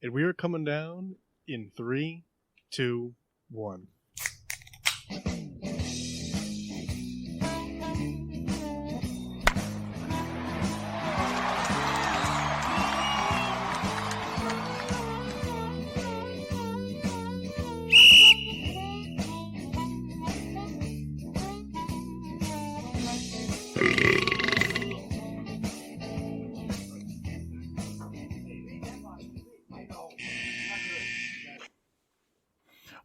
And we are coming down in 3, 2, 1.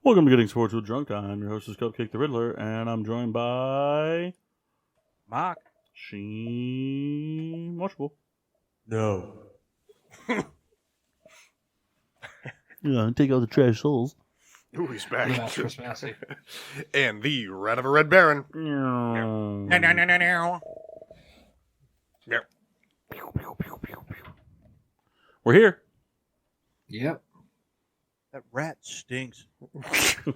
Welcome to Getting Sports with Drunk. I'm your host, Cupcake the Riddler, and I'm joined by Mark. Sheen Washable. No. Yeah, take out the trash souls. Ooh, he's back. Chris Massey. And the Rat of a Red Baron. Yep. We're here. Yep. That rat stinks. He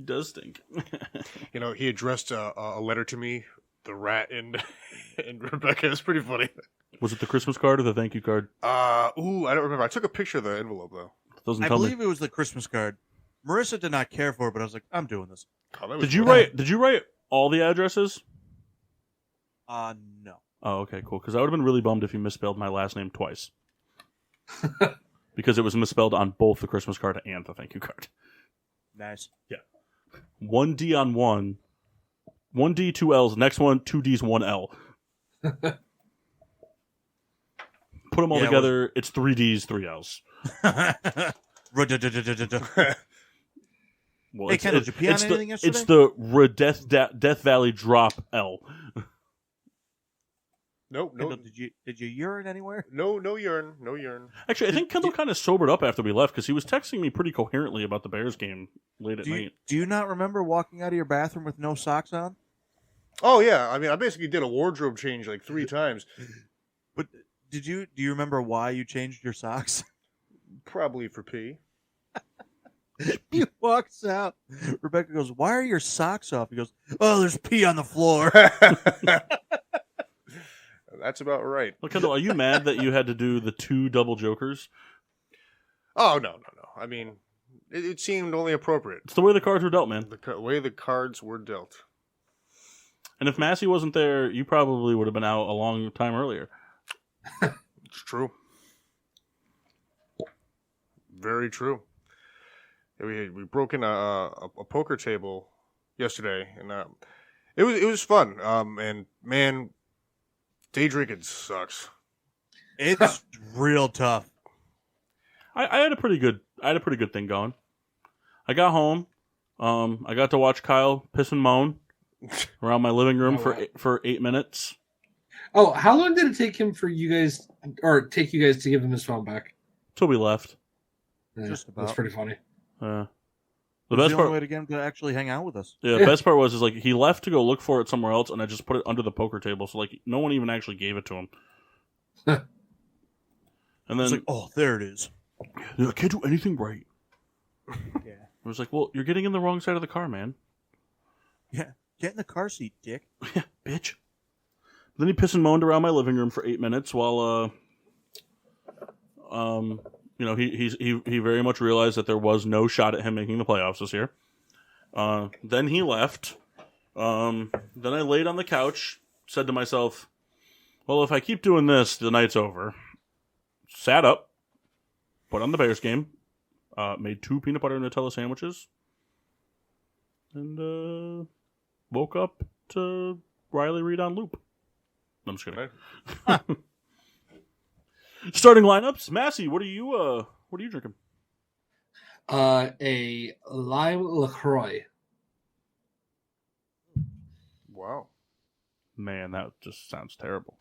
does stink. You know, he addressed a letter to me, the rat and Rebecca. It's pretty funny. Was it the Christmas card or the thank you card? I don't remember. I took a picture of the envelope, though. Doesn't I tell believe me. it was the Christmas card. Marissa did not care for it, but I was like, I'm doing this. Oh, that was Did you cool. write all the addresses? No. Oh, okay, cool. Because I would have been really bummed if you misspelled my last name twice. Because it was misspelled on both the Christmas card and the thank you card. Nice. Yeah. 1 D on one. 1 D, 2 L's. Next one, 2 D's, 1 L. Put them all together, it's 3 D's, 3 L's. Well, hey, Kendall, did you pee on anything yesterday? It's the Death Valley drop L. No. Kendall, did you urine anywhere? No urine. No urine. Actually, I think Kendall kind of sobered up after we left because he was texting me pretty coherently about the Bears game late at night. Do you not remember walking out of your bathroom with no socks on? Oh, yeah. I mean, I basically did a wardrobe change like 3 times. But do you remember why you changed your socks? Probably for pee. He walks out. Rebecca goes, "Why are your socks off?" He goes, "Oh, there's pee on the floor." That's about right. Well, Kendall, are you mad that you had to do the 2 double jokers? Oh, no. I mean, it seemed only appropriate. It's the way the cards were dealt, man. The way the cards were dealt. And if Massey wasn't there, you probably would have been out a long time earlier. It's true. Very true. Yeah, we broke in a poker table yesterday, and it was fun. And man, day drinking sucks. It's real tough. I had a pretty good thing going. I got home. I got to watch Kyle piss and moan around my living room for 8 minutes. Oh, how long did it take him for you guys, or take you guys to give him his phone back? Till we left. Yeah, Just about. That's pretty funny. The The best only part, way to get him to actually hang out with us. yeah, the best part was like he left to go look for it somewhere else, and I just put it under the poker table, so like no one even actually gave it to him. And then It's like, oh, there it is. I can't do anything right. Yeah. I was like, well, you're getting in the wrong side of the car, man. Yeah. Get in the car seat, dick. Yeah, bitch. Then he pissed and moaned around my living room for 8 minutes while, you know, he very much realized that there was no shot at him making the playoffs this year. Then he left. Then I laid on the couch, said to myself, well, if I keep doing this, the night's over. Sat up, put on the Bears game, made 2 peanut butter and Nutella sandwiches, and woke up to Riley Reid on loop. I'm just kidding. Starting lineups, Massey. What are you drinking? A lime LaCroix. Wow. Man, that just sounds terrible.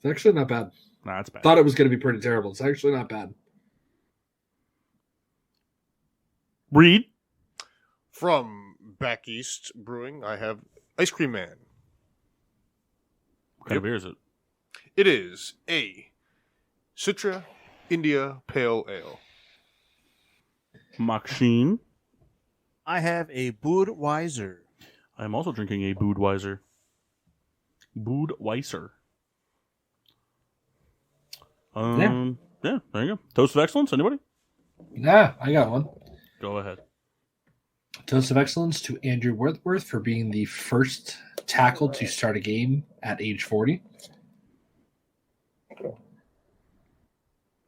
It's actually not bad. Nah, it's bad. Thought it was going to be pretty terrible. It's actually not bad. Reed. From Back East Brewing, I have Ice Cream Man. What kind of beer is it? It is a Citra India Pale Ale. Machine. I have a Budweiser. I'm also drinking a Budweiser. Budweiser. Yeah, there There you go. Toast of excellence. Anybody? Yeah, I got one. Go ahead. Toast of excellence to Andrew Worthworth for being the first tackle to start a game at age 40.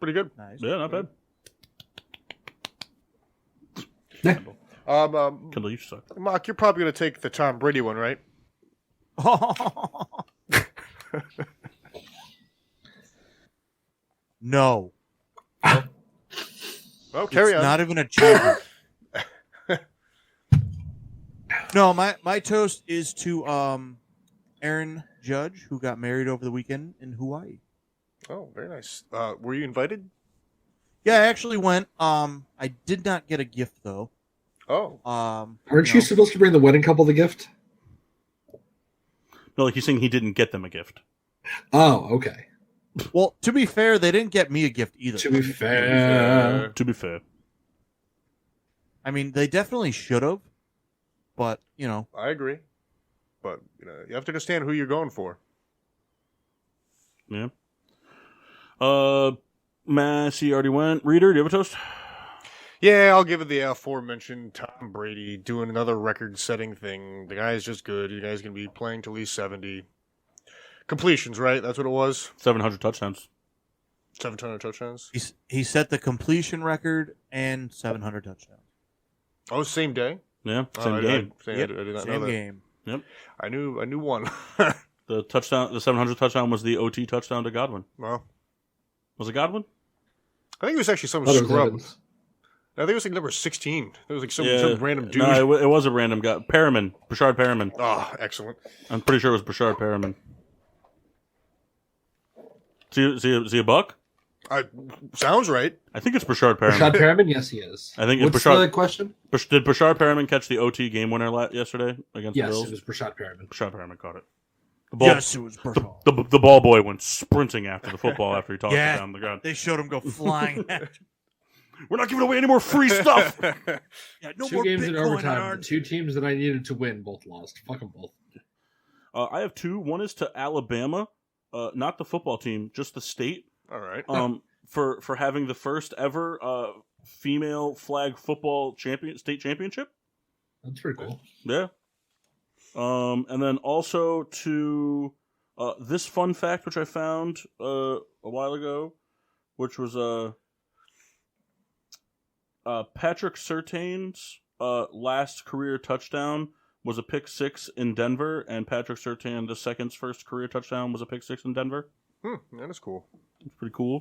Pretty good. Nice. Yeah, not bad. Yeah. Kendall, you suck. Mark, you're probably going to take the Tom Brady one, right? No. Well, carry It's on. not even a joke. No, my toast is to Aaron Judge, who got married over the weekend in Hawaii. Oh, very nice. Were you invited? Yeah, I actually went. I did not get a gift though. Oh. Aren't you supposed to bring the wedding couple the gift? No, like he's saying he didn't get them a gift. Oh, okay. Well, to be fair, they didn't get me a gift either. To be fair. To be fair. I mean, they definitely should have, but I agree. But you have to understand who you're going for. Yeah. Massey already went. Reader, do you have a toast? Yeah, I'll give it the aforementioned Tom Brady doing another record-setting thing. The guy's just good. You guys going to be playing to at least 70 completions, right? That's what it was? 700 touchdowns. 700 touchdowns? he set the completion record and 700 touchdowns. Oh, same day? Yeah, Oh, same game. I Yep, did not know same that. game. Yep. I knew one. The 700 touchdown was the OT touchdown to Godwin. Well, Was it Godwin? I think it was actually some Oh, there was scrub. Evans. I think it was like number 16. It was like some random dude. No, it was a random guy. Perriman. Brashard Perriman. Oh, excellent. I'm pretty sure it was Brashard Perriman. Is he a buck? Sounds right. I think it's Brashard Perriman. Rashad Perriman? Yes, he is. I think it's What's Brashard. the question? Did Brashard Perriman catch the OT game winner yesterday against Yes, the Bills? it was Rashad Perriman. Brashard Perriman caught it. The ball, Yes, it was Bergeron. the ball boy went sprinting after the football after he tossed Yeah. it down the ground. They showed him go flying. We're not giving away any more free stuff. Yeah, no Two more games in Bitcoin overtime. on our- The two teams that I needed to win both lost. Fuck them both. I have two. One is to Alabama, not the football team, just the state. All right. For having the first ever female flag football state championship. That's pretty cool. Yeah. And then also to this fun fact, which I found a while ago, which was Patrick Surtain's last career touchdown was a pick six in Denver, and Patrick Surtain II's first career touchdown was a pick six in Denver. That is cool. It's pretty cool.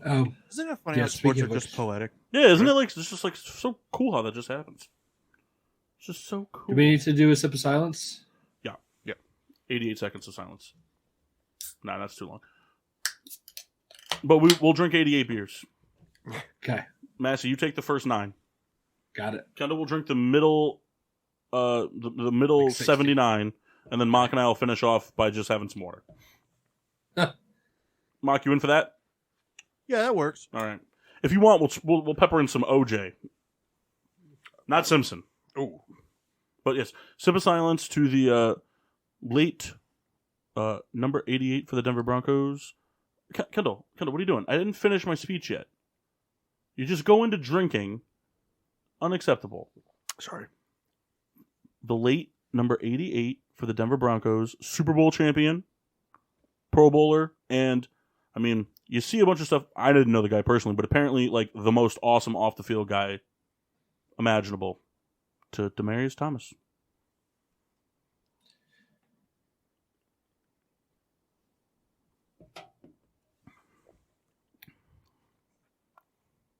Isn't it funny Yeah, how sports speaking are of just which- poetic? Yeah, isn't it like it's just like so cool how that just happens? It's just so cool. Do we need to do a sip of silence? 88 seconds of silence. Nah, that's too long. But we'll drink 88 beers. Okay. Massey, you take the first 9. Got it. Kendall will drink the middle, the middle Like 60. 79, and then Mock and I will finish off by just having some water. Mock, you in for that? Yeah, that works. All right. If you want, we'll pepper in some OJ, not Simpson. Oh, But yes, sip of silence to the late number 88 for the Denver Broncos. Kendall, what are you doing? I didn't finish my speech yet. You just go into drinking. Unacceptable. sorry. The late number 88 for the Denver Broncos, Super Bowl champion, Pro Bowler, and I mean, you see a bunch of stuff. I didn't know the guy personally, but apparently, like the most awesome off the field guy imaginable. To Demaryius Thomas.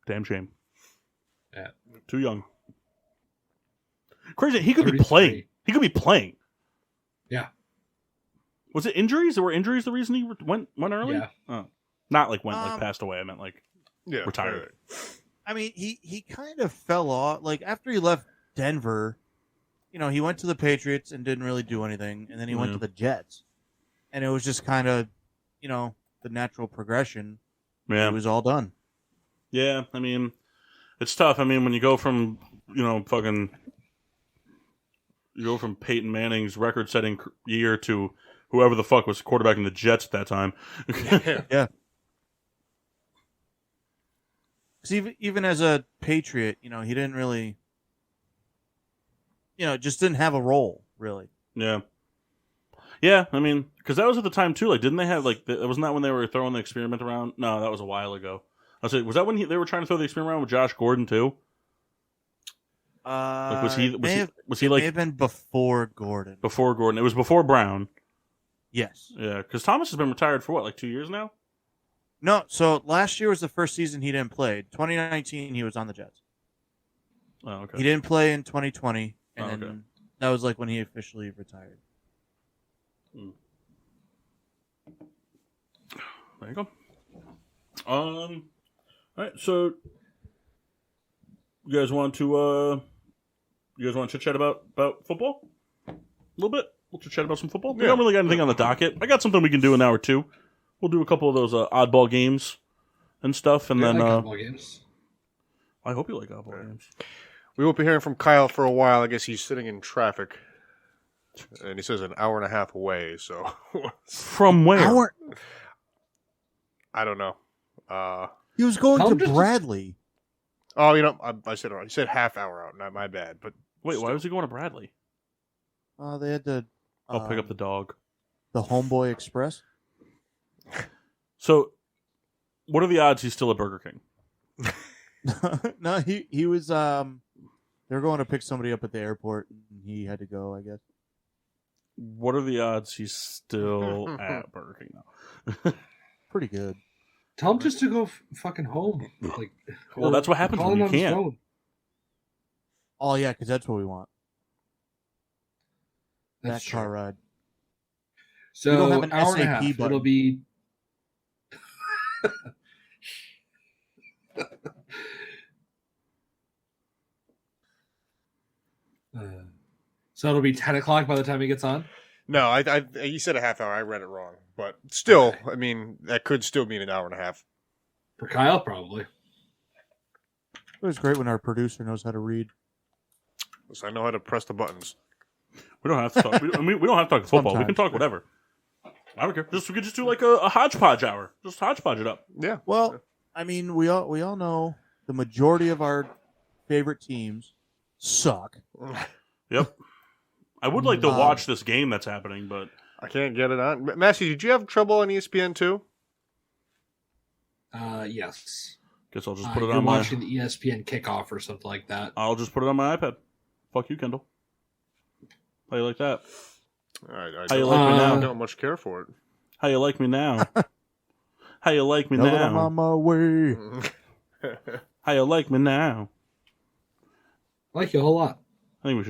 Damn shame. Yeah. Too young. Crazy. He could be 33. playing. He could be playing. Yeah. Was it injuries? Were injuries the reason he went early? Yeah. Oh. Not like passed away. I meant like Yeah, retired. right. I mean, he kind of fell off. Like, after he left Denver, he went to the Patriots and didn't really do anything, and then he went to the Jets. And it was just kind of, the natural progression. Yeah. It was all done. Yeah, I mean, it's tough. I mean, when you go from, you go from Peyton Manning's record-setting year to whoever the fuck was quarterbacking the Jets at that time. Yeah. Yeah. Because even as a Patriot, he didn't really, just didn't have a role, really. Yeah. Yeah, I mean, because that was at the time, too. Like, didn't they have, wasn't that when they were throwing the experiment around? No, that was a while ago. Was that when they were trying to throw the experiment around with Josh Gordon, too? Was he may have been before Gordon. Before Gordon. It was before Brown. Yes. Yeah, because Thomas has been retired for, 2 years now? No, so last year was the first season he didn't play. 2019, he was on the Jets. Oh, okay. He didn't play in 2020, and then that was when he officially retired. There you go. All right, so you guys want to chit chat about football a little bit? We'll chit chat about some football. We don't really got anything on the docket. I got something we can do an hour or two. We'll do a couple of those oddball games and stuff, and then oddball games. I hope you like oddball games. We won't be hearing from Kyle for a while. I guess he's sitting in traffic, and he says an hour and a half away. So from where? I don't know. He was going to Bradley. Oh, I said he said half hour out. Not my bad. But wait, why was he going to Bradley? They had to. I'll pick up the dog. The Homeboy Express. So, what are the odds he's still at Burger King? No, he was. They were going to pick somebody up at the airport, and he had to go, I guess. What are the odds he's still at Burger King now? Pretty good. Tell him just to go fucking home. Well, that's what happens when you can't. Oh yeah, because that's what we want. That's that car ride. So we don't have an hour SAP and a half. button. It'll be. So it'll be 10 o'clock by the time he gets on? No, you said a half hour. I read it wrong. But still, okay. I mean, that could still mean an hour and a half. For Kyle, probably. It was great when our producer knows how to read. So I know how to press the buttons. We don't have to talk. we don't have to talk football. We can talk whatever. I don't care. We could just do a hodgepodge hour. Just hodgepodge it up. Yeah. Well, I mean, we all know the majority of our favorite teams suck. Yep. I would like to watch this game that's happening, but I can't get it on. Massey, did you have trouble on ESPN too? Yes. Guess I'll just put it on my... watching the ESPN kickoff or something like that. I'll just put it on my iPad. Fuck you, Kendall. How you like that? I How you like me now? I don't much care for it. How you like me now? How you like me now? now? I'm on my way. How you like me now? I like you a whole lot. I think we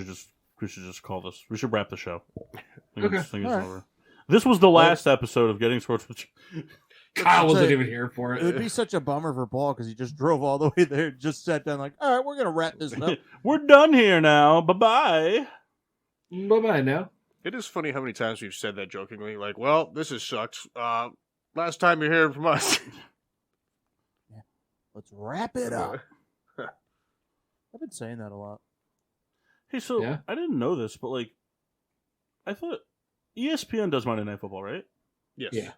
should just call this. We should wrap the show. Okay. Over. This was the last episode of Getting Sports with... Kyle wasn't even here for it. It would be such a bummer for Paul because he just drove all the way there, just sat down like, all right, we're going to wrap this up. We're done here now. Bye-bye. Bye-bye now. It is funny how many times we've said that jokingly. Like, well, this has sucked. Last time you're hearing from us. Yeah. Let's wrap it up. I've been saying that a lot. Hey, so I didn't know this, but I thought ESPN does Monday Night Football, right? Yes. Yeah.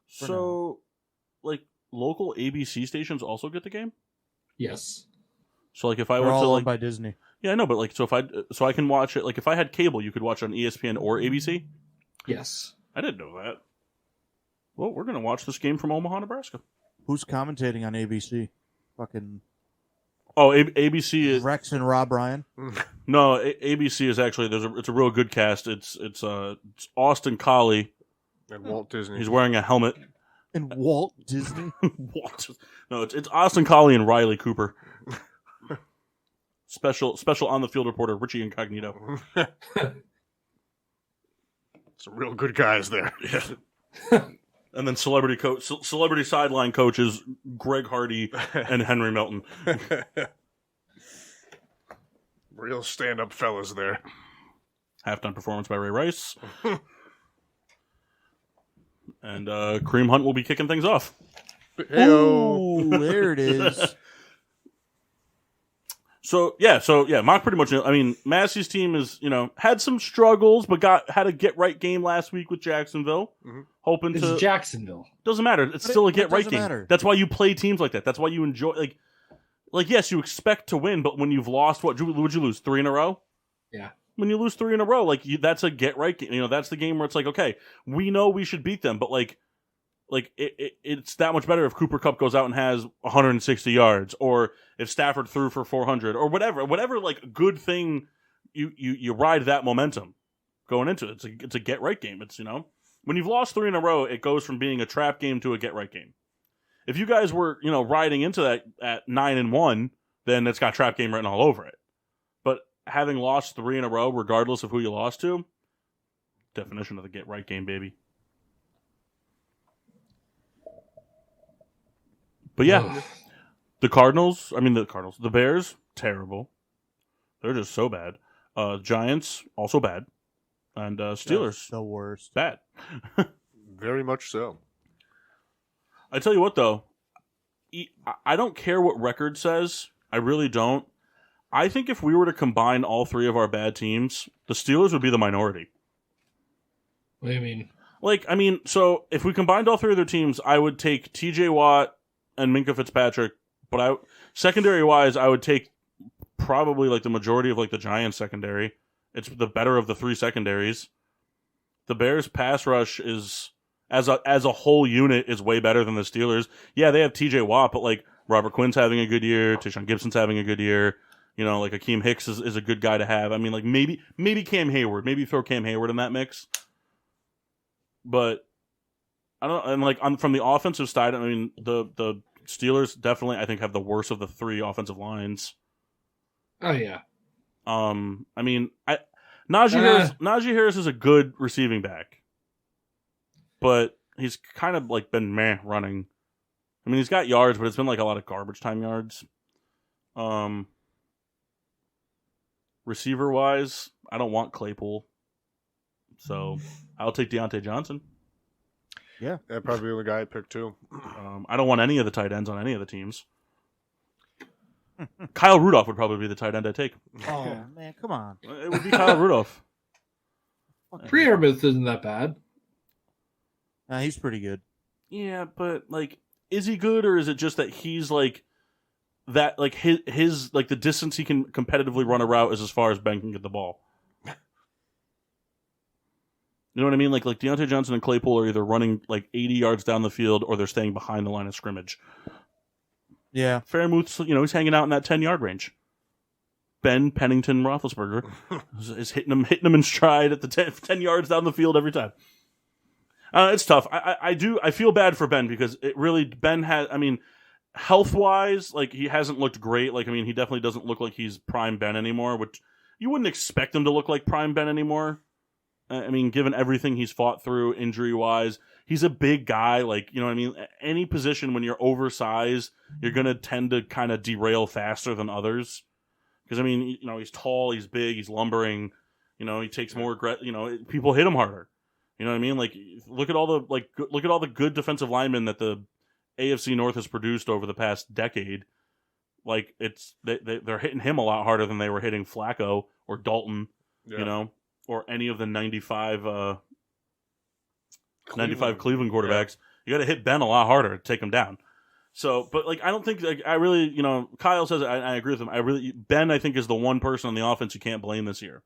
So, local ABC stations also get the game? Yes. So, if I They're were all to owned by Disney. Yeah, I know, but so I can watch it. If I had cable, you could watch it on ESPN or ABC. Yes. I didn't know that. Well, we're gonna watch this game from Omaha, Nebraska. Who's commentating on ABC? Fucking. Oh, ABC is Rex and Rob Ryan. No, ABC is actually it's a real good cast. It's Austin Collie and Walt Disney. He's wearing a helmet. And Walt Disney. No, it's Austin Collie and Riley Cooper. Special on the field reporter Richie Incognito. Some real good guys there. Yeah. And then celebrity sideline coaches Greg Hardy and Henry Melton. Real stand-up fellas there. Halftime performance by Ray Rice. And Kareem Hunt will be kicking things off. Oh, there it is. So Mock pretty much. I mean, Massey's team is had some struggles, but had a get right game last week with Jacksonville. Mm-hmm. Hoping it's to Jacksonville. Doesn't matter. It's still a get right game. Matter. That's why you play teams like that. That's why you enjoy. like, yes, you expect to win, but when you've lost, would you lose 3 in a row? Yeah. When you lose 3 in a row, like, that's a get right game. You know, that's the game where it's like, okay, we know we should beat them, but like it's that much better if Cooper Kupp goes out and has 160 yards, or if Stafford threw for 400, or whatever like good thing you ride that momentum going into it. It's a get right game. It's, you know, when you've lost 3 in a row, it goes from being a trap game to a get right game. If you guys were, you know, riding into that at 9-1, then it's got trap game written all over it. But having lost 3 in a row, regardless of who you lost to, definition of the get right game, baby. But yeah, the Bears, terrible. They're just so bad. Giants, also bad. And Steelers, the worst. bad. Very much so. I tell you what, though, I don't care what record says. I really don't. I think if we were to combine all 3 of our bad teams, the Steelers would be the minority. What do you mean? Like, I mean, so if we combined all 3 of their teams, I would take T.J. Watt and Minkah Fitzpatrick, but secondary-wise, I would take probably like the majority of like the Giants secondary. It's the better of the 3 secondaries. The Bears pass rush is as a whole unit is way better than the Steelers. Yeah, they have T.J. Watt, but like Robert Quinn's having a good year, Tayshaun Gibson's having a good year. You know, like Akeem Hicks is a good guy to have. I mean, like maybe Cam Hayward, maybe throw Cam Hayward in that mix. But I don't, and like from the offensive side, I mean, the Steelers definitely, I think, have the worst of the 3 offensive lines. Oh yeah. I mean, Najee Harris is a good receiving back, but he's kind of like been meh running. I mean, he's got yards, but it's been like a lot of garbage time yards. Receiver wise, I don't want Claypool, so I'll take Deontay Johnson. Yeah, That'd probably be the guy I picked too. I don't want any of the tight ends on any of the teams. Kyle Rudolph would probably be the tight end I take. Oh man, come on. It would be Kyle Rudolph. Freiermuth isn't that bad. He's pretty good. Yeah, but like, is he good, or is it just that he's like that? Like his like the distance he can competitively run a route is as far as Ben can get the ball. You know what I mean? Like Deontay Johnson and Claypool are either running like 80 yards down the field or they're staying behind the line of scrimmage. Yeah. Fairmouth's, you know, he's hanging out in that 10-yard range. Ben Pennington Roethlisberger is hitting him in stride at the 10 yards down the field every time. It's tough. I feel bad for Ben because Ben has, I mean, health-wise, like, he hasn't looked great. Like, I mean, he definitely doesn't look like he's prime Ben anymore, which you wouldn't expect him to look like prime Ben anymore. I mean, given everything he's fought through injury-wise, he's a big guy. Like, you know what I mean? Any position when you're oversized, you're going to tend to kind of derail faster than others. Because, I mean, you know, he's tall, he's big, he's lumbering. You know, he takes more, you know, people hit him harder. You know what I mean? Like, look at all the good defensive linemen that the AFC North has produced over the past decade. Like, they're hitting him a lot harder than they were hitting Flacco or Dalton, you know? Or any of the 95 Cleveland quarterbacks. You got to hit Ben a lot harder to take him down. So, but like, I don't think, like, I really, you know, Kyle says, I agree with him. Ben, I think, is the one person on the offense you can't blame this year.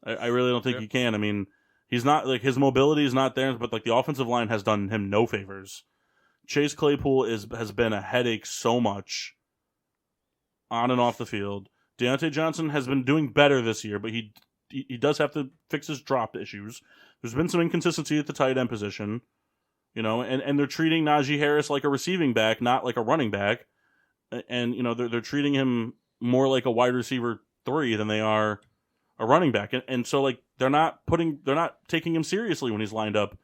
I really don't think you can. I mean, he's not, like, his mobility is not there, but like the offensive line has done him no favors. Chase Claypool has been a headache so much on and off the field. Deontay Johnson has been doing better this year, but he does have to fix his drop issues. There's been some inconsistency at the tight end position, you know, and they're treating Najee Harris like a receiving back, not like a running back. And, you know, they're treating him more like a wide receiver 3 than they are a running back. And so, like, they're not taking him seriously when he's lined up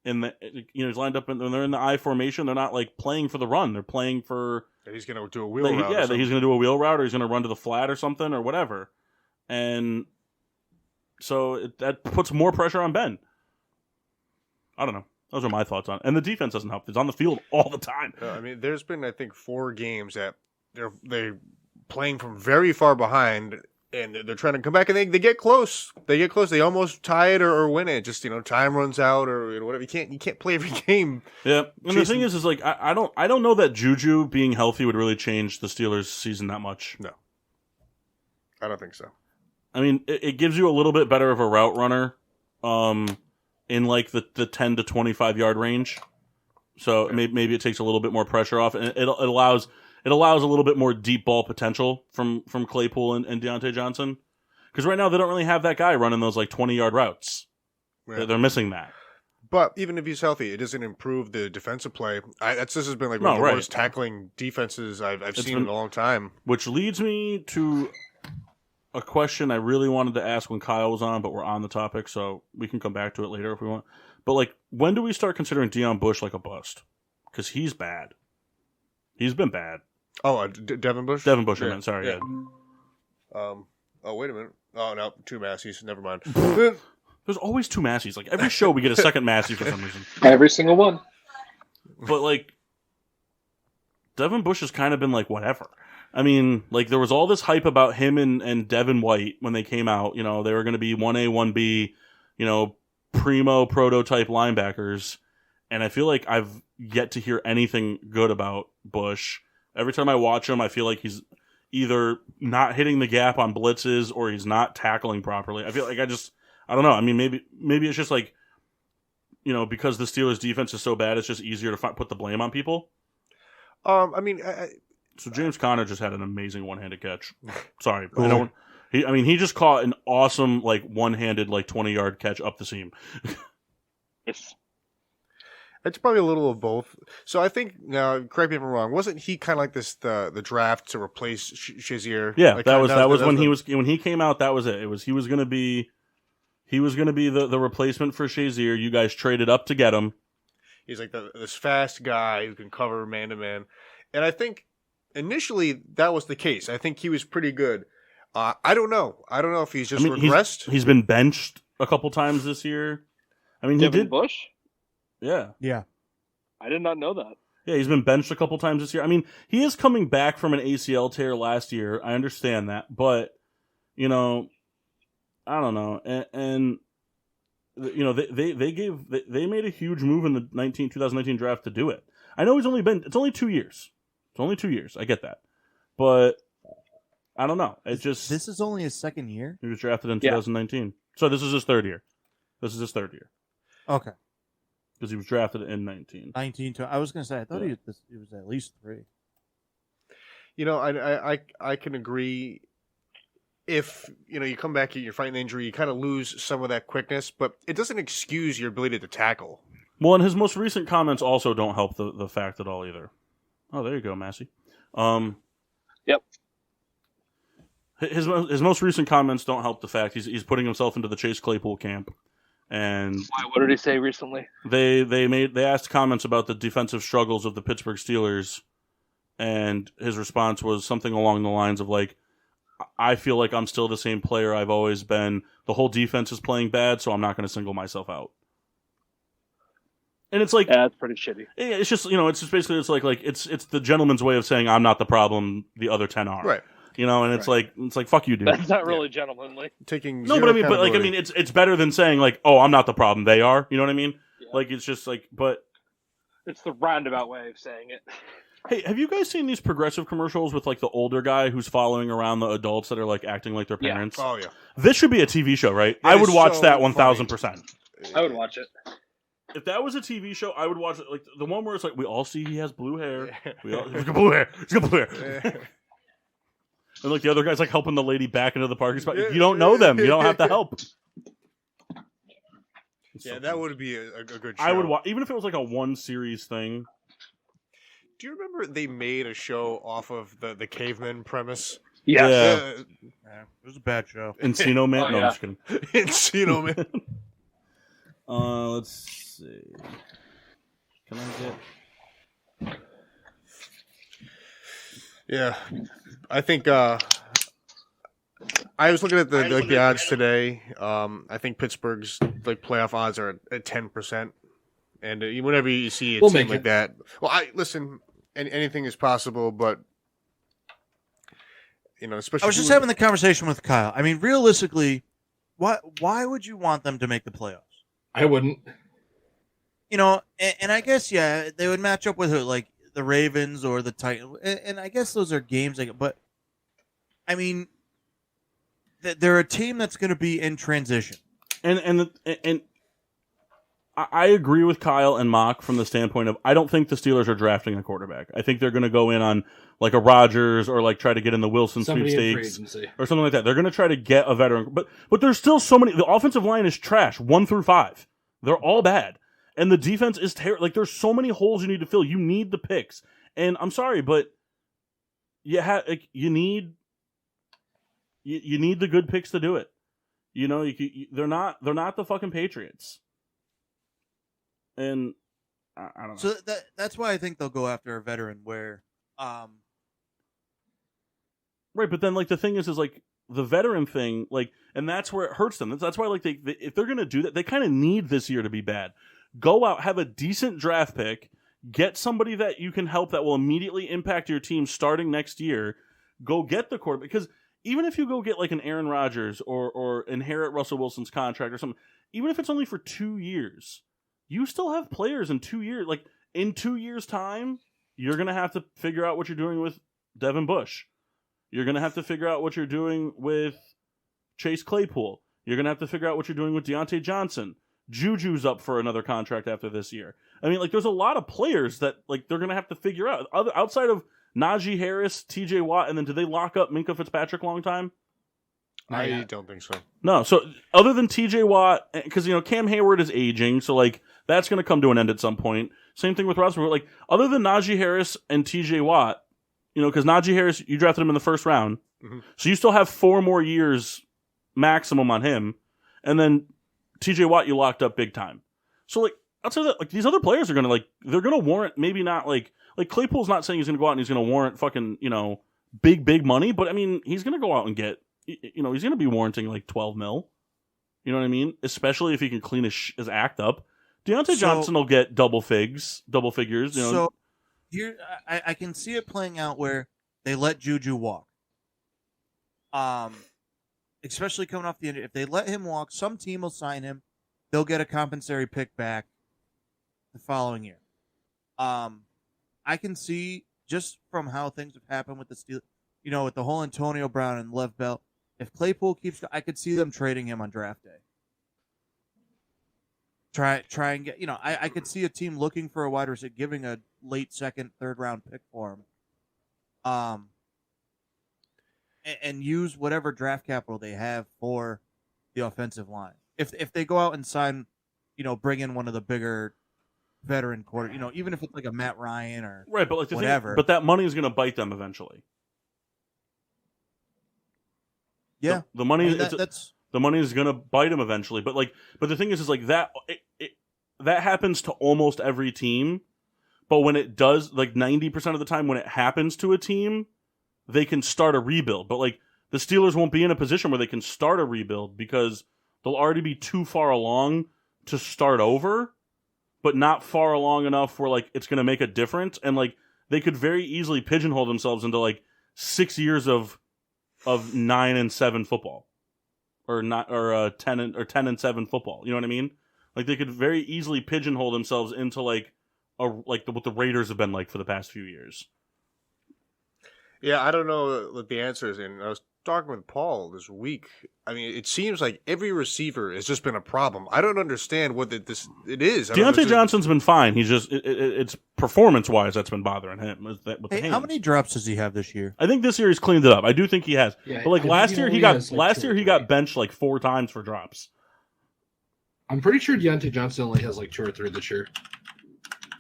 he's lined up when they're in the I formation. They're not like playing for the run. They're playing for, that he's going to do a wheel route. Yeah, that he's going to do a wheel route, or he's going to run to the flat or something or whatever. And so that puts more pressure on Ben. I don't know. Those are my thoughts on it. And the defense doesn't help. It's on the field all the time. I mean, there's been, I think, 4 games that they're playing from very far behind, and they're trying to come back, and they get close. They get close. They almost tie it or win it. Just time runs out or whatever. You can't play every game. Yeah, and the thing is like I don't know that Juju being healthy would really change the Steelers' season that much. No, I don't think so. I mean, it gives you a little bit better of a route runner, in like the 10 to 25 yard range. So maybe it takes a little bit more pressure off, and it allows a little bit more deep ball potential from Claypool and Deontay Johnson. Because right now they don't really have that guy running those like 20-yard routes. Yeah. They're missing that. But even if he's healthy, it doesn't improve the defensive play. This has been like one of the worst tackling defenses I've seen in a long time. Which leads me to a question I really wanted to ask when Kyle was on, but we're on the topic, so we can come back to it later if we want. But like, when do we start considering Devon Bush like a bust? Because he's bad. He's been bad. Oh, Devon Bush? Devon Bush, I meant. Sorry. Yeah. Oh, wait a minute. Oh, no, two Massies. Never mind. There's always two Massies. Like, every show we get a second Massey for some reason. Every single one. But, like, Devon Bush has kind of been like, whatever. I mean, like, there was all this hype about him and Devin White when they came out. They were going to be 1A, 1B, primo prototype linebackers. And I feel like I've yet to hear anything good about Bush. Every time I watch him, I feel like he's either not hitting the gap on blitzes or he's not tackling properly. I feel like I don't know. I mean, maybe it's just like, because the Steelers' defense is so bad, it's just easier to put the blame on people. So James Conner just had an amazing one-handed catch. Sorry, but he just caught an awesome like one-handed like 20-yard catch up the seam. Yes. It's probably a little of both. So I think, now, correct me if I'm wrong, wasn't he kind of like this the draft to replace Shazier? Yeah, like, that was when he came out. That was it. He was going to be the replacement for Shazier. You guys traded up to get him. He's like this fast guy who can cover man to man, and I think initially that was the case. I think he was pretty good. I don't know. I don't know if he's just regressed. He's been benched a couple times this year. I mean, Devon Bush? Yeah. I did not know that. Yeah, he's been benched a couple times this year. I mean, he is coming back from an ACL tear last year. I understand that, but I don't know. And they made a huge move in the 2019 draft to do it. I know it's only 2 years. It's only 2 years. I get that, but I don't know. This is only his second year. He was drafted in 2019, so this is his third year. Okay. Because he was drafted in 19. I was going to say, I thought he was at least 3. I can agree. If, you come back and you're fighting an injury, you kind of lose some of that quickness, but it doesn't excuse your ability to tackle. Well, and his most recent comments also don't help the fact at all either. Oh, there you go, Massey. Yep. His most recent comments don't help the fact he's putting himself into the Chase Claypool camp. And what did he say recently? They asked comments about the defensive struggles of the Pittsburgh Steelers, and his response was something along the lines of like, I feel like I'm still the same player I've always been. The whole defense is playing bad, so I'm not going to single myself out. And it's like, that's pretty shitty. It's just basically it's the gentleman's way of saying I'm not the problem, the other 10 are. Right. And it's like fuck you, dude. That's not really gentlemanly. It's better than saying like, oh, I'm not the problem, they are. You know what I mean? Yeah. Like it's just like, but it's the roundabout way of saying it. Hey, have you guys seen these progressive commercials with like the older guy who's following around the adults that are like acting like their parents? Yeah. Oh yeah. This should be a TV show, right? I would watch that 1,000%. I would watch it. If that was a TV show, I would watch it. Like the one where it's like we all see he has blue hair. He's got blue hair. He's got blue hair. And like the other guy's like helping the lady back into the parking spot. You don't know them. You don't have to help. That would be a good show. I would watch, even if it was like a one series thing. Do you remember they made a show off of the caveman premise? Yeah. It was a bad show. Encino Man? No, I'm just kidding. Encino Man. Let's see. Can I get... Yeah. I think I was looking at the odds today. I think Pittsburgh's like playoff odds are at 10%. And whenever you see a team like that, well, listen, anything is possible, but especially. I was just having the conversation with Kyle. I mean, realistically, why would you want them to make the playoffs? I wouldn't. And I guess they would match up with like the Ravens or the Titans, and I guess those are games. But I mean, they're a team that's going to be in transition. And I agree with Kyle and Mock from the standpoint of I don't think the Steelers are drafting a quarterback. I think they're going to go in on like a Rodgers or like try to get in the Wilson sweepstakes or something like that. They're going to try to get a veteran, but there's still so many. The offensive line is trash 1 through 5. They're all bad, and the defense is terrible. Like there's so many holes you need to fill. You need the picks, and I'm sorry, but you need the good picks to do it. They're not the fucking Patriots. And I don't know. So that's why I think they'll go after a veteran where right, but then like the thing is like the veteran thing, like, and that's where it hurts them. That's why like they if they're gonna do that, they kind of need this year to be bad. Go out, have a decent draft pick, get somebody that you can help that will immediately impact your team starting next year. Go get the quarterback, because even if you go get like an Aaron Rodgers or inherit Russell Wilson's contract or something, even if it's only for 2 years. You still have players in 2 years. Like, in 2 years' time, you're going to have to figure out what you're doing with Devon Bush. You're going to have to figure out what you're doing with Chase Claypool. You're going to have to figure out what you're doing with Deontay Johnson. Juju's up for another contract after this year. I mean, like, there's a lot of players that, like, they're going to have to figure out. Outside of Najee Harris, TJ Watt, and then do they lock up Minkah Fitzpatrick long time? I don't think so. No, so other than TJ Watt, because, Cam Hayward is aging, so, like, that's going to come to an end at some point. Same thing with Roethlisberger. Like, other than Najee Harris and TJ Watt, because Najee Harris, you drafted him in the first round, so you still have 4 more years maximum on him, and then TJ Watt you locked up big time. So, like, outside of that, like, these other players are going to, like, they're going to warrant maybe not, like Claypool's not saying he's going to go out and he's going to warrant fucking, big money, but, I mean, he's going to go out and get, he's going to be warranting, like, 12 mil. You know what I mean? Especially if he can clean his act up. Deontay Johnson will get double figures. So here, I can see it playing out where they let Juju walk. Especially coming off the end. If they let him walk, some team will sign him. They'll get a compensatory pick back the following year. I can see, just from how things have happened with the Steelers, with the whole Antonio Brown and Lev Bell, if Claypool keeps, I could see them trading him on draft day. Try and get, I could see a team looking for a wide receiver, giving a late second, third round pick for him. And use whatever draft capital they have for the offensive line. If they go out and sign, bring in one of the bigger veteran quarter, even if it's like a Matt Ryan or right, but like whatever. But that money is going to bite them eventually. Yeah, the money. That's the money is going to bite them eventually. But the thing is like that. That happens to almost every team. But when it does, like 90% of the time, when it happens to a team, they can start a rebuild. But like the Steelers won't be in a position where they can start a rebuild because they'll already be too far along to start over, but not far along enough where like it's going to make a difference. And like they could very easily pigeonhole themselves into like 6 years of 9-7 football, or 10-7 football. You know what I mean? Like they could very easily pigeonhole themselves into like what the Raiders have been like for the past few years. Yeah, I don't know what the answer is. And I was talking with Paul this week. I mean, it seems like every receiver has just been a problem. I don't understand what it is. Deontay Johnson's been fine. He's just it's performance-wise that's been bothering him. How many drops does he have this year? I think this year he's cleaned it up. I do think he has. Yeah, but like last year he got benched like 4 times for drops. I'm pretty sure Deontay Johnson only has like 2 or 3 this year.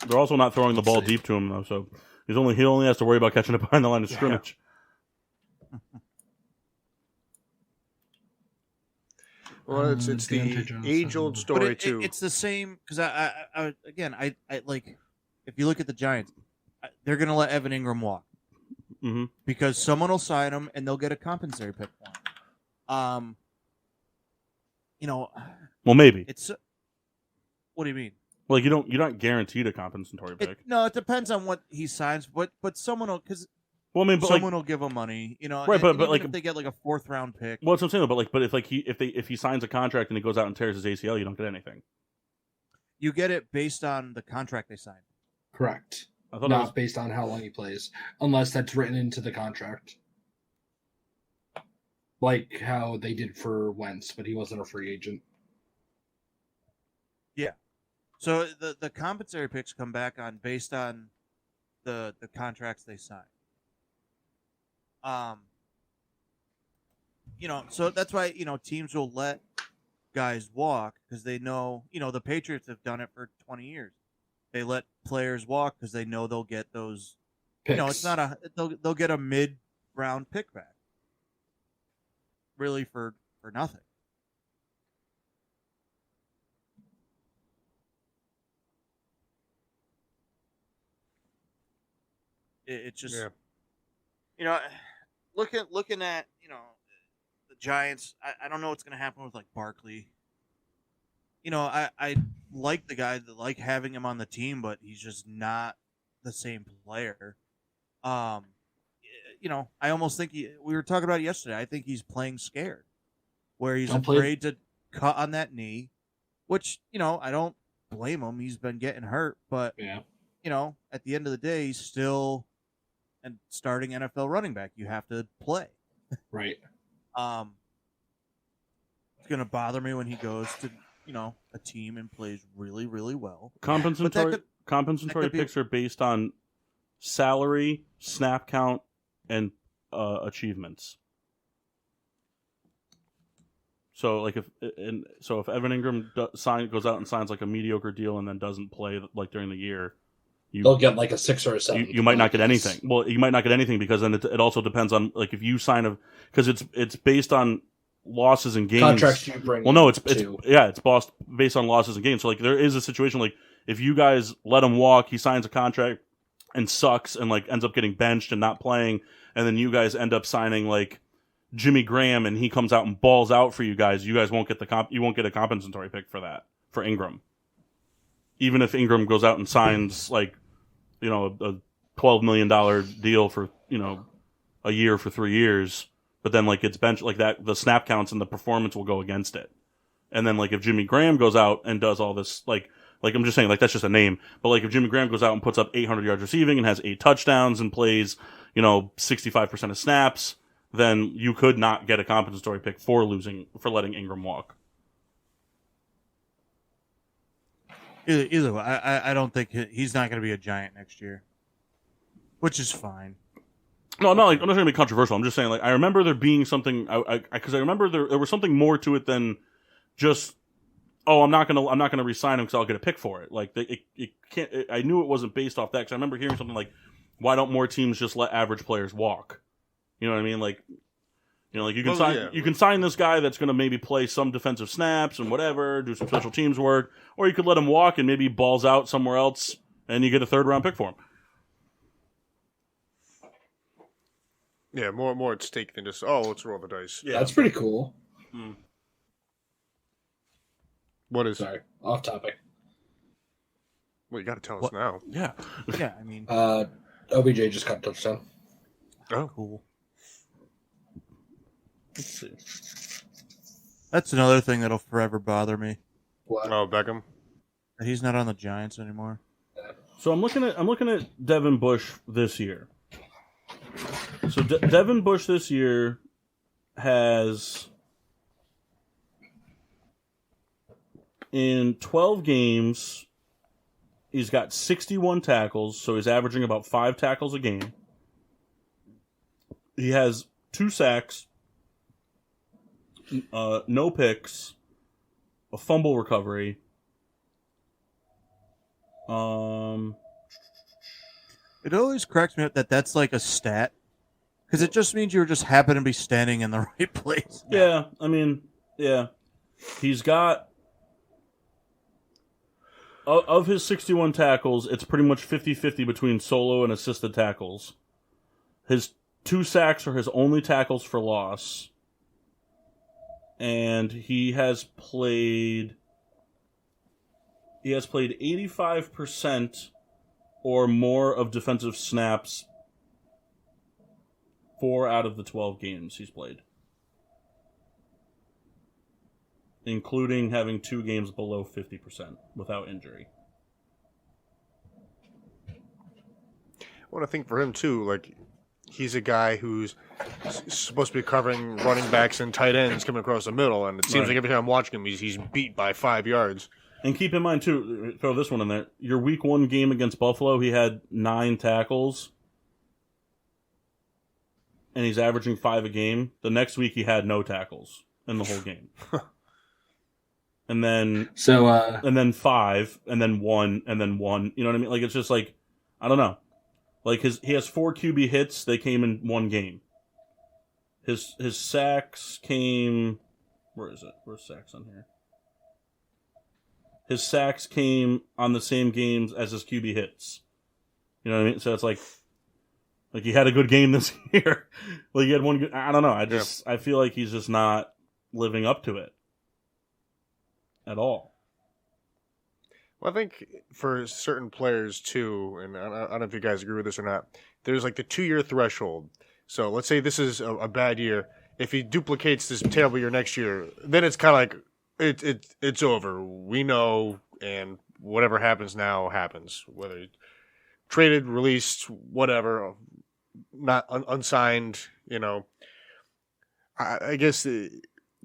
They're also not throwing the ball deep to him though, so he only has to worry about catching it behind the line of scrimmage. Well, it's the age-old story too. It's the same because I like if you look at the Giants, they're going to let Evan Ingram walk because someone will sign him and they'll get a compensatory pick for him. Well, maybe it's. What do you mean? Well, you're not guaranteed a compensatory pick. No, it depends on what he signs. But someone will, because Well, I mean, but someone will give him money, Right, but even like if they get like a 4th round pick, well, that's what I'm saying. But if he signs a contract and he goes out and tears his ACL, you don't get anything. you get it based on the contract they signed. Correct. I thought Not based on how long he plays, unless that's written into the contract. Like how they did for Wentz, but he wasn't a free agent. Yeah. So the compensatory picks come back on based on the contracts they sign. So that's why, teams will let guys walk because they know, the Patriots have done it for 20 years. They let players walk because they know they'll get those. Picks. It's not they'll get a mid-round pick back. Really for nothing. It's just, looking at, the Giants. I don't know what's going to happen with like Barkley. I like the guy, like having him on the team, but he's just not the same player. I almost think we were talking about it yesterday. I think he's playing scared, where he's afraid to cut on that knee, which, I don't blame him. He's been getting hurt, but Yeah. At the end of the day, he's still a starting NFL running back. You have to play. Right. It's going to bother me when he goes to, a team and plays really, really well. Compensatory could be- picks are based on salary, snap count, and achievements. So like if Evan Ingram goes out and signs like a mediocre deal and then doesn't play like during the year, They'll get like a 6 or a 7. you might not get anything. Well, you might not get anything because then it also depends on like if you sign because it's based on losses and gains. Contracts you bring. Well, no, it's to. based on losses and gains. So like there is a situation like if you guys let him walk, he signs a contract and sucks and like ends up getting benched and not playing, and then you guys end up signing like Jimmy Graham and he comes out and balls out for you guys. You guys won't get you won't get a compensatory pick for that for Ingram. Even if Ingram goes out and signs like a $12 million deal for a year for 3 years, but then like it's bench like that, the snap counts and the performance will go against it. And then like if Jimmy Graham goes out and does all this like I'm just saying like that's just a name, but like if Jimmy Graham goes out and puts up 800 yards receiving and has 8 touchdowns and plays 65% of snaps, then you could not get a compensatory pick for letting Ingram walk. Either way, I don't think he's not going to be a Giant next year, which is fine. No, I'm not going to be controversial. I'm just saying, like, I remember there being something, because I remember there was something more to it than just, I'm not going to re-sign him because I'll get a pick for it. Like, it can't. I knew it wasn't based off that because I remember hearing something like, why don't more teams just let average players walk? You know what I mean? Like, like you can sign this guy that's going to maybe play some defensive snaps and whatever, do some special teams work, or you could let him walk and maybe balls out somewhere else, and you get a 3rd round pick for him. Yeah, more at stake than just let's roll the dice. Yeah, that's pretty cool. What is? Sorry, off topic. Well, you got to tell us now. Yeah, Yeah, I mean, OBJ just got a touchdown. Oh, cool. let's see. That's another thing that'll forever bother me. What? Oh, Beckham. That he's not on the Giants anymore. So I'm looking at Devon Bush this year. So Devon Bush this year has in 12 games he's got 61 tackles, so he's averaging about 5 tackles a game. He has 2 sacks, no picks, a fumble recovery. It always cracks me up that that's like a stat, because it just means you just happen to be standing in the right place. Yeah, I mean, yeah. He's got of his 61 tackles, it's pretty much 50-50 between solo and assisted tackles. His 2 sacks are his only tackles for loss. And he has played 85% or more of defensive snaps 4 out of the 12 games he's played, including having 2 games below 50% without injury. Well, I think for him too, like he's a guy who's supposed to be covering running backs and tight ends coming across the middle, and it seems like every time I'm watching him, he's beat by 5 yards. And keep in mind too, throw this one in there. Your Week 1 game against Buffalo, he had 9 tackles, and he's averaging 5 a game. The next week, he had no tackles in the whole game. And then 5, and then 1, and then 1. You know what I mean? Like, it's just like, I don't know. Like, he has 4 QB hits. They came in 1 game. His sacks came... Where is it? Where's sacks on here? His sacks came on the same games as his QB hits. You know what I mean? So it's like he had a good game this year. Like, he had one good... I don't know. I feel like he's just not living up to it at all. Well, I think for certain players too, and I don't know if you guys agree with this or not, there's like the 2-year threshold. So let's say this is a bad year. If he duplicates this terrible year next year, then it's kind of like it's over. We know, and whatever happens now happens. Whether traded, released, whatever, not unsigned. You know, I guess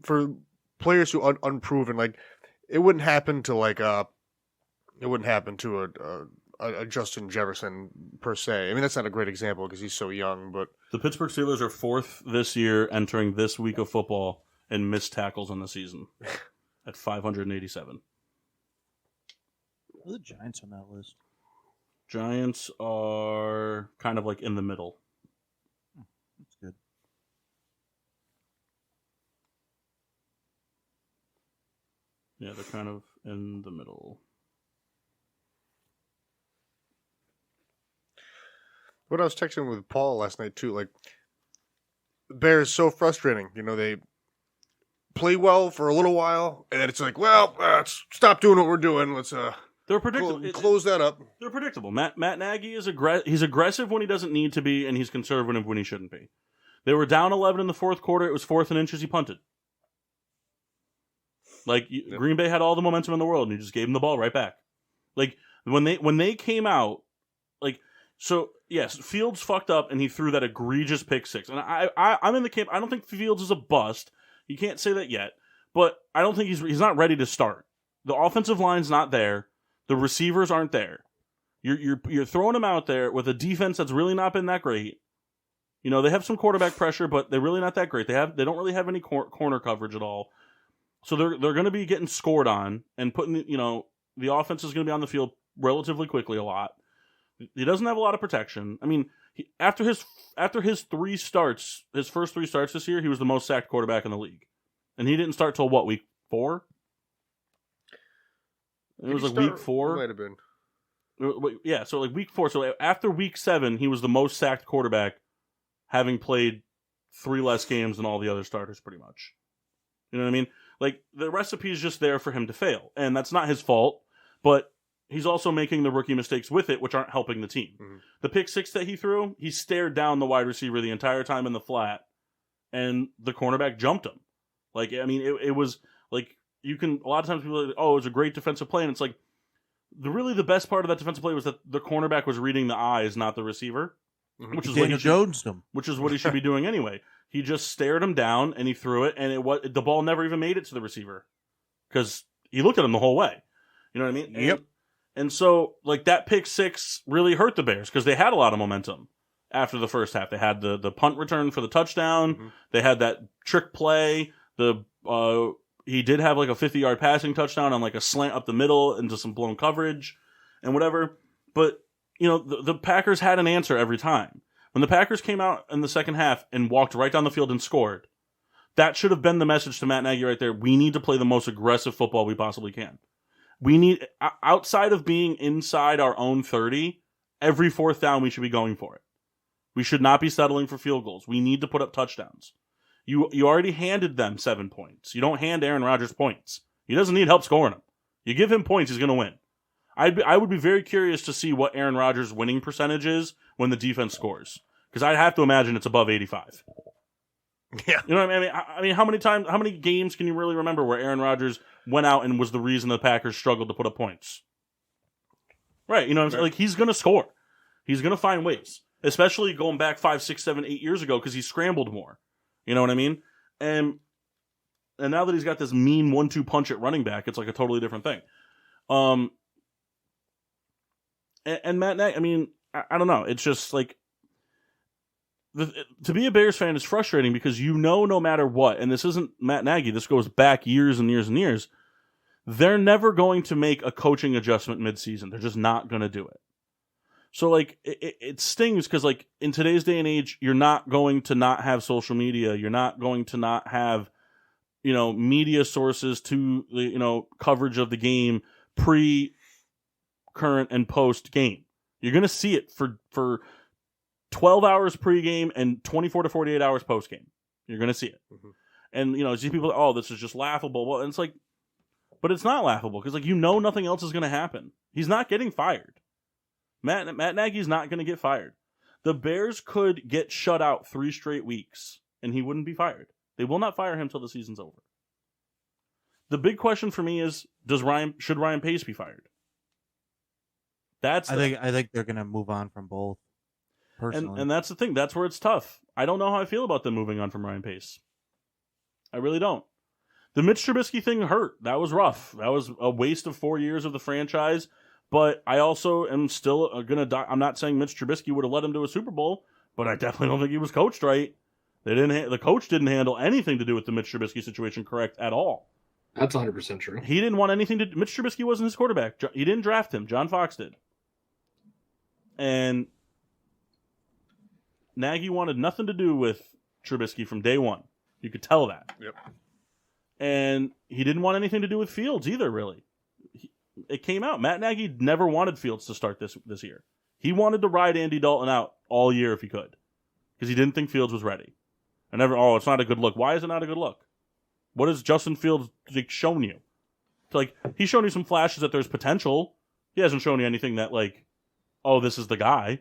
for players who unproven, like it wouldn't happen to a Justin Jefferson per se. I mean, that's not a great example because he's so young, but the Pittsburgh Steelers are 4th this year entering this week of football in missed tackles in the season at 587. Are the Giants on that list? Giants are kind of like in the middle. That's good. Yeah, they're kind of in the middle. When I was texting with Paul last night too, like the Bears so frustrating. You know, they play well for a little while, and then it's like, well, let's stop doing what we're doing. Let's they're predictable. Close that up. They're predictable. Matt Nagy is he's aggressive when he doesn't need to be, and he's conservative when he shouldn't be. They were down 11 in the 4th quarter. It was 4th and inches. He punted. Like Green Bay had all the momentum in the world, and he just gave him the ball right back. Like when they came out, like so. Yes, Fields fucked up, and he threw that egregious pick 6. And I'm in the camp. I don't think Fields is a bust. You can't say that yet. But I don't think he's not ready to start. The offensive line's not there. The receivers aren't there. You're throwing him out there with a defense that's really not been that great. You know, they have some quarterback pressure, but they're really not that great. They don't really have any corner coverage at all. So they're going to be getting scored on and putting, the offense is going to be on the field relatively quickly a lot. He doesn't have a lot of protection. I mean, after his 3 starts, his first 3 starts this year, he was the most sacked quarterback in the league. And he didn't start till what, week 4? It was like week 4. Might have been. Yeah, so like week 4. So after week 7, he was the most sacked quarterback, having played 3 less games than all the other starters, pretty much. You know what I mean? Like, the recipe is just there for him to fail. And that's not his fault, but he's also making the rookie mistakes with it, which aren't helping the team. Mm-hmm. The pick 6 that he threw, he stared down the wide receiver the entire time in the flat, and the cornerback jumped him. Like, I mean, it was like, you can, a lot of times people are like, oh, it was a great defensive play, and it's like, the best part of that defensive play was that the cornerback was reading the eyes, not the receiver, mm-hmm. which is Which is what he should be doing anyway. He just stared him down, and he threw it, and the ball never even made it to the receiver, because he looked at him the whole way. You know what I mean? Yep. And so, like, that pick 6 really hurt the Bears because they had a lot of momentum after the first half. They had the punt return for the touchdown. Mm-hmm. They had that trick play. He did have like a 50-yard passing touchdown on like a slant up the middle into some blown coverage and whatever. But, the Packers had an answer every time. When the Packers came out in the second half and walked right down the field and scored, that should have been the message to Matt Nagy right there. We need to play the most aggressive football we possibly can. We need, outside of being inside our own 30, every 4th down we should be going for it. We should not be settling for field goals. We need to put up touchdowns. You already handed them 7 points. You don't hand Aaron Rodgers points. He doesn't need help scoring them. You give him points, he's going to win. I would be very curious to see what Aaron Rodgers' winning percentage is when the defense scores. Because I'd have to imagine it's above 85. Yeah. You know what I mean? I mean, how many games can you really remember where Aaron Rodgers went out and was the reason the Packers struggled to put up points? Right. You know what I'm saying? Like, he's going to score. He's going to find ways. Especially going back 5, 6, 7, 8 years ago because he scrambled more. You know what I mean? And now that he's got this mean 1-2 punch at running back, it's like a totally different thing. And Matt Nagy, I mean, I don't know. It's just like, to be a Bears fan is frustrating because no matter what, and this isn't Matt Nagy, this goes back years and years and years, they're never going to make a coaching adjustment midseason. They're just not going to do it. So, like, it stings because, like, in today's day and age, you're not going to not have social media. You're not going to not have, media sources to, coverage of the game pre, current, and post-game. You're going to see it for 12 hours pregame and 24 to 48 hours postgame. You're going to see it. Mm-hmm. And, see people, oh, this is just laughable. Well, and it's like, but it's not laughable because, like, nothing else is going to happen. He's not getting fired. Matt Nagy's not going to get fired. The Bears could get shut out 3 straight weeks and he wouldn't be fired. They will not fire him till the season's over. The big question for me is, should Ryan Pace be fired? I think they're going to move on from both. Personally. And that's the thing. That's where it's tough. I don't know how I feel about them moving on from Ryan Pace. I really don't. The Mitch Trubisky thing hurt. That was rough. That was a waste of 4 years of the franchise. But I also am still going to die. I'm not saying Mitch Trubisky would have led him to a Super Bowl, but I definitely don't think he was coached right. The coach didn't handle anything to do with the Mitch Trubisky situation correct at all. That's 100% true. He didn't want anything to do. Mitch Trubisky wasn't his quarterback. He didn't draft him. John Fox did. And Nagy wanted nothing to do with Trubisky from day one. You could tell that. Yep. And he didn't want anything to do with Fields either, really. It came out. Matt Nagy never wanted Fields to start this year. He wanted to ride Andy Dalton out all year if he could. Because he didn't think Fields was ready. It's not a good look. Why is it not a good look? What has Justin Fields shown you? He's shown you some flashes that there's potential. He hasn't shown you anything that, this is the guy.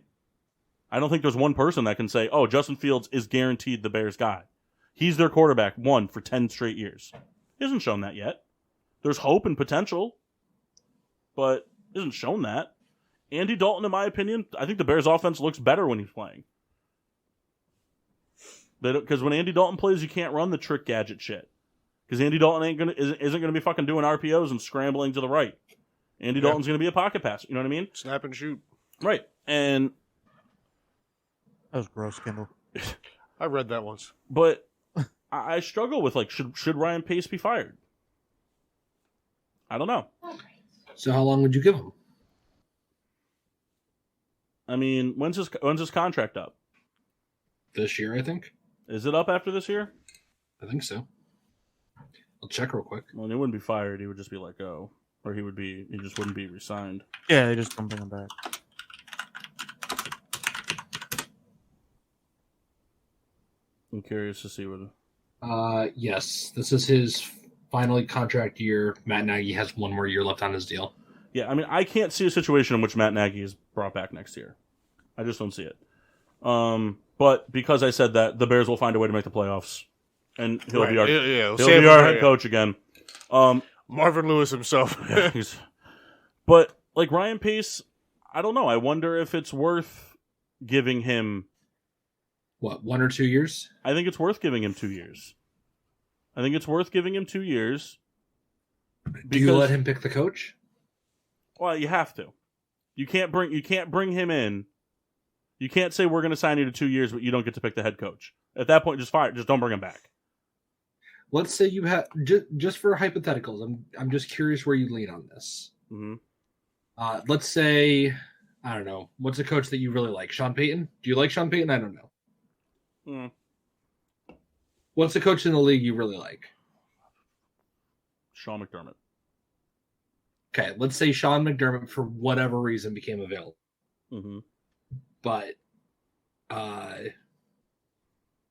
I don't think there's one person that can say, Justin Fields is guaranteed the Bears guy. He's their quarterback, for 10 straight years. He hasn't shown that yet. There's hope and potential, but he hasn't shown that. Andy Dalton, in my opinion, I think the Bears offense looks better when he's playing. Because when Andy Dalton plays, you can't run the trick gadget shit. Because Andy Dalton isn't gonna be fucking doing RPOs and scrambling to the right. Andy Dalton's gonna be a pocket passer. You know what I mean? Snap and shoot. Right. And that was gross, Kendall. I read that once. But I struggle with should Ryan Pace be fired? I don't know. So how long would you give him? I mean, when's his contract up? This year, I think. Is it up after this year? I think so. I'll check real quick. Well, he wouldn't be fired. He would just be let go. Or he just wouldn't be re-signed. Yeah, they just don't bring him back. I'm curious to see what... Yes. This is his final contract year. Matt Nagy has 1 more year left on his deal. Yeah, I mean, I can't see a situation in which Matt Nagy is brought back next year. I just don't see it. But because I said that, the Bears will find a way to make the playoffs. And he'll be our head coach again. Marvin Lewis himself. Yeah, but, Ryan Pace, I don't know. I wonder if it's worth giving him... What, 1 or 2 years? I think it's worth giving him 2 years. Do you let him pick the coach? Well, you have to. You can't bring him in. You can't say we're going to sign you to 2 years, but you don't get to pick the head coach. At that point, just fire. Just don't bring him back. Let's say you have just for hypotheticals. I'm just curious where you lean on this. Mm-hmm. Let's say I don't know. What's a coach that you really like? Sean Payton? Do you like Sean Payton? I don't know. What's a coach in the league you really like? Sean McDermott. Okay, let's say Sean McDermott, for whatever reason, became available. Mm-hmm. But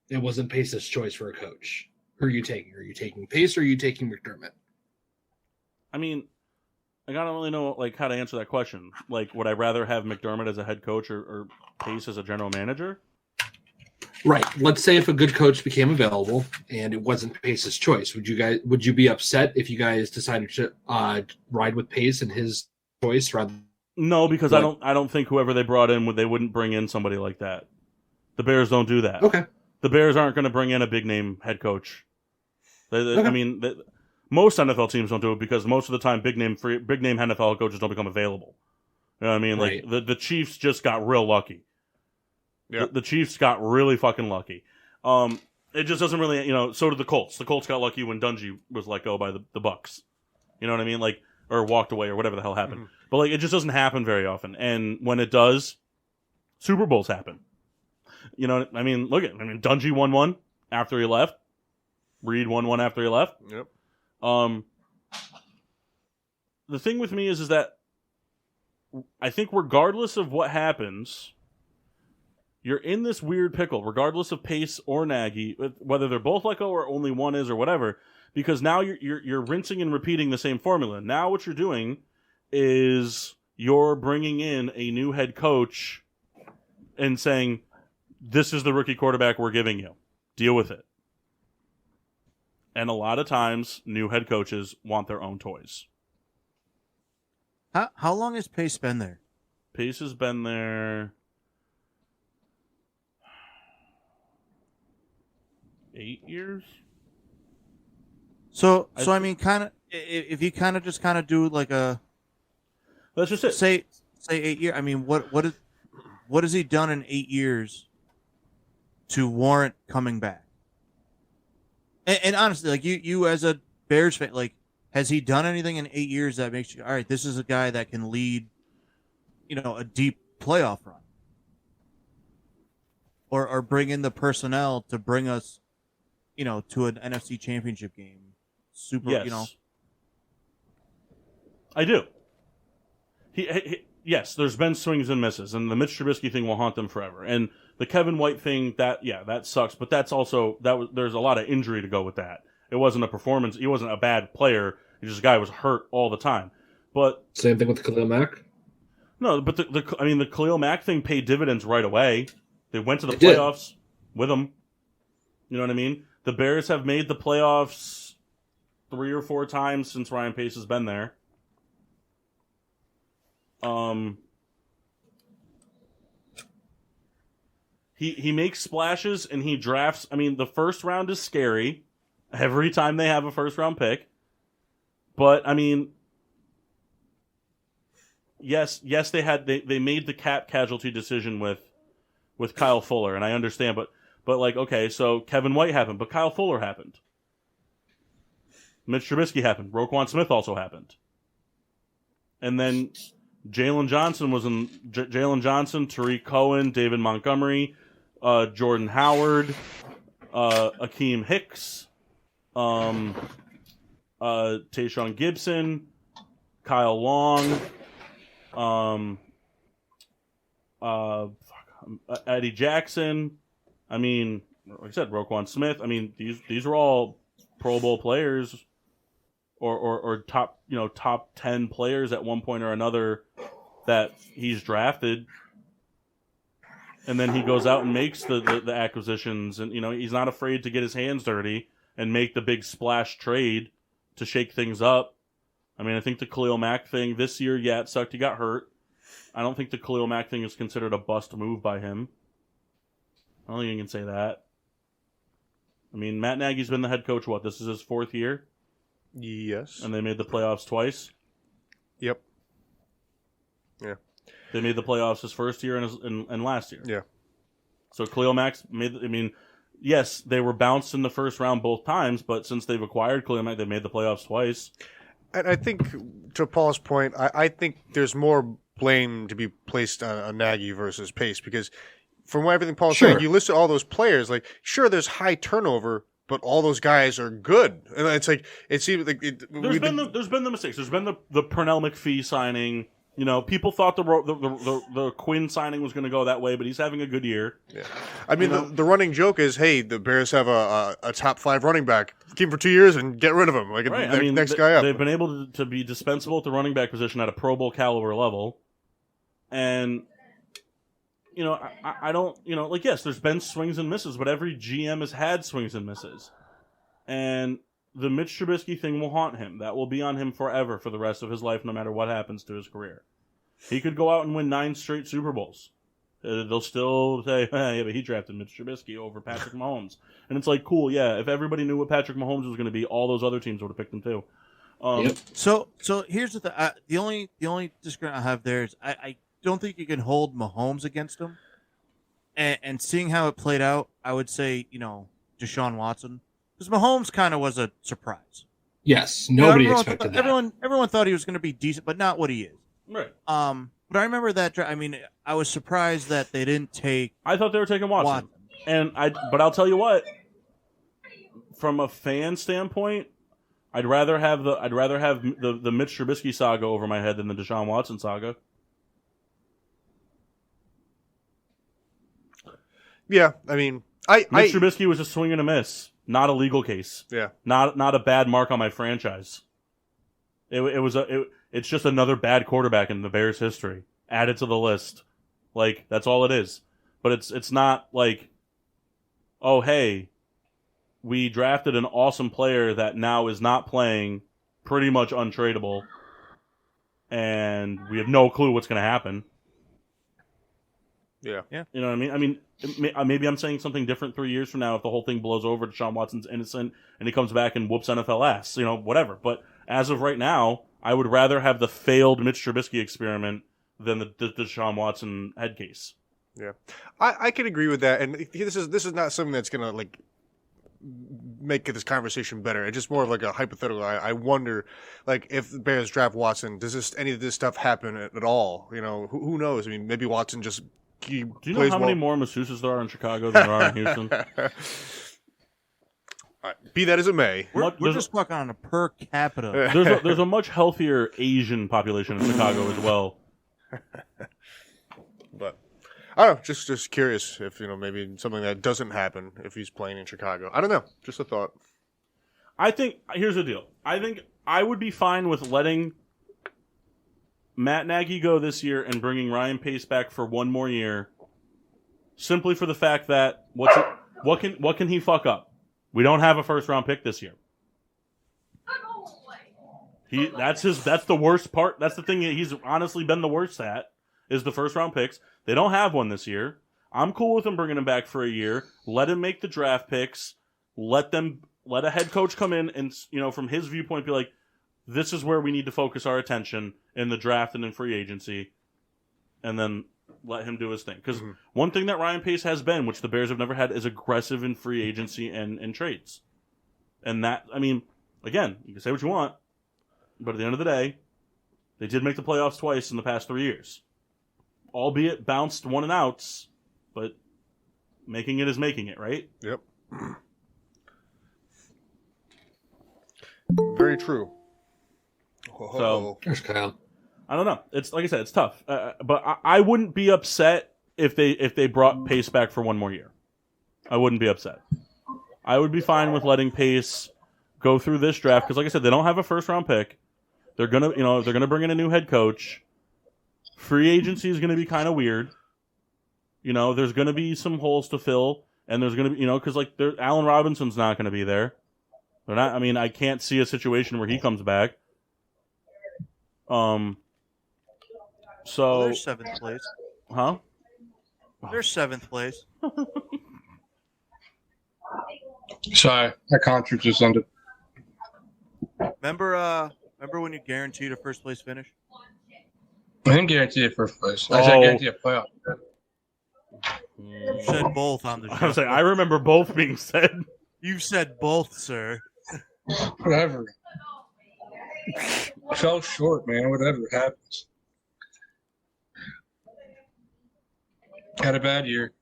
it wasn't Pace's choice for a coach. Who are you taking? Are you taking Pace or are you taking McDermott? I mean, I don't really know how to answer that question. Would I rather have McDermott as a head coach or Pace as a general manager? Right. Let's say if a good coach became available and it wasn't Pace's choice, would you be upset if you guys decided to ride with Pace and his choice rather? No, because I don't think whoever they brought in they wouldn't bring in somebody like that. The Bears don't do that. Okay. The Bears aren't going to bring in a big name head coach. Okay. I mean, most NFL teams don't do it because most of the time big name NFL coaches don't become available. You know what I mean? Right. Like the Chiefs just got real lucky. Yeah. The Chiefs got really fucking lucky. It just doesn't really, so did the Colts. The Colts got lucky when Dungy was let go by the Bucks. You know what I mean? Like, or walked away or whatever the hell happened. Mm-hmm. But like, it just doesn't happen very often. And when it does, Super Bowls happen. You know, I mean, Dungy won one after he left. Reed won one after he left. Yep. The thing with me is that I think regardless of what happens, you're in this weird pickle, regardless of Pace or Nagy, whether they're both let go or only one is or whatever, because now you're rinsing and repeating the same formula. Now what you're doing is you're bringing in a new head coach and saying, this is the rookie quarterback we're giving you. Deal with it. And a lot of times, new head coaches want their own toys. How long has Pace been there? Pace has been there 8 years. So I mean, kind of, if you kind of do like a, That's just it. say 8 years. I mean, what has he done in 8 years to warrant coming back? And honestly, like you as a Bears fan, like, has he done anything in 8 years that makes you, all right, this is a guy that can lead, a deep playoff run, or bring in the personnel to bring us, to an NFC Championship game? Yes. I do. Yes, there's been swings and misses, and the Mitch Trubisky thing will haunt them forever. And the Kevin White thing, that sucks, but that's also there's a lot of injury to go with that. It wasn't a performance. He wasn't a bad player. He just a guy who was hurt all the time. But same thing with Khalil Mack. No, but the Khalil Mack thing paid dividends right away. They went to the playoffs with him. You know what I mean? The Bears have made the playoffs 3 or 4 times since Ryan Pace has been there. He makes splashes and he drafts. I mean, the first round is scary every time they have a first round pick. But I mean, yes, they made the cap casualty decision with Kyle Fuller, and I understand, but like, okay, so Kevin White happened, but Kyle Fuller happened. Mitch Trubisky happened. Roquan Smith also happened. And then Jalen Johnson, Tariq Cohen, David Montgomery, Jordan Howard, Akeem Hicks, Tayshaun Gibson, Kyle Long, Eddie Jackson. I mean, like I said, Roquan Smith. I mean, these are all Pro Bowl players, or top 10 players at one point or another that he's drafted. And then he goes out and makes the acquisitions, and he's not afraid to get his hands dirty and make the big splash trade to shake things up. I mean, I think the Khalil Mack thing this year, it sucked. He got hurt. I don't think the Khalil Mack thing is considered a bust move by him. I don't think you can say that. I mean, Matt Nagy's been the head coach, this is his 4th year? Yes. And they made the playoffs twice? Yep. Yeah. They made the playoffs his first year and last year. Yeah. So Khalil Mack's yes, they were bounced in the first round both times, but since they've acquired Khalil Mack, they made the playoffs twice. And I think, to Paul's point, I think there's more blame to be placed on Nagy versus Pace, because from everything Paul's saying, you listed all those players, like, sure, there's high turnover, but all those guys are good. And it's like, it seems like... There's been the mistakes. There's been the Pernell McPhee signing. People thought the Quinn signing was going to go that way, but he's having a good year. Yeah, I mean, the running joke is, hey, the Bears have a top 5 running back. Keep him for 2 years and get rid of him. Like, right. Next guy up. They've been able to be dispensable at the running back position at a Pro Bowl caliber level, and I don't, like, yes, there's been swings and misses, but every GM has had swings and misses. And the Mitch Trubisky thing will haunt him. That will be on him forever for the rest of his life, no matter what happens to his career. He could go out and win 9 straight Super Bowls. They'll still say, yeah, but he drafted Mitch Trubisky over Patrick Mahomes. And it's like, cool, yeah, if everybody knew what Patrick Mahomes was going to be, all those other teams would have picked him too. Yep. So here's the only disagreement I have there is I don't think you can hold Mahomes against him. And seeing how it played out, I would say, Deshaun Watson. Because Mahomes kind of was a surprise. Yes, nobody everyone expected thought, that. Everyone thought he was going to be decent, but not what he is. Right. But I remember that. I mean, I was surprised that they didn't take. I thought they were taking Watson. But I'll tell you what. From a fan standpoint, I'd rather have the Mitch Trubisky saga over my head than the Deshaun Watson saga. Yeah, I mean, Mitch Trubisky was a swing and a miss, not a legal case. Yeah, not a bad mark on my franchise. It's just another bad quarterback in the Bears' history added to the list. Like, that's all it is. But it's not like, oh, hey, we drafted an awesome player that now is not playing, pretty much untradeable, and we have no clue what's going to happen. Yeah. You know what I mean? I mean, maybe I'm saying something different 3 years from now if the whole thing blows over, Deshaun Watson's innocent, and he comes back and whoops NFL ass. Whatever. But as of right now, I would rather have the failed Mitch Trubisky experiment than the Deshaun Watson head case. Yeah, I can agree with that, and this is not something that's gonna like make this conversation better. It's just more of like a hypothetical. I wonder, like, if the Bears draft Watson, does any of this stuff happen at all? Who knows? I mean, maybe Watson just Do you know how many more masseuses there are in Chicago than there are in Houston? Be that as it may, We're just talking on a per capita. There's a much healthier Asian population in Chicago as well. But I don't know, just curious if maybe something that doesn't happen if he's playing in Chicago. I don't know, just a thought. I think here's the deal. I think I would be fine with letting Matt Nagy go this year and bringing Ryan Pace back for one more year, simply for the fact that what can he fuck up? We don't have a first round pick this year. That's the worst part. That's the thing that he's honestly been the worst at, is the first round picks. They don't have one this year. I'm cool with him bringing him back for a year. Let him make the draft picks. Let a head coach come in and, from his viewpoint, be like, this is where we need to focus our attention in the draft and in free agency, and then let him do his thing. Because one thing that Ryan Pace has been, which the Bears have never had, is aggressive in free agency and trades. And that, I mean, again, you can say what you want, but at the end of the day, they did make the playoffs twice in the past 3 years. Albeit bounced one and outs, but making it is making it, right? Yep. Very true. So There's Kyle. I don't know. It's like I said, it's tough. But I wouldn't be upset if they brought Pace back for one more year. I wouldn't be upset. I would be fine with letting Pace go through this draft because, like I said, they don't have a first round pick. They're gonna bring in a new head coach. Free agency is gonna be kind of weird. There's gonna be some holes to fill, and there's gonna be because Allen Robinson's not gonna be there. They're not. I mean, I can't see a situation where he comes back. So They're 7th place. Huh? They're 7th place. Sorry, my contract just ended. Remember when you guaranteed a first place finish? I didn't guarantee a first place. I said guarantee a playoff. You said both on the show. I was like, I remember both being said. You said both, sir. Whatever. I fell short, man. Whatever happens. Had a bad year.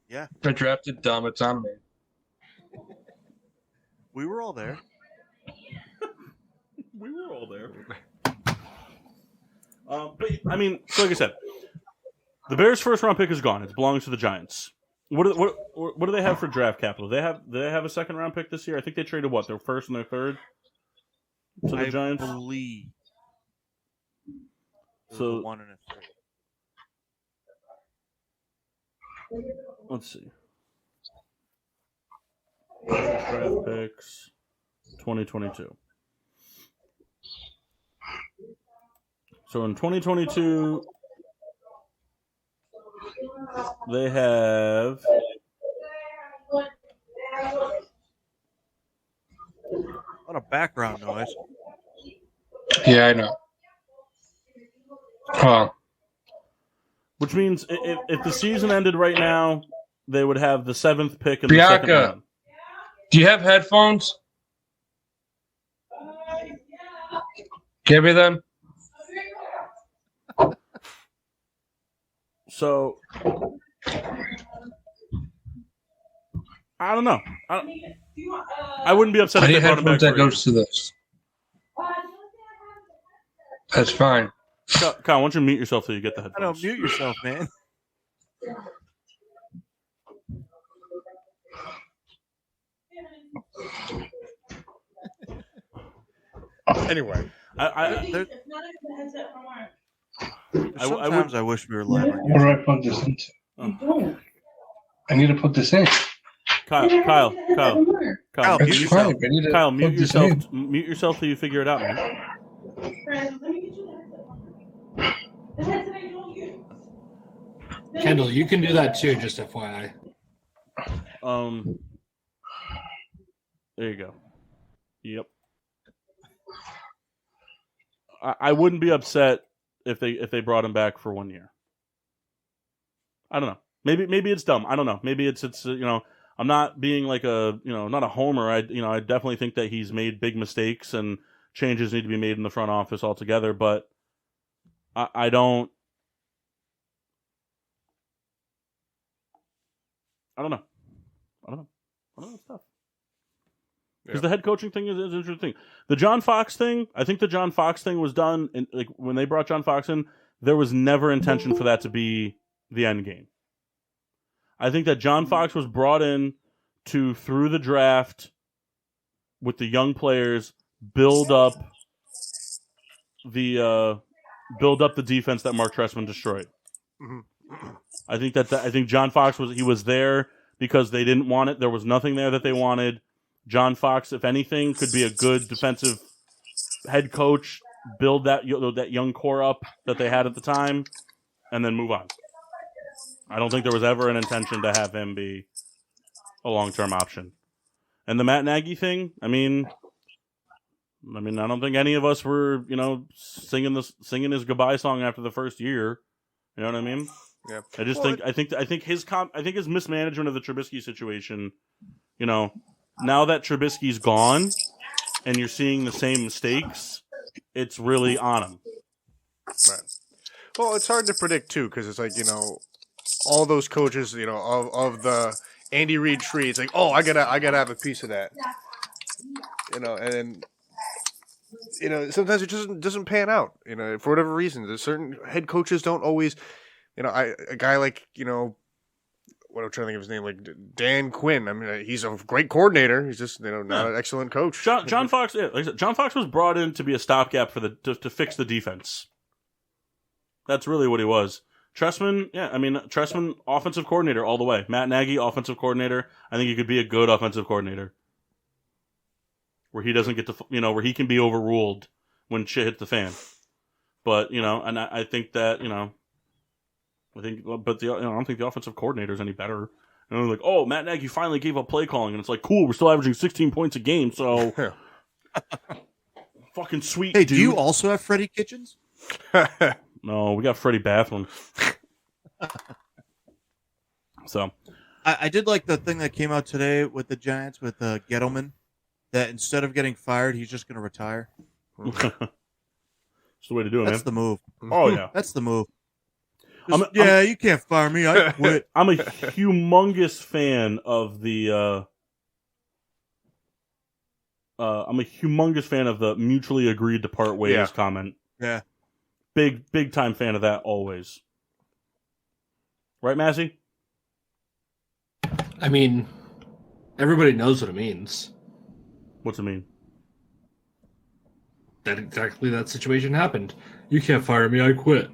Yeah. I drafted dumb. It's on me. We were all there. We were all there. But I mean, so like I said, the Bears' first round pick is gone. It belongs to the Giants. What do they have for draft capital? Do they have a second round pick this year? I think they traded their first and their third to the Giants. Believe. So 1 and a 3. let's see. Draft picks 2022. So in 2022, they have A lot of background noise. Yeah, I know. Well, which means if the season ended right now, they would have the 7th pick in the second Bianca, round. do you have headphones? Give me them. So I don't know. I wouldn't be upset I if need they brought him back headphones that for a year. goes to this. That's fine. Kyle, why don't you mute yourself till you get the I headphones? don't mute yourself, man. Anyway, There- I Sometimes I wish we were live. on What do I plug this into? I need to put this in. Kyle, Kyle, mute It's mute yourself. fine. I need to Kyle, plug mute this yourself. in. Mute yourself till you figure it out, man. Kendall, you can do that too, just FYI. There you go. Yep. I wouldn't be upset if they brought him back for 1 year. I don't know. Maybe it's dumb. I don't know. Maybe it's I'm not being like not a homer. I definitely think that he's made big mistakes and changes need to be made in the front office altogether, but I don't know. It's tough. Because the head coaching thing is an interesting. The John Fox thing, I think the John Fox thing was done, and like when they brought John Fox in, there was never intention for that to be the end game. I think that John Fox was brought in to, through the draft, with the young players, build up the defense that Mark Trestman destroyed. Mm-hmm. I think John Fox was there because they didn't want it. There was nothing there that they wanted. John Fox, if anything, could be a good defensive head coach, build that young core up that they had at the time, and then move on. I don't think there was ever an intention to have him be a long-term option. And the Matt Nagy thing, I mean, I don't think any of us were, singing his goodbye song after the first year. You know what I mean? Yeah. I think his mismanagement of the Trubisky situation, now that Trubisky's gone and you're seeing the same mistakes, it's really on him. Right. Well, it's hard to predict too, because it's like all those coaches, of the Andy Reid tree. It's like, oh, I gotta have a piece of that, and sometimes it just doesn't pan out, for whatever reason. There's certain head coaches don't always, a guy like what I'm trying to think of his name, like Dan Quinn. I mean, he's a great coordinator. He's just not an excellent coach. John Fox, like I said, John Fox was brought in to be a stopgap for to fix the defense. That's really what he was. Trestman, offensive coordinator all the way. Matt Nagy, offensive coordinator. I think he could be a good offensive coordinator, where he doesn't get to, where he can be overruled when shit hits the fan. But and I think that I don't think the offensive coordinator is any better. Like, oh, Matt Nagy finally gave up play calling, and it's like, cool, we're still averaging 16 points a game, so fucking sweet. Hey, dude. do you also have Freddie Kitchens? No, we got Freddie Bathroom. So, I did like the thing that came out today with the Giants with Gettleman, that instead of getting fired, he's just going to retire. it's the way to do it, That's man. the move. Oh yeah, That's the move. I'm- you can't fire me. I quit. I'm a humongous fan of the. I'm a humongous fan of the mutually agreed to part ways comment. Yeah. Big time fan of that always. Right, Massey? I mean, everybody knows what it means. What's it mean? That exactly that situation happened. You can't fire me. I quit.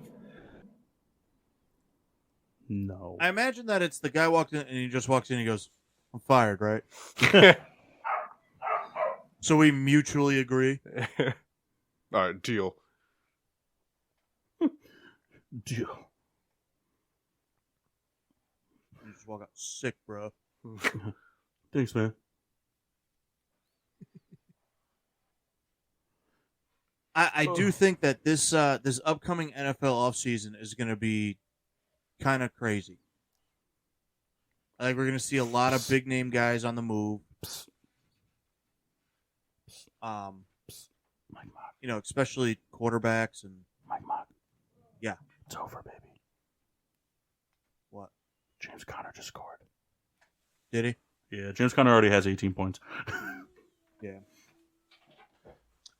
No. I imagine that it's the guy walked in and he just walks in and he goes, "I'm fired," right? So we mutually agree. All right, deal. Deal. You just walk out sick, bro. Thanks, man. I do think that this upcoming NFL offseason is going to be kind of crazy. I think we're going to see a lot of big name guys on the move. You know, especially quarterbacks and Mike Mock. Yeah. It's over, baby. What? James Conner just scored. Did he? Yeah, James Conner already has 18 points. Yeah.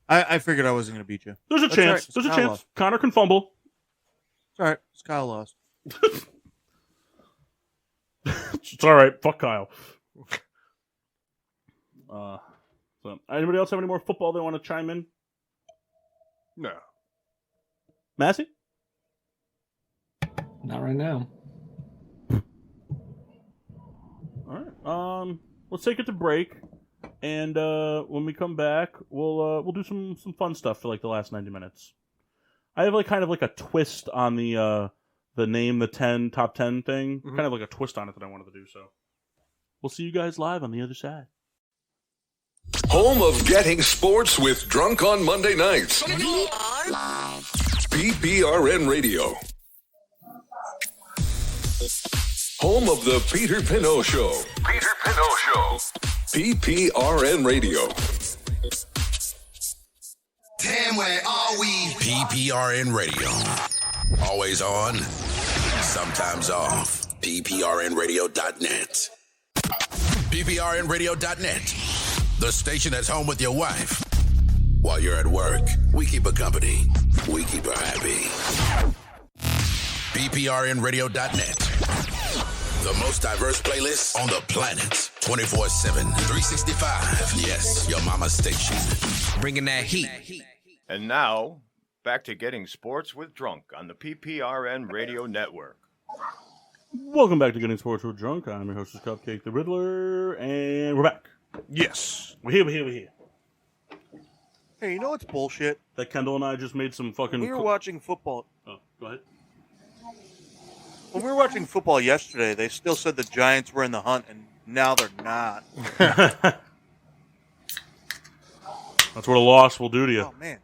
I figured I wasn't going to beat you. There's a That's chance. right. There's a Kyle chance. lost. Connor can fumble. It's all right. It's Kyle lost. It's all right. Fuck Kyle. So, anybody else have any more football they want to chime in? No. Massey? Not right now. All right. Let's take it to break, and when we come back, we'll do some fun stuff for like the last 90 minutes. I have like kind of like a twist on the name the 10 top 10 thing, kind of like a twist on it that I wanted to do. So we'll see you guys live on the other side. Home of getting sports with Drunk on Monday nights. PPRN Radio. Home of the Peter Pinot Show. Peter Pinot Show. PPRN Radio. Damn, where are we? PPRN Radio. Always on, sometimes off. PPRNradio.net. PPRNradio.net. The station that's home with your wife. While you're at work, we keep her company. We keep her happy. PPRNradio.net. The most diverse playlist on the planet. 24/7, 365. Yes, your mama's station. Bringing that heat. And now, back to getting sports with Drunk on the PPRN Radio Network. Welcome back to Getting Sports with Drunk. I'm your hostess, Cupcake the Riddler, and we're back. Yes. We're here. Hey, you know what's bullshit? That Kendall and I just made some fucking... We were watching football. Oh, go ahead. When we were watching football yesterday, they still said the Giants were in the hunt, and now they're not. That's what a loss will do to you. Oh, man.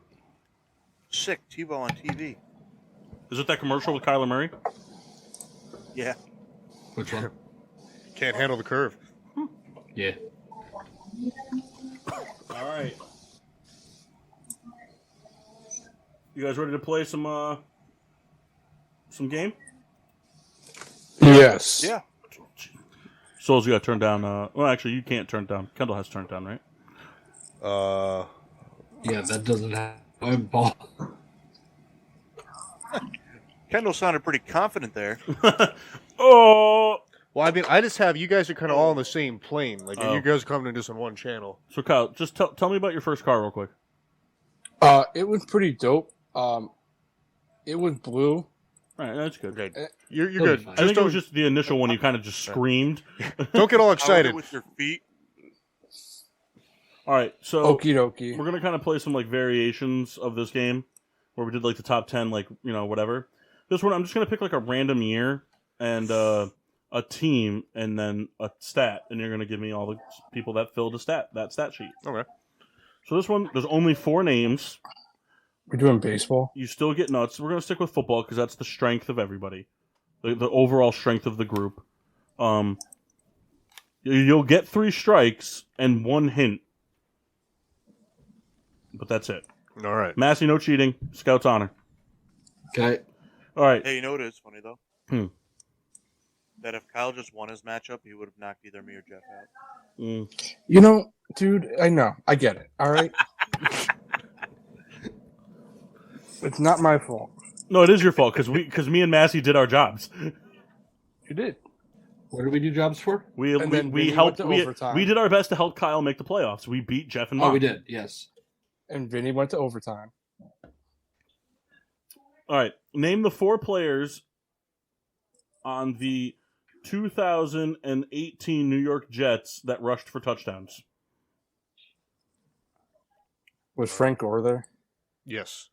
Sick. TiVo on TV. Is it that commercial with Kyler Murray? Yeah. Which one? Can't handle the curve. Yeah. All right. You guys ready to play some game? Yes. Yeah. Souls, you got turned down. Well, actually, you can't turn down. Kendall has turned down, right? Yeah, that doesn't have ball. Kendall sounded pretty confident there. Oh. Well, I mean, I just have you guys are kind of all on the same plane. Like Oh. you guys are coming to just on one channel. So, Kyle, just tell me about your first car real quick. It was pretty dope. It was blue. All right, that's good. Okay, you're good. fine. I think it was just the initial one. You kind of just screamed. Don't get all excited. With your feet. All right, so Okie dokie. we're gonna kind of play some like variations of this game, where we did like the top 10, like whatever. This one, I'm just gonna pick like a random year and a team, and then a stat, and you're gonna give me all the people that filled that stat sheet. Okay. So this one, there's only 4 names. We're doing baseball. You still get nuts. We're gonna stick with football because that's the strength of everybody, the overall strength of the group. You'll get 3 strikes and 1 hint, but that's it. All right. Massey, no cheating. Scout's honor. Okay. All right. Hey, you know what is funny, though? That if Kyle just won his matchup, he would have knocked either me or Jeff out. You know, dude, I know. I get it. All right? It's not my fault. No, it is your fault because me and Massey did our jobs. You did. What did we do jobs for? We And then we Vinny helped. went to overtime. We did our best to help Kyle make the playoffs. We beat Jeff and Mark. Oh, we did. Yes. And Vinny went to overtime. All right. Name the 4 players on the 2018 New York Jets that rushed for touchdowns? Was Frank Gore there? Yes.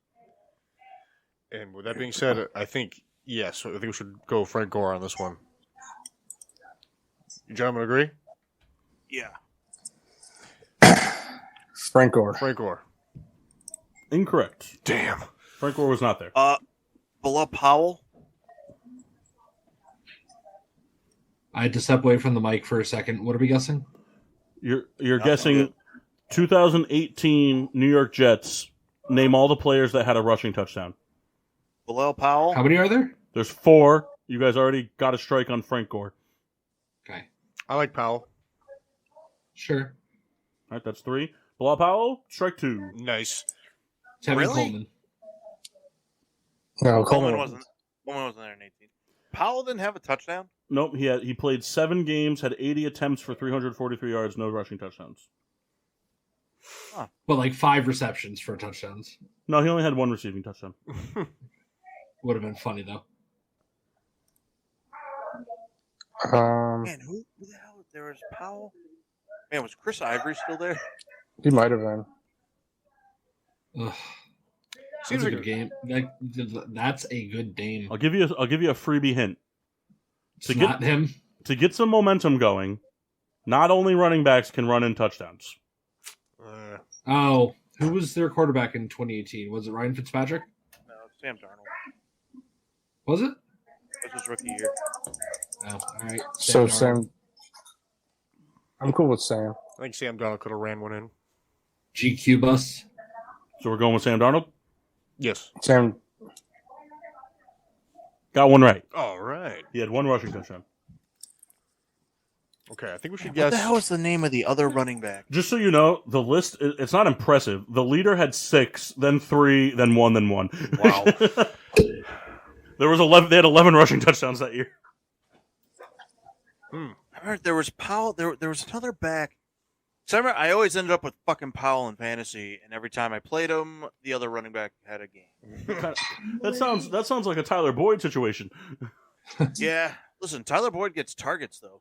And with that being said, I think yes. I think we should go Frank Gore on this one. You gentlemen agree? Yeah. Frank Gore. Frank Gore. Incorrect. Damn. Frank Gore was not there. Bilal Powell. I had to step away from the mic for a second. What are we guessing? You're guessing 2018 New York Jets. Name all the players that had a rushing touchdown. Bilal Powell. How many are there? There's 4. You guys already got a strike on Frank Gore. Okay. I like Powell. Sure. All right, that's 3. Bilal Powell, strike 2. Nice. Tevin Really? Coleman. No, Coleman wasn't there in 18. Powell didn't have a touchdown. Nope, he played 7 games, had 80 attempts for 343 yards, no rushing touchdowns. But like 5 receptions for touchdowns. No, he only had 1 receiving touchdown. Would have been funny though. Man, who the hell? There was Powell. Man, was Chris Ivory still there? He might have been. Ugh. Seems That's a like good game. That's a good name. I'll give you a freebie hint. It's not him. To get some momentum going, not only running backs can run in touchdowns. Oh, who was their quarterback in 2018? Was it Ryan Fitzpatrick? No, Sam Darnold. Was it? This was rookie year. Oh, all right. So Darnold. Sam. I'm cool with Sam. I think Sam Darnold could have ran one in. GQ bus. So we're going with Sam Darnold? Yes. Sam. Got one right. All right. He had 1 rushing touchdown. Okay, I think we should What guess. the hell is the name of the other running back? Just so you know, the list, it's not impressive. The leader had 6, then 3, then 1, then 1. Wow. There was 11. They had 11 rushing touchdowns that year. I remember there was Powell. There was another back. So I always ended up with fucking Powell in fantasy, and every time I played him, the other running back had a game. That sounds like a Tyler Boyd situation. Yeah. Listen, Tyler Boyd gets targets, though.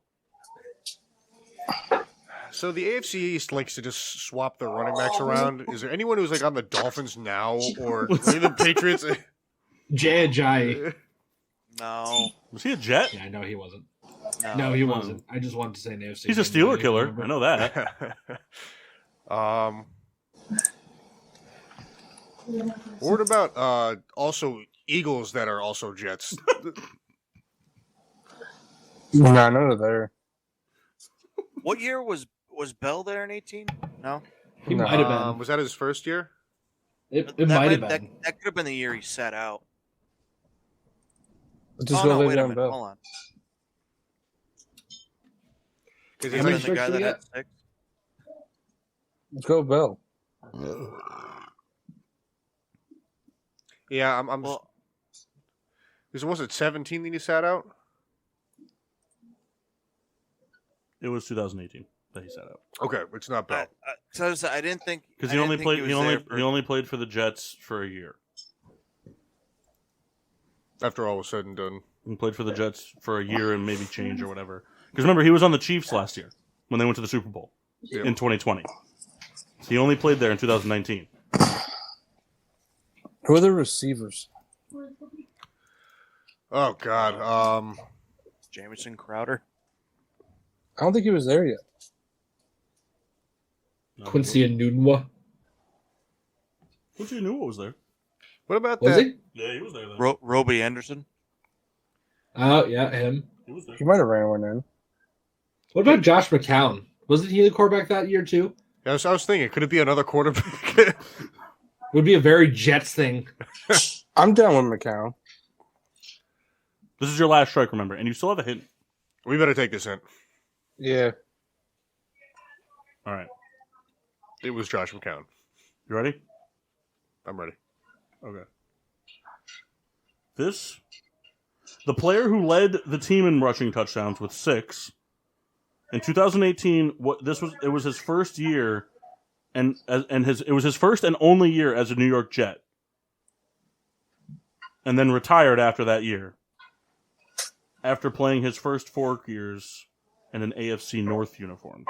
So the AFC East likes to just swap their running backs around. Is there anyone who's like on the Dolphins now or the Patriots? Jai. No. Was he a Jet? Yeah, no, he wasn't. No, he wasn't. I just wanted to say an AFC. He's a Steeler killer. I know that. What about also Eagles that are also Jets? No, none of there. What year was Bell there in 18? No? He might have been. Was that his first year? It might have been. That could have been the year he sat out. Just go lay wait a down minute. Bell. Hold on. Because He was the guy that had 6? Let's go Bell. Yeah, I'm. Because was it 17 that he sat out? It was 2018 that he sat out. Okay, it's not Bell. I didn't think Because he only played. He only played for the Jets for a year. After all was said and done, he played for the Jets for a year and maybe change or whatever. Because remember, he was on the Chiefs last year when they went to the Super Bowl in 2020. So he only played there in 2019. Who are the receivers? Oh God, Jamison Crowder. I don't think he was there yet. Quincy Enunwa. Quincy Enunwa was there. What about Was that? he? Yeah, he was there. Then. Roby Anderson. Oh, yeah, him. He was there. He might have ran one in. What about Josh McCown? Wasn't he the quarterback that year, too? I was thinking, could it be another quarterback? Would be a very Jets thing. I'm down with McCown. This is your last strike, remember, and you still have a hint. We better take this hint. Yeah. All right. It was Josh McCown. You ready? I'm ready. Okay. The player who led the team in rushing touchdowns with 6 in 2018. It was his first year, it was his first and only year as a New York Jet, and then retired after that year. after playing his first 4 years in an AFC North uniform.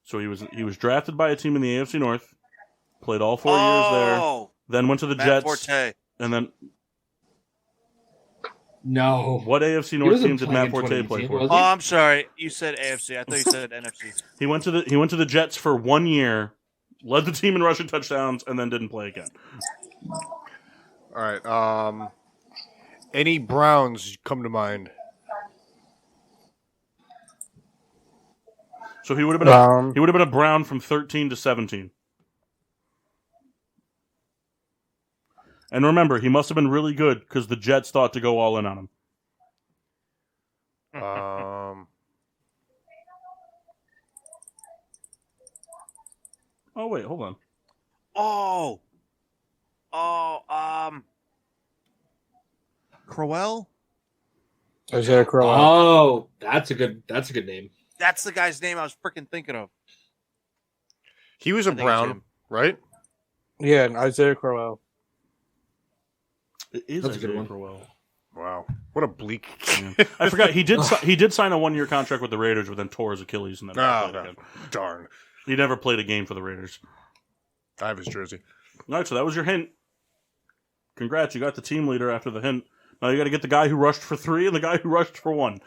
So he was drafted by a team in the AFC North, played all 4 years there, then went to the Matt Jets, Forte. and then No. what AFC He North wasn't team did playing Matt in Forte play 2018, for? was Oh, he? I'm sorry. You said AFC. I thought you said NFC. He went to the Jets for 1 year, led the team in rushing touchdowns, and then didn't play again. All right. Any Browns come to mind? So he would have been a Brown from 13 to 17. And remember, he must have been really good because the Jets thought to go all in on him. Oh wait, hold on. Crowell? Isaiah Crowell. Oh, that's a good name. That's the guy's name I was freaking thinking of. He was a I think it's Brown, him. right? Yeah, and Isaiah Crowell. It is That's a good Isaiah one. Crowell. Wow. What a bleak. Yeah. I forgot he did sign a 1 year contract with the Raiders, but then tore his Achilles and then never played again. Darn. He never played a game for the Raiders. I have his jersey. All right, so that was your hint. Congrats, you got the team leader after the hint. Now you got to get the guy who rushed for 3 and the guy who rushed for 1.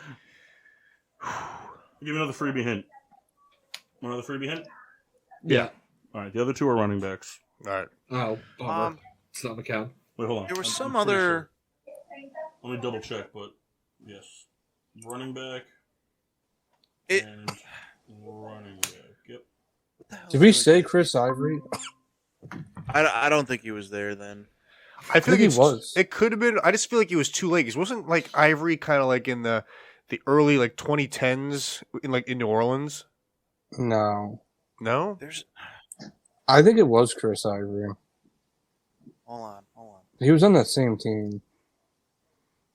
Give me another freebie hint. Want another freebie hint? Yeah. All right, the other 2 are running backs. All right. Oh, bummer. It's not McCown. Wait, hold on. There was I'm some pretty other. sure. Let me double check, but yes, running back and running back. Yep. What the hell Did we is say Chris Ivory? I don't think he was there then. I feel like he it's- was. It could have been. I just feel like he was too late. It wasn't like Ivory kind of like in the early 2010s in New Orleans. No. No. There's. I think it was Chris Ivory. Hold on. He was on that same team.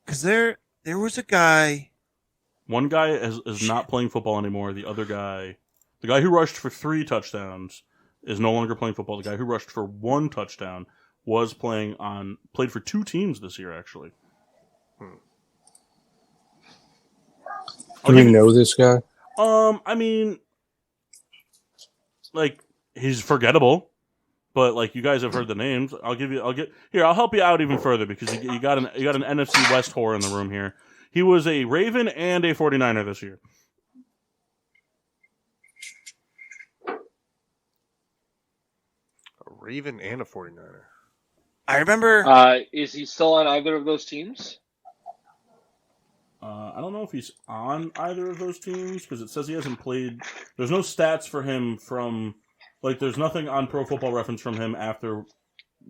Because there was a guy. One guy is not playing football anymore. The other guy, the guy who rushed for 3 touchdowns, is no longer playing football. The guy who rushed for 1 touchdown was played for 2 teams this year, actually. Do we know this guy? I mean, he's forgettable, but you guys have heard the names. I'll help you out even further because you got an NFC West whore in the room here. He was a Raven and a 49er this year. A Raven and a 49er. I remember. Is he still on either of those teams? I don't know if he's on either of those teams because it says he hasn't played. There's no stats for him from there's nothing on Pro Football Reference from him after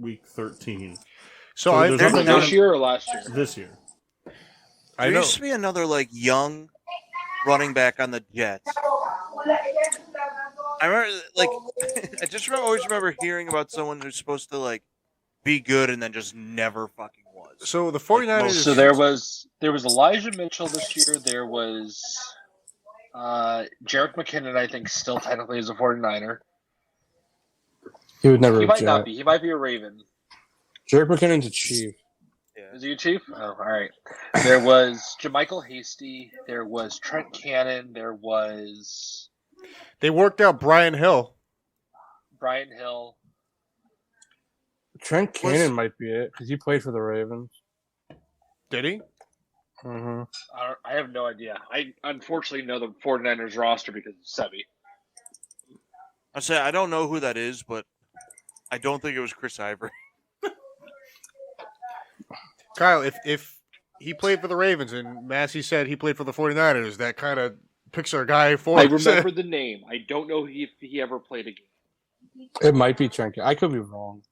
week 13. So there's nothing on This him year or last year? this year. I There know. used to be another young running back on the Jets. I remember I just always remember hearing about someone who's supposed to be good and then just never fucking was. So the 49ers. So there was Elijah Mitchell this year. There was Jerick McKinnon, I think, still technically is a 49er. He would never. He might not be. He might be a Raven. Jared McKinnon's a Chief. Is he a Chief? Oh, all right. There was Jermichael Hasty. There was Trent Cannon. There was They worked out Brian Hill. Brian Hill. Trent Cannon might be it because he played for the Ravens. Did he? Mm-hmm. I have no idea. I unfortunately know the 49ers roster because of Sebi. I say I don't know who that is, but I don't think it was Chris Ivory. Kyle, if he played for the Ravens and Massey said he played for the 49ers, that kind of picks our guy for I us. remember the name. I don't know if he ever played a game. It might be Trent. I could be wrong.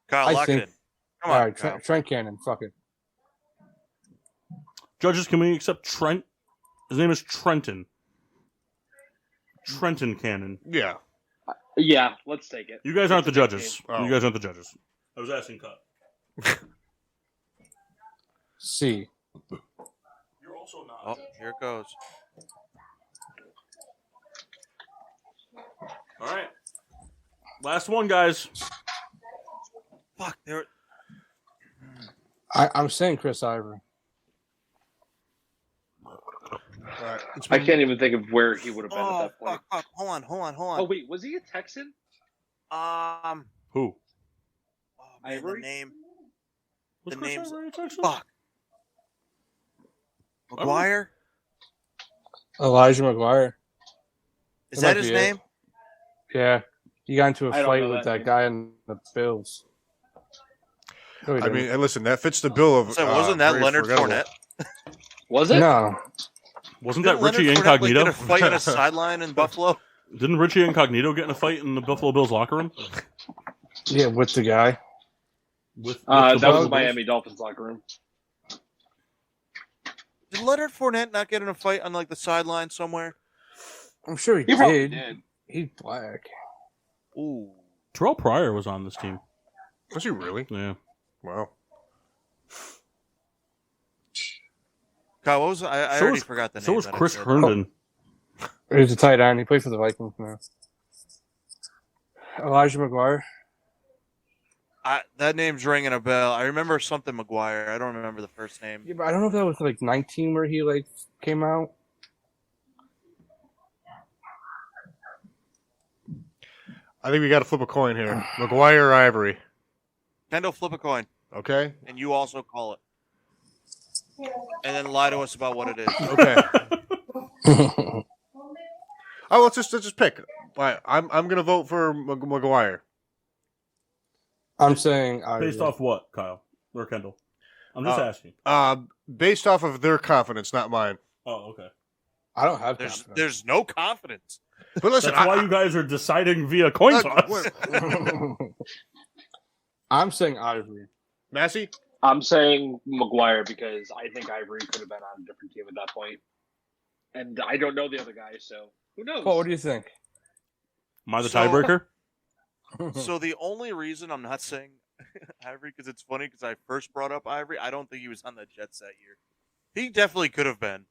Kyle, I lock think- it in. Come on, All right, Kyle. Trent Cannon. Fuck it. Judges, can we accept Trent? His name is Trenton. Trenton Cannon. Yeah. Yeah, let's take it. You guys aren't the judges. Oh. You guys aren't the judges. I was asking Cut. C. You're also not. Oh, here it goes. All right. Last one, guys. Fuck, there. I'm saying Chris Ivory. All right. I can't even think of where he would have been at that point. Fuck. Hold on. Oh wait, was he a Texan? Who? Oh, man, Ivory? the name. Was The Chris name's Ivory a Texan? fuck. Mcguire? Elijah Mcguire. Is It that might his be name? Yeah. He got into a I don't fight know with that that name. guy in the Bills. No, he I didn't. mean, and listen, that fits the bill of. So wasn't that very Leonard forgettable. Fournette? Was it? No. Wasn't Didn't that Richie Leonard Fournette, Incognito? Like, get a fight on a sideline in Buffalo? Didn't Richie Incognito get in a fight in the Buffalo Bills locker room? Yeah, with the guy. With the That was Buffalo the Bills? Miami Dolphins locker room. Did Leonard Fournette not get in a fight on like the sideline somewhere? I'm sure he, He probably did. did. He's black. Ooh. Terrell Pryor was on this team. Was he really? Yeah. Wow. God, what was I So already was- forgot the name. So was that I Chris said. Herndon. He's a tight end. He played for the Vikings now. Elijah McGuire. That name's ringing a bell. I remember something Mcguire. I don't remember the first name. Yeah, but I don't know if that was like 19 where he like came out. I think we got to flip a coin here. McGuire or Ivory? Kendall, flip a coin, Okay. and you also call it, and then lie to us about what it is. Okay. Oh, let's just pick. All right, I'm gonna vote for McGuire. I'm saying Ivory. Based off what, Kyle? Or Kendall? I'm just asking. Based off of their confidence, not mine. Oh, okay. I don't have confidence. There's no confidence. But listen, That's why you guys are deciding via coin toss. I'm saying Ivory. Massey? I'm saying McGuire because I think Ivory could have been on a different team at that point. And I don't know the other guy, so who knows? Paul, what do you think? Am I the So- tiebreaker? So the only reason I'm not saying Ivory, because it's funny, because I first brought up Ivory, I don't think he was on the Jets that year. He definitely could have been,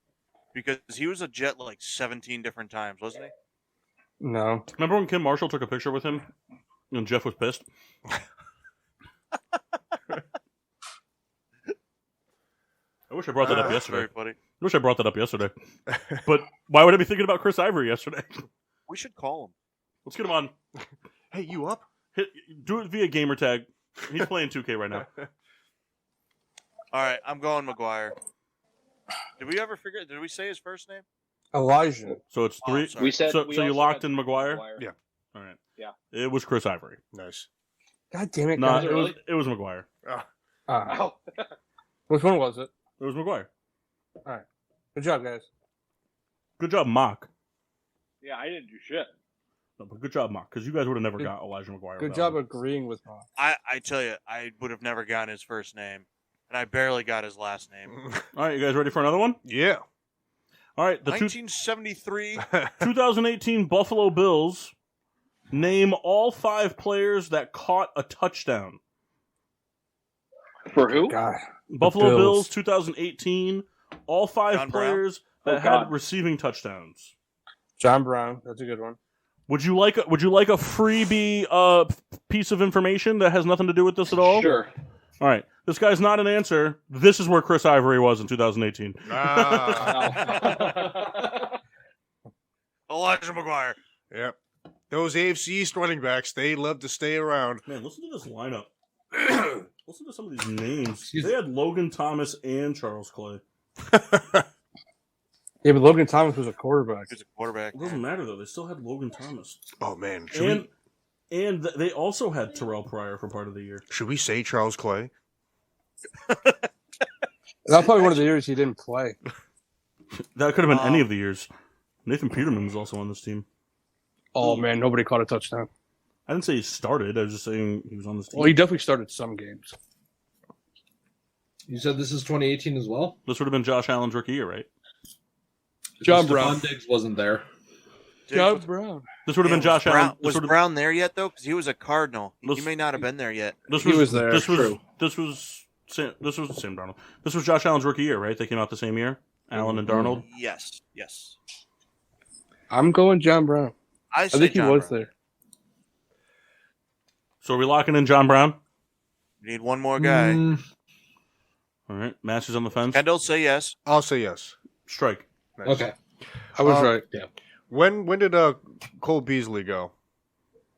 because he was a Jet like 17 different times, wasn't he? No. Remember when Kim Marshall took a picture with him and Jeff was pissed? I wish I brought that up That's yesterday. very funny. I wish I brought that up yesterday. But why would I be thinking about Chris Ivory yesterday? We should call him. Let's get him on. Hey, you up? Do it via gamer tag. He's playing 2K right now. All right, I'm going McGuire. Did we ever figure? Did we say his first name? Elijah. So it's Oh, three. sorry. We said so we you also locked had in McGuire? Yeah. All right. Yeah. It was Chris Ivory. Nice. God damn it. No, guys. it was McGuire. Wow. Which one was it? It was McGuire. Good job, guys. Good job, Mock. Yeah, I didn't do shit. No, but good job, Mock, because you guys would have never got Elijah McGuire. Good without job him. agreeing with Ron. I tell you, I would have never gotten his first name, and I barely got his last name. All right, you guys ready for another one? Yeah. All right, the 1973. 2018 Buffalo Bills name all 5 players that caught a touchdown. For who? God. Buffalo Bills Bills. 2018, all 5 John Brown? players that Oh, had God. receiving touchdowns. John Brown. That's a good one. Would you like a freebie piece of information that has nothing to do with this at all? Sure. All right. This guy's not an answer. This is where Chris Ivory was in 2018. Elijah McGuire. Yep. Those AFC East running backs, they love to stay around. Man, listen to this lineup. Listen to some of these names. They had Logan Thomas and Charles Clay. Yeah, but Logan Thomas was a quarterback. He's a quarterback. It doesn't matter, though. They still had Logan Thomas. Oh, man. And they also had Terrell Pryor for part of the year. Should we say Charles Clay? That's probably one of the years he didn't play. That could have been any of the years. Nathan Peterman was also on this team. Oh, man, nobody caught a touchdown. I didn't say he started. I was just saying he was on this team. Well, he definitely started some games. You said this is 2018 as well? This would have been Josh Allen's rookie year, right? John Stephon Brown. Diggs wasn't there. John Brown. This would have been Josh Brown, Allen. Was Brown there yet, though? Because he was a Cardinal. He may not have been there yet. This He was there, This was true. this was Sam Darnold. This was Josh Allen's rookie year, right? They came out the same year. Allen and Darnold. Yes. I'm going John Brown. I I think he John was Brown. there. So are we locking in John Brown? We need one more guy. All right. Master's on the fence. Kendall, say yes. I'll say yes. Strike. Nice. Okay. I was right. Yeah. When did Cole Beasley go?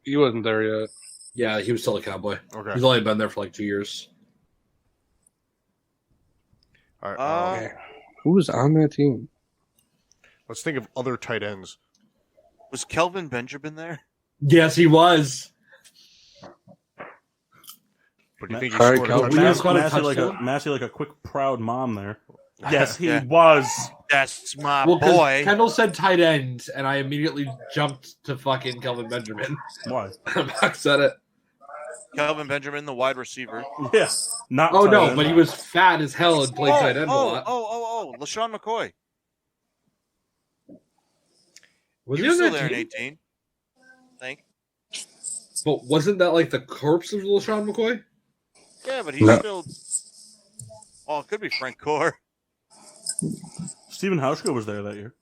He wasn't there yet. Yeah, he was still a Cowboy. Okay. He's only been there for like 2 years. All right. Man, who was on that team? Let's think of other tight ends. Was Kelvin Benjamin there? Yes, he was. But do you think he All right, scored a Calvin. We just touchdown? got a Massey touchdown? Massey like a quick, proud mom there. Yes, he Yeah. was. That's my Well, 'cause boy. Kendall said tight end, and I immediately jumped to fucking Kelvin Benjamin. Why? Mark said it. Kelvin Benjamin, the wide receiver. Yeah. Not Oh tight no, end. but he was fat as hell and played tight end a lot. LaShawn McCoy. Was He he was on still that there in team? 18. I think. But wasn't that like the corpse of LaShawn McCoy? Yeah, but he's No. still. Oh, it could be Frank Gore. Stephen Hauschka was there that year.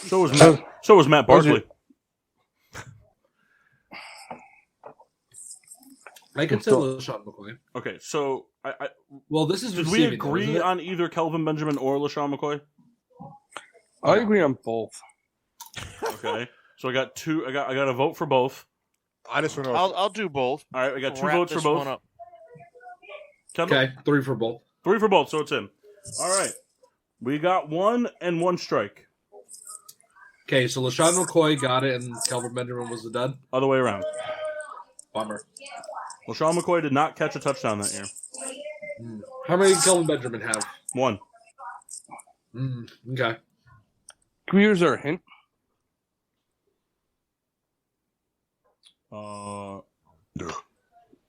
So was Matt Was Barkley. I could say LaShawn McCoy. Okay, so I Well, this is did we receiving, though, agree isn't it? on either Kelvin Benjamin or LaShawn McCoy? I agree on both. Okay, so I got two. I got a vote for both. I just want to know. I'll do both. All right, I got two Wrap votes for this both. one up. Kendall? Okay, 3 for both. 3 for both, so it's in. All right, we got 1 and 1 strike. Okay, so LaShawn McCoy got it, and Kelvin Benjamin was the dud. Other way around. Bummer. LaShawn McCoy did not catch a touchdown that year. How many did Kelvin Benjamin have? 1. Okay. Can we use our hint?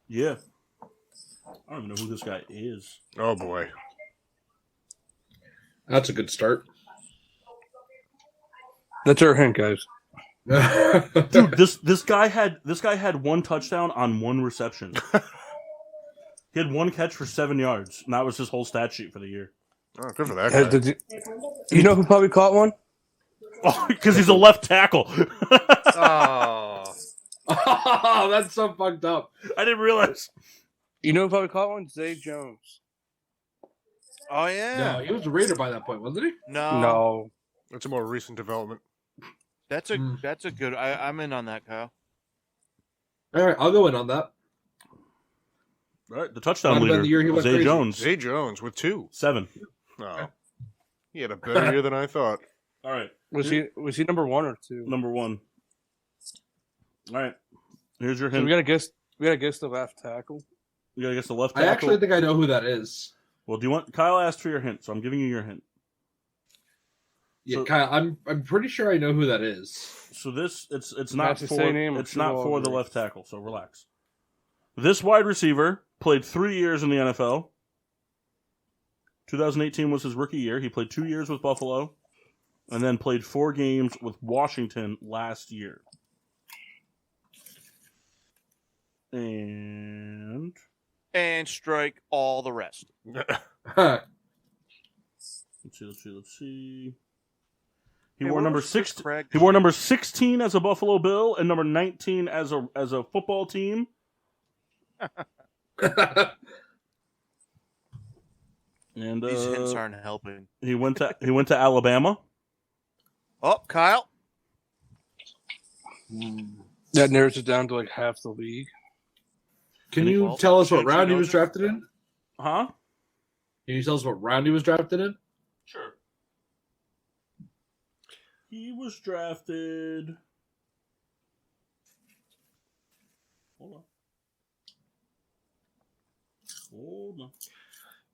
Yeah. I don't even know who this guy is. Oh boy. That's a good start. That's our hint, guys. Dude, this guy had 1 touchdown on 1 reception. He had 1 catch for 7 yards, and that was his whole stat sheet for the year. Oh, good for that Hey, guy. you know who probably caught one? Oh, because he's a left tackle. Oh. Oh, that's so fucked up. I didn't realize. You know who probably caught one? Zay Jones. Oh yeah. No, he was a Raider by that point, wasn't he? No. That's a more recent development. That's a good. I'm in on that, Kyle. All right, I'll go in on that. All right, the touchdown Might have been leader, the year he went Zay crazy. Jones, Zay Jones with 2. 7. Oh. He had a better year than I thought. All right, Was he number 1 or 2? number 1. All right, here's your So hint. we gotta guess the left tackle. You gotta guess the left I tackle. actually think I know who that is. Well, do you want? Kyle asked for your hint, so I'm giving you your hint. Yeah, So- Kyle, I'm pretty sure I know who that is. So this it's not That's the for same name or it's two not for the over? left tackle. So relax. This wide receiver played 3 years in the NFL. 2018 was his rookie year. He played 2 years with Buffalo, and then played 4 games with Washington last year. And Strike all the rest. Huh. let's see. He Hey, wore where number was Chris 6. Craig? He wore number 16 as a Buffalo Bill and number 19 as a football team. And These hints aren't helping. he went to Alabama. Oh, Kyle. That narrows it down to like half the league. Can you Well, tell us what should you round he know was this? drafted in? Huh? Can you tell us what round he was drafted in? Sure. He was drafted. Hold on.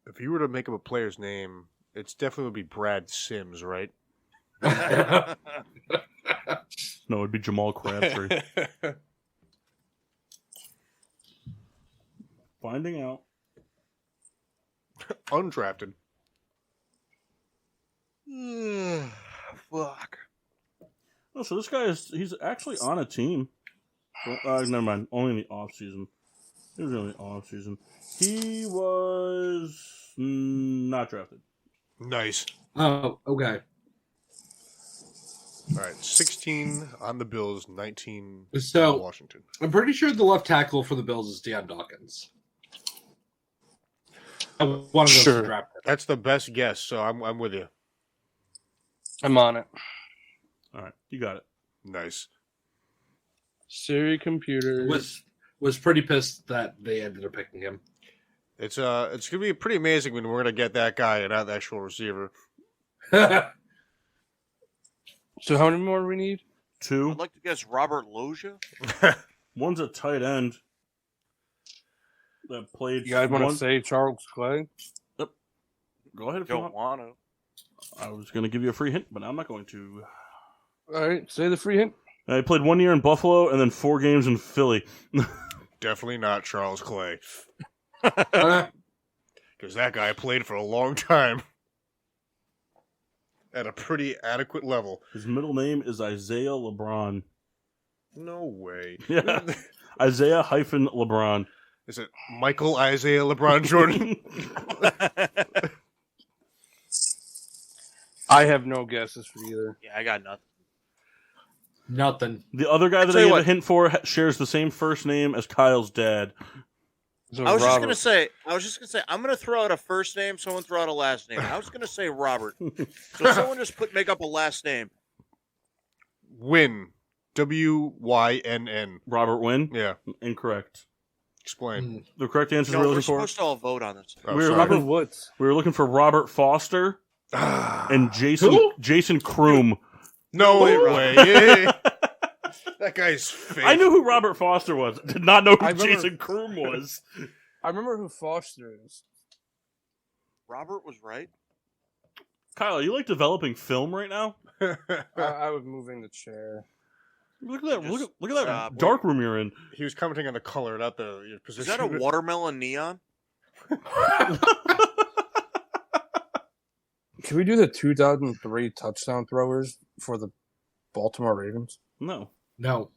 If you were to make up a player's name, it's definitely would be Brad Sims, right? No, it'd be Jamal Crabtree. Finding out. Undrafted. Fuck. Oh, so this guy he's actually on a team. Never mind. Only in the off season. He was in the off season. He was not drafted. Nice. Oh, okay. All right, 16 on the Bills, 19 So- on Washington. I'm pretty sure the left tackle for the Bills is Deion Dawkins. want to go Sure. draft. That's the best guess, so I'm with you. I'm on it. All right, you got it. Nice. Siri computer. Was pretty pissed that they ended up picking him. It's gonna be pretty amazing when we're gonna get that guy and not the actual receiver. So how many more do we need? 2. I'd like to guess Robert Loggia. One's a tight end that played. You guys want to one- say Charles Clay? Go ahead if you Don't want. want to. I was going to give you a free hint, but I'm not going to. All right, say the free hint. He played 1 year in Buffalo and then 4 games in Philly. Definitely not Charles Clay, Uh, because that guy played for a long time at a pretty adequate level. His middle name is Isaiah LeBron. No way. Yeah. Isaiah hyphen LeBron. Is it Michael Isaiah LeBron Jordan? I have no guesses for either. Yeah, I got nothing. nothing. The other guy that tell I you gave a what. hint for shares the same first name as Kyle's dad. So I was just Robert. gonna say. I'm gonna throw out a first name. Someone throw out a last name. I was gonna say Robert. So someone just make up a last name. Wynn. Wynn. Robert Wynn? Yeah. Incorrect. Explain. The correct answer No, we're we're looking for. supposed to all vote on this. Oh, We were sorry. Robert Woods. We were looking for Robert Foster and Jason Who? Jason Kroom. No way, way. Robert. Yeah. That guy's fake. I knew who Robert Foster was. Did not know who I remember- Jason Kroom was. I remember who Foster is. Robert was right. Kyle, are you like developing film right now? I was moving the chair. Look at that! Look at that Stop. dark room you're in. He was commenting on the color, not the your Is position. that a watermelon neon? Can we do the 2003 touchdown throwers for the Baltimore Ravens? No, No,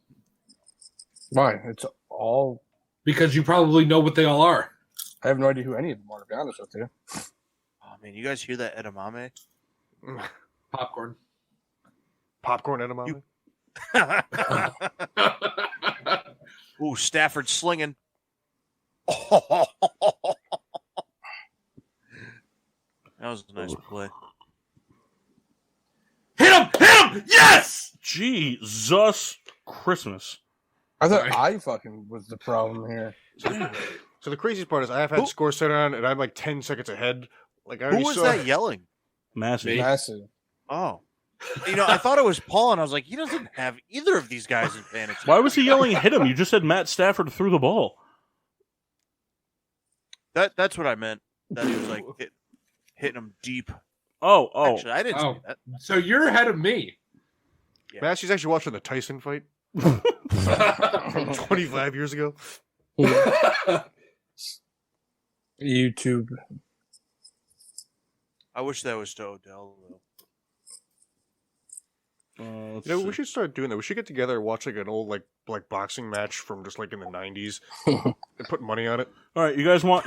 Why? It's all. because you probably know what they all are. I have no idea who any of them are, to be honest with you. Oh man, you guys hear that edamame? Popcorn. Popcorn edamame? Ooh, Stafford slinging. That was a nice play. Hit him! Hit him! Yes! Jesus Christmas! I thought Sorry. I fucking was the problem here. So the craziest part is I have had score set on and I'm like 10 seconds ahead. Like I Who already was saw that yelling? Massive. Massive. Oh. I thought it was Paul, and I was like, he doesn't have either of these guys in fantasy. Why was he yelling hit him? You just said Matt Stafford threw the ball. That's what I meant. That he was like hitting him deep. Oh. Actually, I didn't Oh. say that. So you're ahead of me. Yeah. Massey's actually watching the Tyson fight from 25 years ago. YouTube. I wish that was to Odell, though. Let's You know, see. we should start doing that. We should get together and watch like an old like boxing match from just like in the 90s and put money on it. All right, you guys want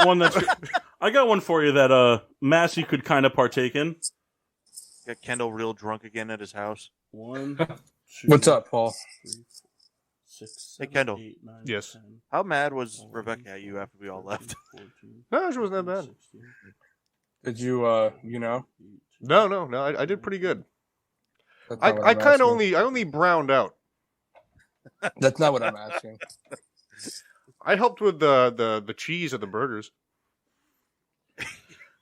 one that's? I got one for you that Massey could kind of partake in. Got Kendall real drunk again at his house. 1, 2, What's up, Paul? 3, 4, 6, Hey, 7, Kendall. 8, 9, Yes. 10, How mad was Rebecca at you after we all 13, left? 14, No, she wasn't that bad. 16, Did you, you know? 18, No, I did pretty good. That's not what I I'm kind of asking. only browned out. That's not what I'm asking. I helped with the cheese of the burgers.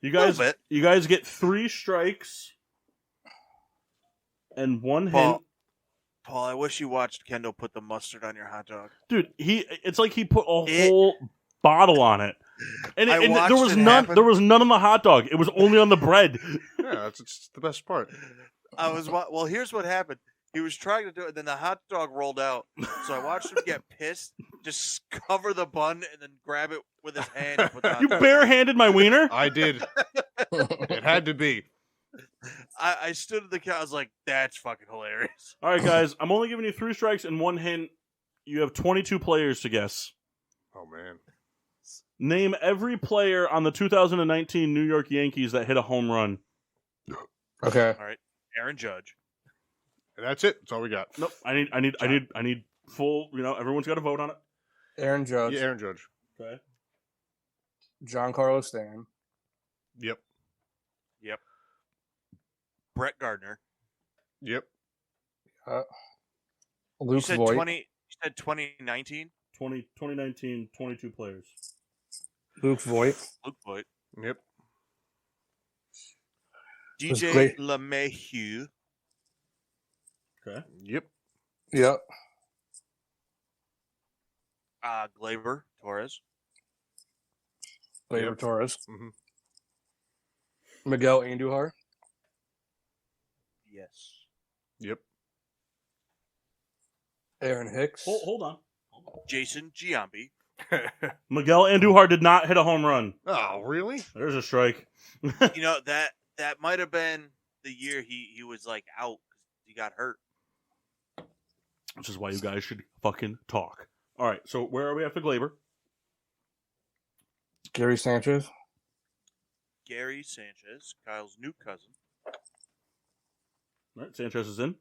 You Little guys, bit. you guys get 3 strikes and 1 hint. Paul, I wish you watched Kendall put the mustard on your hot dog. Dude, it's like he put a whole bottle on it. And, I and watched there was it none. happen. There was none on the hot dog. It was only on the bread. Yeah, it's the best part. Well, here's what happened. He was trying to do it, then the hot dog rolled out. So I watched him get pissed, just cover the bun, and then grab it with his hand. And put the hot You dog barehanded my wiener. I did. It had to be. I stood at the couch. I was like, "That's fucking hilarious." All right, guys. I'm only giving you 3 strikes and 1 hint. You have 22 players to guess. Oh man. Name every player on the 2019 New York Yankees that hit a home run. Okay. All right, Aaron Judge. And that's it. That's all we got. Nope. I need full. Everyone's got to vote on it. Aaron Judge. Yeah, Aaron Judge. Okay. Giancarlo Stanton. Yep. Brett Gardner. Yep. Luke You said Voigt. 2019. 2019, 22 players. Luke Voigt. Luke Voigt. Yep. DJ great. LeMahieu. Okay. Yep. Yep. Gleyber Torres. Gleyber Yep. Torres. Mm-hmm. Miguel Andujar. Yes. Yep. Aaron Hicks. Hold on. Jason Giambi. Miguel Andujar did not hit a home run. Oh, really? There's a strike. You know that might have been the year he was like out because he got hurt. Which is why you guys should fucking talk. All right, so where are we after Gleyber? Gary Sanchez. Gary Sanchez, Kyle's new cousin. All right, Sanchez is in.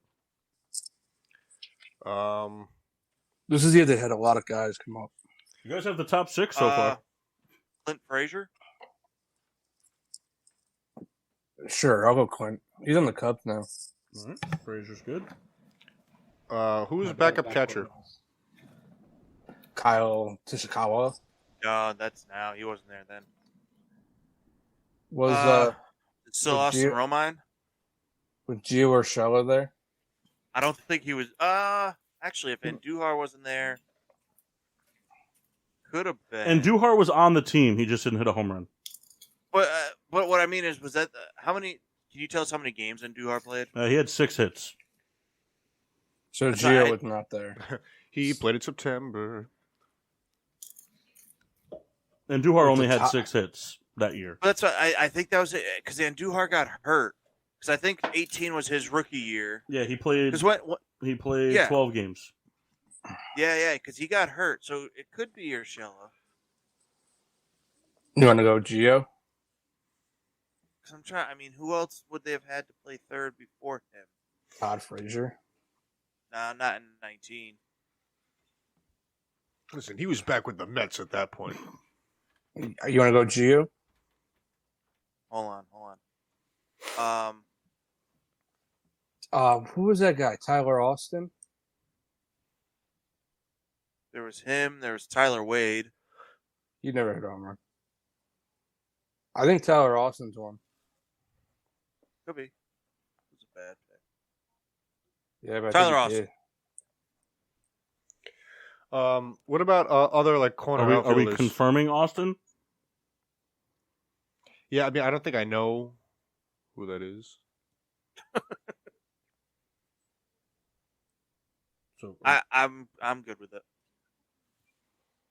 This is the year they had a lot of guys come up. You guys have the top 6 so far. Clint Frazier. Sure, I'll go Clint. He's on the Cubs now. All right, Frazier's good. Who was backup catcher? Kyle Tishikawa. No, that's now. He wasn't there then. Was Still with Austin Gio- Romine? with Gio Urshela there? I don't think he was. Actually, if Andujar wasn't there, could have been. And Duhar was on the team. He just didn't hit a home run. But what I mean is, was that how many? Can you tell us how many games Andujar played? He had 6 hits. So That's Gio right. was not there. He played in September. And Duhar It's only a had top- 6 hits that year. But that's what I think that was it because Andujar got hurt because I think 18 was his rookie year. Yeah, he played. Because what? He played Yeah. 12 games. Yeah, because he got hurt, so it could be Urshela. You want to go Gio? Because I'm trying. I mean, who else would they have had to play third before him? Todd Frazier. No, not in 19. Listen, he was back with the Mets at that point. You want to go Gio? Hold on. Who was that guy? Tyler Austin? There was him. There was Tyler Wade. He never hit a home run. I think Tyler Austin's one. Could be. It was a bad pick. Yeah, but I Tyler think he Austin. did. What about other like corner Are we outfielders? confirming Austin? Yeah, I mean, I don't think I know who that is. So I'm good with it.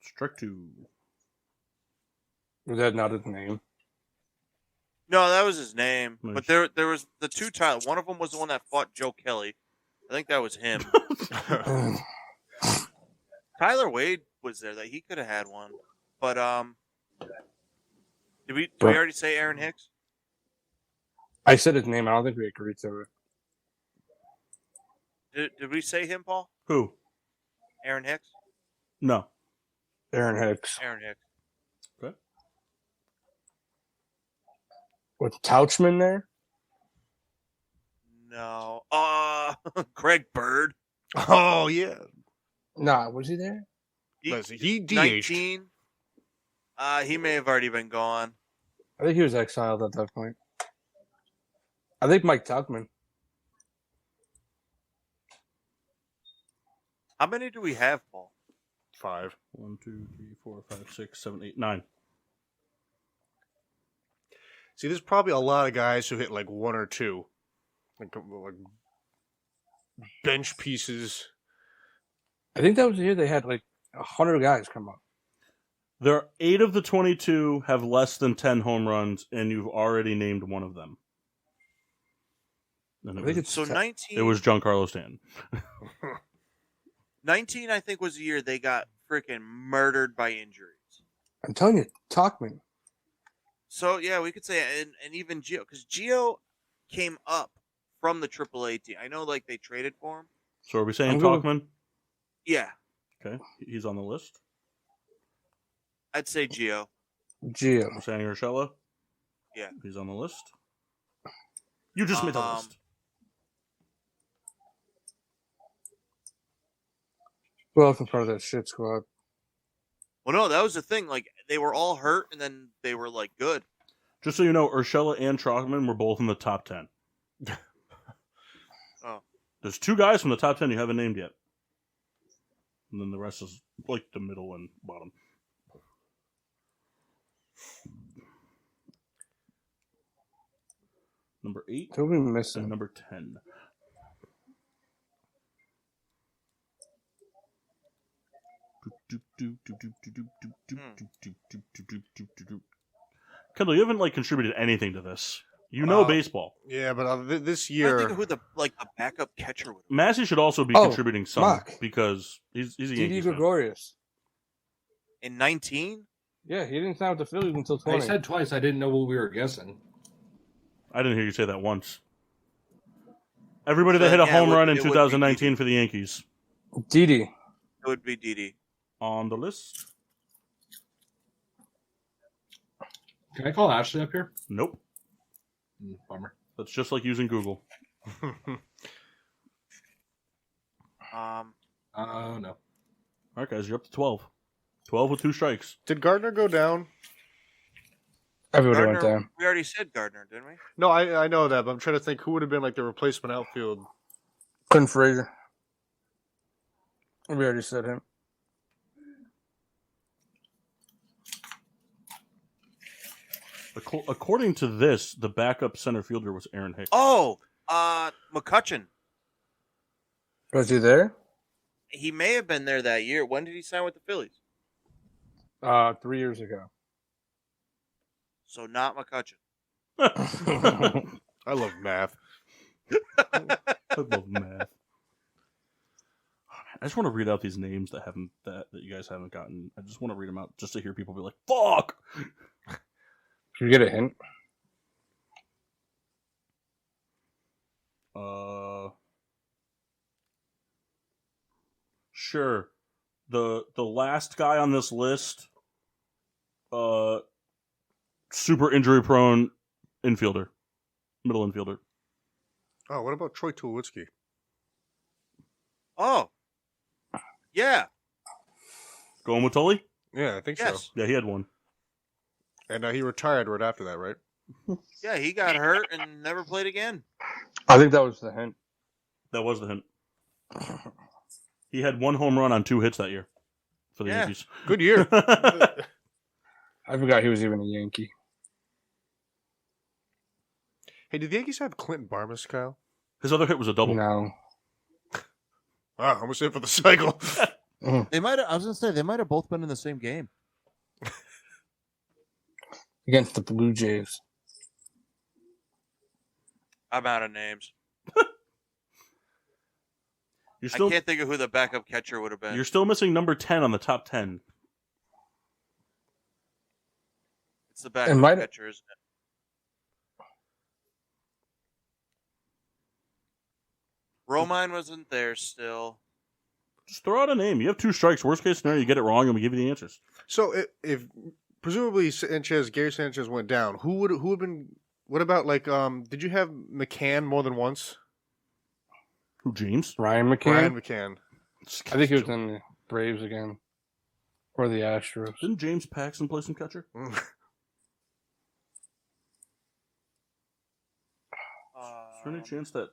strike 2. Was that not his name? No, that was his name. Nice. But there was the two Tyler. One of them was the one that fought Joe Kelly. I think that was him. Tyler Wade was there. That he could have had one. But did we already say Aaron Hicks? I said his name. I don't think we agreed to it. Did we say him, Paul? Who? Aaron Hicks? No. Aaron Hicks. Aaron Hicks. Okay. Was Tauchman there? No. Greg Bird. Oh yeah, Nah, was he there? he DH'd. 19. He may have already been gone. I think he was exiled at that point. I think Mike Tuckman. How many do we have, Paul? 5. 1, 2, 3, 4, 5, 6, 7, 8, 9. See, there's probably a lot of guys who hit like 1 or 2, like bench pieces. I think that was the year they had like 100 guys come up. There are 8 of the 22 have less than 10 home runs, and you've already named one of them. And I think it's So 19. it was Giancarlo Stanton. 19, I think, was the year they got freaking murdered by injuries. I'm telling you, Tuckman. So yeah, we could say, and even Gio, because Gio came up from the AAA team. I know, like they traded for him. So are we saying I'm going- Talkman? Yeah, Okay, he's on the list. I'd say Gio. Gio. Sandy Urshela? Yeah. He's on the list. You just made the list. Who else was part of that shit squad? Well, no, that was the thing. Like, they were all hurt, and then they were, like, good. Just so you know, Urshela and Trotman were both in the top 10. Oh. There's 2 guys from the top 10 you haven't named yet. And then the rest is, like, the middle and bottom. Number 8. Who are we missing? And number 10. Kendall, you haven't like contributed anything to this. You know baseball. Yeah, but this I year, think who the backup catcher would. Massey should also be contributing some Mock. because he's a Didi Yankees fan. Gregorius. In 19? Yeah, he didn't sign with the Phillies until I 20. said twice. I didn't know what we were guessing. I didn't hear you say that once. Everybody that So, hit a yeah, home it would- run in it would be 2019 for the Yankees Didi. It would be Didi. on the list. Can I call Ashley up here? Nope. Bummer. That's just like using Google. No. All right, guys, you're up to 12. 12 with 2 strikes. did Gardner go down? Everybody went Gardner, down. we already said Gardner, didn't we? No, I know that, but I'm trying to think who would have been like the replacement outfield. Quinn Frazier. We already said him. According to this, the backup center fielder was Aaron Hicks. Oh, McCutcheon. Was he there? He may have been there that year. When did he sign with the Phillies? 3 years ago. So not McCutcheon. I love math. I love math. I just want to read out these names that you guys haven't gotten. I just want to read them out just to hear people be like, "Fuck." Can you get a hint? Sure. The last guy on this list, super injury prone infielder, middle infielder. Oh, what about Troy Toulitzki? Oh, yeah. Going with Tully? Yeah, I think Yes. so. Yeah, he had one. And he retired right after that, right? Yeah, he got hurt and never played again. I think that was the hint. That was the hint. He had 1 home run on 2 hits that year for the Yeah. Yankees. Good year. I forgot he was even a Yankee. Hey, did the Yankees have Clinton Barmas, Kyle? His other hit was a double. No. Wow, almost in for the cycle. They might. I was gonna say they might have both been in the same game. Against the Blue Jays. I'm out of names. You're still I can't think of who the backup catcher would have been. you're still missing number 10 on the top 10. It's the backup might- catcher, isn't it? Romine wasn't there still. Just throw out a name. You have 2 strikes. Worst case scenario, you get it wrong, and we give you the answers. So if presumably Gary Sanchez went down, who would been? What about like did you have McCann more than once? Who, James? Ryan McCann? Ryan McCann. I think he was in the Braves again. Or the Astros. Didn't James Paxton play some catcher? Uh, Is there any chance that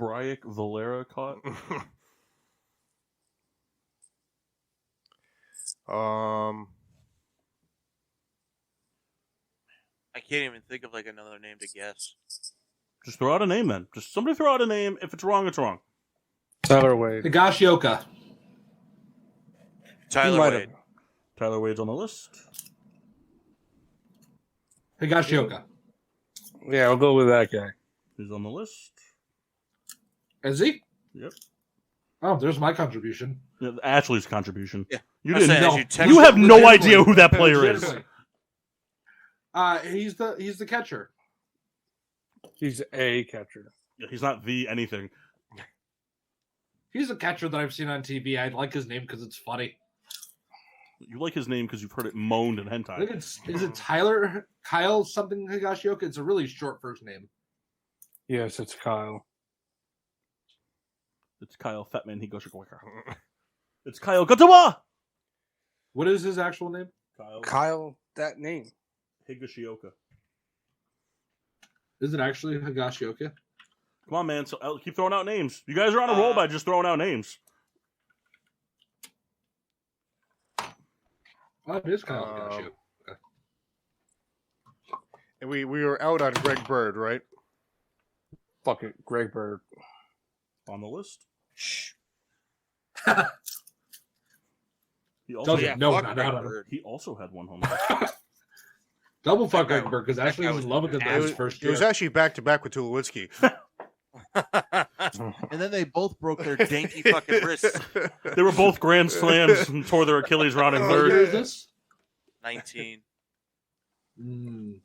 Bryek Valera caught? I can't even think of like another name to guess. Just throw out a name then. Just somebody throw out a name. If it's wrong, it's wrong. Tyler Wade. Higashioka. Tyler might Wade. have. Tyler Wade's on the list. Higashioka. Yeah, I'll go with that guy. He's on the list. Is he? Yep. Oh, there's my contribution. Yeah, Ashley's contribution. Yeah. You I didn't say, know. as you You have no Legitimately. idea who that player is. Legitimately. He's the catcher. He's a catcher. Yeah, he's not the anything. He's a catcher that I've seen on TV. I like his name because it's funny. You like his name because you've heard it moaned in I hentai. think is it Kyle something Higashioka? It's a really short first name. Yes, it's Kyle. It's Kyle Fatman Higashioka. It's Kyle Gatawa! What is his actual name? Kyle, that name. Higashioka. Is it actually Higashioka? Come on, man. So keep throwing out names. You guys are on a roll by just throwing out names. Oh, it is Kyle Higashioka. And we were out on Greg Bird, right? Fuck it, Greg Bird. On the list. Shh. He also, Fuck Greg Bird. he also had one home run. Double fuck Greg Bird because Ashley was in love with him his first It year. was actually back-to-back with Toulitzki. And then they both broke their danky fucking wrists. They were both grand slams and tore their Achilles round in What year third. is this? 19.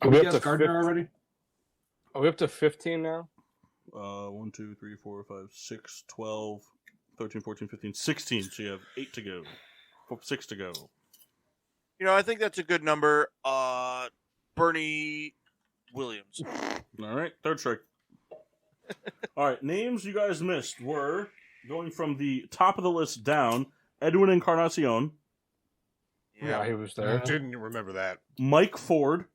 Are we up to Gardner already? Are we up to 15 now? 1, 2, 3, 4, 5, 6, 12, 13, 14, 15, 16. So you have 8 to go. 6 to go. You know, I think that's a good number. Bernie Williams. All right, third strike. All right, names you guys missed were, going from the top of the list down, Edwin Encarnacion, Yeah, he was there. Didn't remember that. Mike Ford,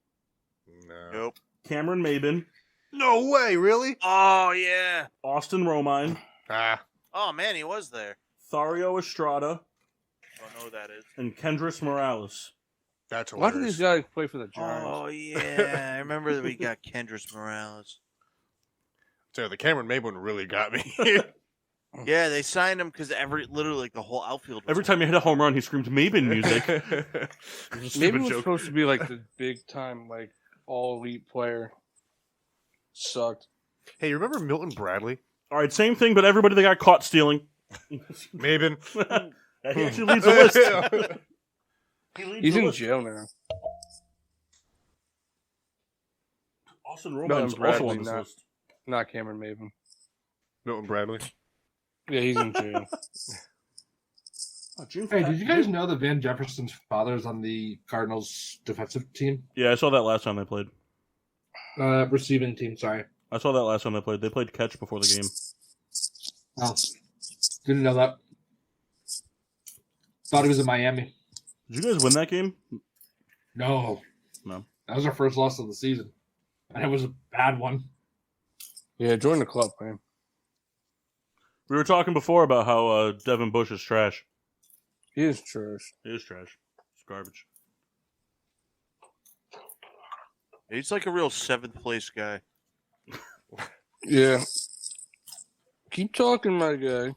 No. Nope. Cameron Maben, No way, really? Oh, yeah. Austin Romine, Oh, man, he was there. Thario Estrada, Don't know who that is. and Kendrys Morales. That's Why hilarious. do these guys play for the Giants? Oh, yeah. I remember that we got Kendrys Morales. So the Cameron Maben really got me. Yeah, they signed him because literally, like, the whole outfield was Every time you hit a home run, he screamed Maben music. Maybe it was supposed to be like the big time, like all elite player. Sucked. Hey, you remember Milton Bradley? All right, same thing, but everybody that got caught stealing. Maben. He actually leads the list. He's in jail now. Austin Romine's also on this list. Not Cameron Maben. Milton Bradley. Yeah, he's in jail. Hey, did you guys know that Van Jefferson's father is on the Cardinals defensive team? Yeah, I saw that last time they played. Receiving team, sorry. I saw that last time they played. They played catch before the game. Oh, didn't know that. Thought he was in Miami. Did you guys win that game? No. That was our first loss of the season. And it was a bad one. Yeah, join the club, man. We were talking before about how Devon Bush is trash. He is trash. He is trash. It's garbage. He's like a real seventh place guy. Yeah. Keep talking, my guy.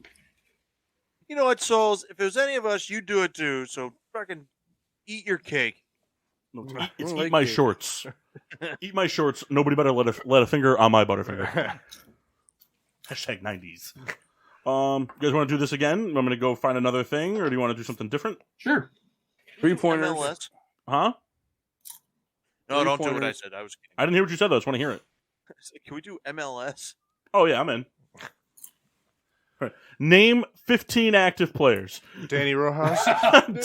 You know what, Souls? If it was any of us, you'd do it too. So fucking eat your cake. No, it's like eat my it. shorts. Eat my shorts. Nobody better let a finger on my butterfinger. Hashtag 90s. You guys want to do this again? I'm going to go find another thing, or do you want to do something different? Sure. 3-pointers. MLS? Huh? No, don't do what I Three-pointers. said. I was kidding. I didn't hear what you said, though. I just want to hear it. Can we do MLS? Oh, yeah, I'm in. All right. Name 15 active players. Danny Rojas.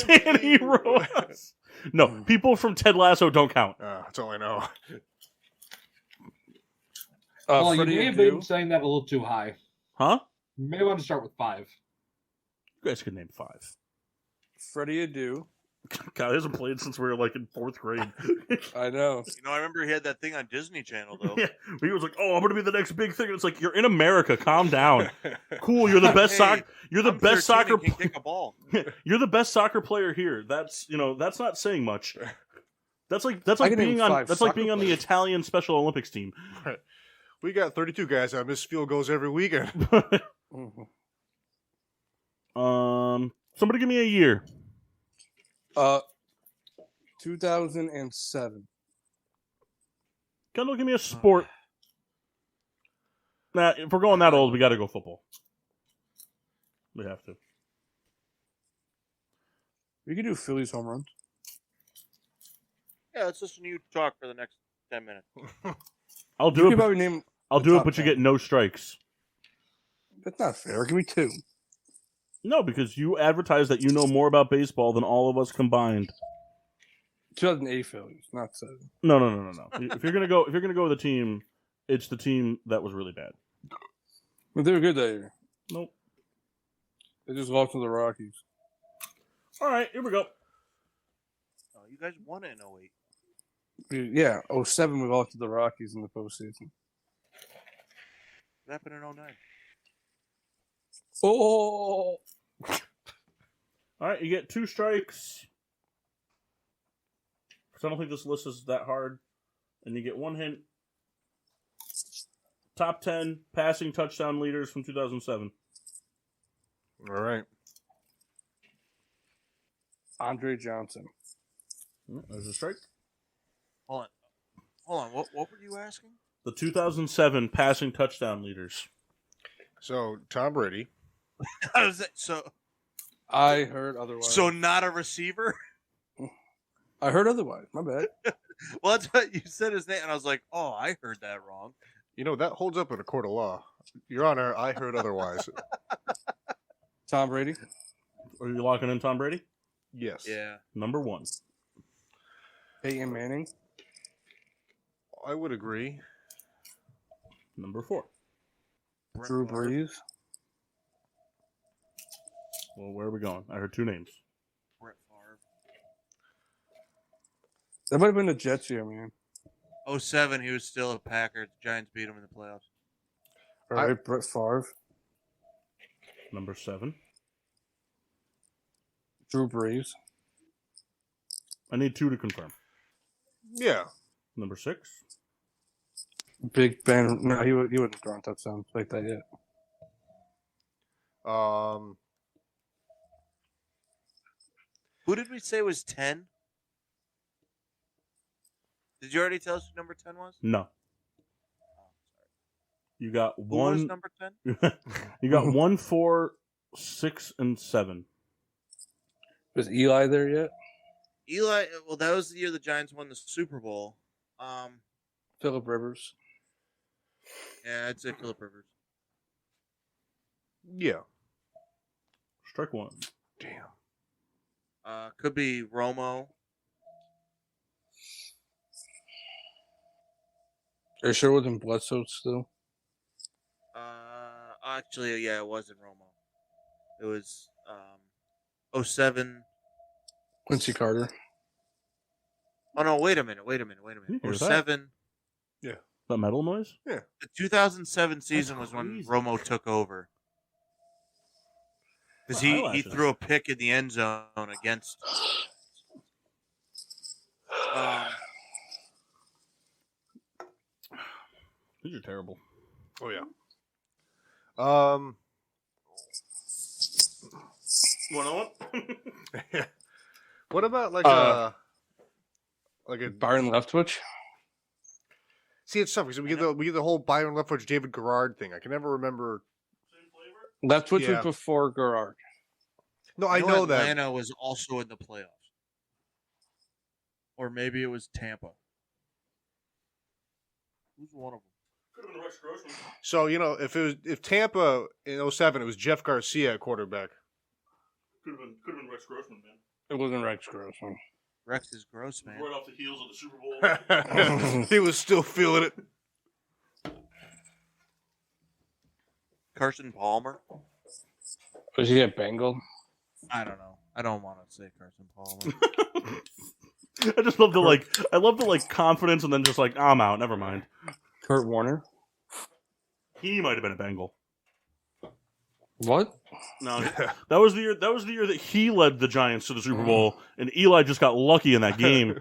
Danny Rojas. No, people from Ted Lasso don't count. That's all I know. Well, you Freddie may have Adu. been saying that a little too high. Huh? You may want to start with 5. You guys can name 5. Freddie Adu. God, he hasn't played since we were like in 4th grade. I know. You know, I remember he had that thing on Disney Channel, though. Yeah, he was like, "Oh, I'm gonna be the next big thing." It's like you're in America. Calm down. Cool, you're the best Hey, You're the I'm best 13 soccer. and can kick a ball. You're the best soccer player here. That's that's not saying much. That's like I can name being on 5 that's like soccer being on the players. Italian Special Olympics team. We got 32 guys that miss field goals every weekend. Somebody give me a year. 2007. Kendall, give me a sport. Nah, if we're going that old, we got to go football. We have to. We could do Phillies home runs. Yeah, let's listen to you talk for the next 10 minutes. I'll You do could it. probably name. I'll the do it, top but you 10. get no strikes. That's not fair. Give me 2. No, because you advertise that you know more about baseball than all of us combined. 2008 Phillies, not 7. No. If you're gonna go with a team, it's the team that was really bad. But they were good that year. Nope. They just lost to the Rockies. All right, here we go. Oh, you guys won it in 08. Yeah, 07 we lost to the Rockies in the postseason. What happened in 09? Oh! All right, you get 2 strikes. So I don't think this list is that hard. And you get 1 hint. Top 10 passing touchdown leaders from 2007. All right. Andre Johnson. There's a strike. Hold on. What were you asking? The 2007 passing touchdown leaders. So Tom Brady. How does that? So I heard otherwise. So not a receiver? I heard otherwise. My bad. Well, that's what you said his name, and I was like, oh, I heard that wrong. You know, that holds up in a court of law. Your Honor, I heard otherwise. Tom Brady. Are you locking in Tom Brady? Yes. Yeah. Number 1. Peyton Manning. I would agree. Number 4. Drew Brees. Well, where are we going? I heard 2 names. Brett Favre. That might have been the Jets here, man. 07, he was still a Packer. The Giants beat him in the playoffs. All right, Brett Favre. Number 7. Drew Brees. I need 2 to confirm. Yeah. Number 6. Big Ben. No, he wouldn't throw a touchdown like that yet. Who did we say was 10? Did you already tell us who number 10 was? No. You got Who was one. number 10? You got 1, 4, 6, and 7. Was Eli there yet? Eli, well, that was the year the Giants won the Super Bowl. Phillip Rivers. Yeah, I'd say Phillip Rivers. Yeah. Strike 1. Damn. Could be Romo. Are you sure it wasn't Bledsoe still? Actually, yeah, it wasn't Romo. It was 07. Quincy Carter. Oh no! Wait a minute. Here's 07. Yeah. That metal noise? Yeah. The 2007 season was when crazy. Romo took over. Because he threw a pick in the end zone against. These are terrible. Oh yeah. What about like a Byron Leftwich? See, it's tough because we get the whole Byron Leftwich, David Garrard thing. I can never remember. Leftwich Yeah. was before Garrard. No, I know that. Atlanta was also in the playoffs. Or maybe it was Tampa. Who's one of them? Could have been Rex Grossman. So if Tampa in 07, it was Jeff Garcia at quarterback. Could have been Rex Grossman, man. It wasn't Rex Grossman. Rex is gross, man. Right off the heels of the Super Bowl. He was still feeling it. Carson Palmer? Was he a Bengal? I don't know. I don't want to say Carson Palmer. I just love the confidence and then just like, I'm out, never mind. Kurt Warner? He might have been a Bengal. What? No, that was the year that he led the Giants to the Super Bowl, and Eli just got lucky in that game.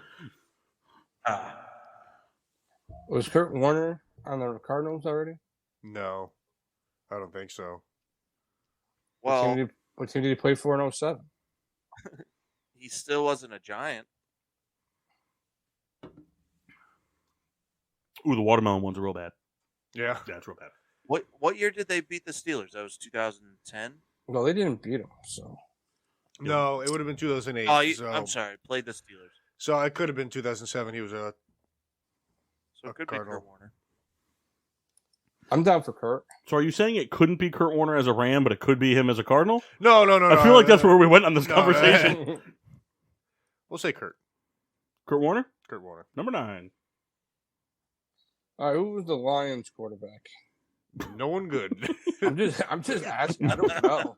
Was Kurt Warner on the Cardinals already? No, I don't think so. Well, what team did he play for in 07? He still wasn't a Giant. Ooh, the watermelon ones are real bad. Yeah, it's real bad. What year did they beat the Steelers? That was 2010. Well, they didn't beat him, so. No, it would have been 2008. Oh, so, I'm sorry. Played the Steelers. So it could have been 2007. He was So it could Cardinal. be Kurt Warner. I'm down for Kurt. So are you saying it couldn't be Kurt Warner as a Ram, but it could be him as a Cardinal? No. I feel like that's where we went on this conversation. We'll say Kurt. Kurt Warner? Kurt Warner. Number 9. All right, who was the Lions quarterback? No one good. I'm just asking. I don't know.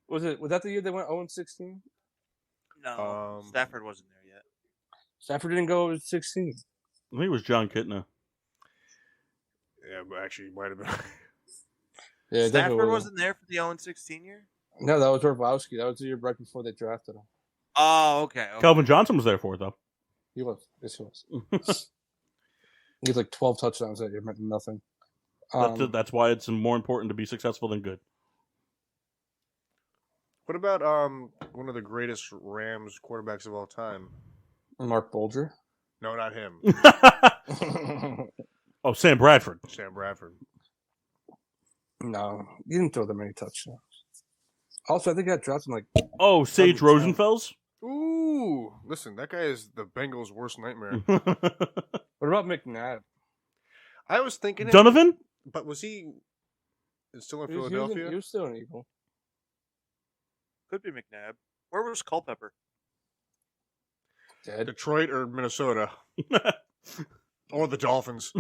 Was that the year they went 0-16? No, Stafford wasn't there yet. Stafford didn't go 16. I think it was John Kitna. Yeah, but actually, might have been. Yeah, Stafford wasn't there for the 0-16 year? No, that was Orlowski. That was the year right before they drafted him. Oh, okay. Calvin Johnson was there for it, though. He was. Yes, he was. He had like 12 touchdowns that year, meant nothing. That's why it's more important to be successful than good. What about one of the greatest Rams quarterbacks of all time? Mark Bulger. No, not him. Oh, Sam Bradford. Sam Bradford. No, he didn't throw that many touchdowns. Also, I think I dropped him like. Oh, Sage Rosenfels? Ooh, listen, that guy is the Bengals' worst nightmare. What about McNabb? I was thinking Donovan? But was he still in He Philadelphia? was still an Eagle. Could be McNabb. Where was Culpepper? Dead. Detroit or Minnesota? Or the Dolphins?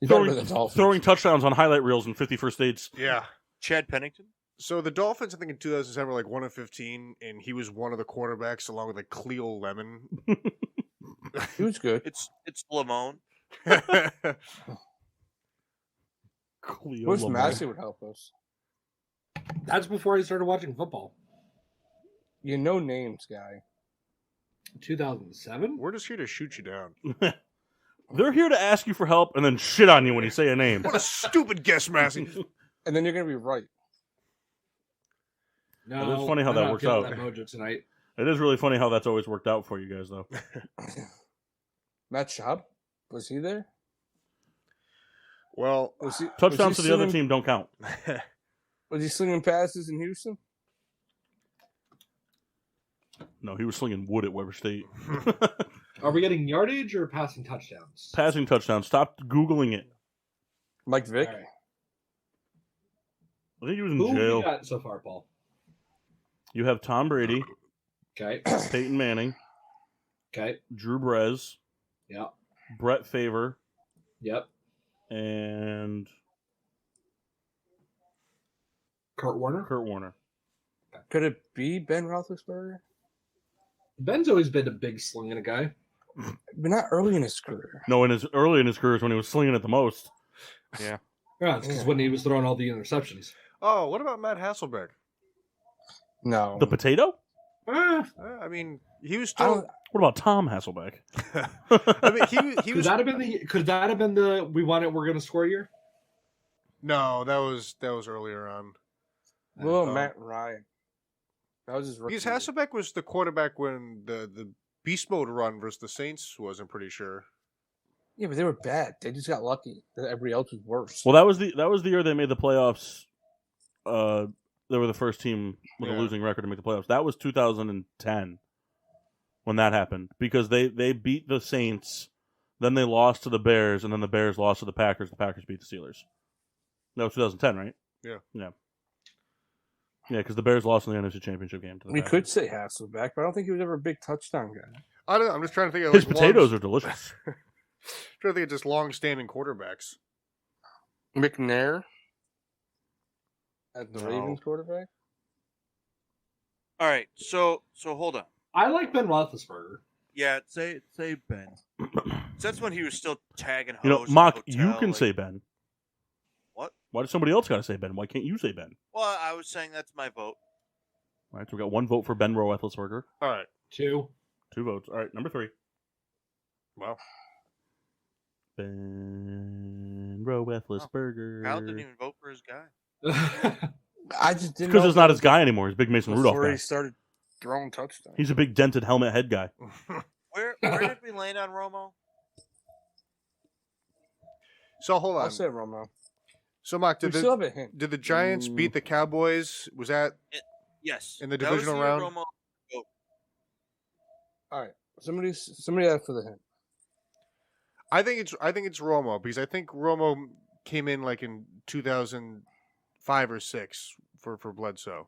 Throwing touchdowns on highlight reels in 51st States. Yeah. Chad Pennington? So the Dolphins, I think in 2007 were like 1-15, and he was one of the quarterbacks along with like Cleo Lemon. He was good. It's Lamone. Where's Massey would help us? That's before I started watching football. You know names, guy. 2007? We're just here to shoot you down. They're here to ask you for help and then shit on you when you say a name. What a stupid guess, Massey. And then you're going to be right. No, it is funny how that works out. That mojo tonight. It is really funny how that's always worked out for you guys, though. Matt Schaub? Was he there? Well, touchdowns to the other team don't count. Was he slinging passes in Houston? No, he was slinging wood at Weber State. Are we getting yardage or passing touchdowns? Passing touchdowns. Stop Googling it. Mike Vick? Right. I think he was in Who jail. have we got so far, Paul? You have Tom Brady. Okay. Peyton Manning. Okay. Drew Brees. Yeah. Brett Favre. Yep. And Kurt Warner. Could it be Ben Roethlisberger? Ben's always been a big slinging guy. But not early in his career. No, early in his career is when he was slinging it the most. Yeah. Yeah, it's because when he was throwing all the interceptions. Oh, what about Matt Hasselbeck? No. The potato? I mean, he was still. What about Tom Hasselbeck? I mean, he was. Could that have been the we want it, we're going to score year? No, that was earlier on. Well, Matt Ryan. That was his rookie Because year. Hasselbeck was the quarterback when the beast mode run versus the Saints was. I'm pretty sure. Yeah, but they were bad. They just got lucky. Everybody else was worse. Well, that was the year they made the playoffs. They were the first team with a losing record to make the playoffs. That was 2010 when that happened because they beat the Saints, then they lost to the Bears, and then the Bears lost to the Packers. The Packers beat the Steelers. That was 2010, right? Yeah. Yeah. Yeah, because the Bears lost in the NFC Championship game. To the We Packers. could say Hasselbeck, but I don't think he was ever a big touchdown guy. I don't know. I'm just trying to think of His potatoes are delicious. trying to think of just long-standing quarterbacks. McNair as the No. Ravens quarterback. All right, so hold on. I like Ben Roethlisberger. Yeah, say Ben. That's when he was still tagging. You know, hoes in Mock, the hotel, you can like- say Ben. What? Why does somebody else got to say Ben? Why can't you say Ben? Well, I was saying that's my vote. All right, so we got one vote for Ben Roethlisberger. All right. 2. 2 votes. All right, number 3. Wow. Ben Roethlisberger. Kyle didn't even vote for his guy I just didn't. Because know it's not his guy anymore. He's Big Mason Rudolph before guy. he started throwing touchdowns. He's a big dented helmet head guy. Where did we land on Romo? So hold on. I'll say Romo. So Mark, We still have a hint. did the Giants beat the Cowboys? Was that Yes. in the That was divisional year round? Romo. All right. Somebody asked for the hint. I think it's Romo because I think Romo came in like in 2005 or 6 for Bledsoe.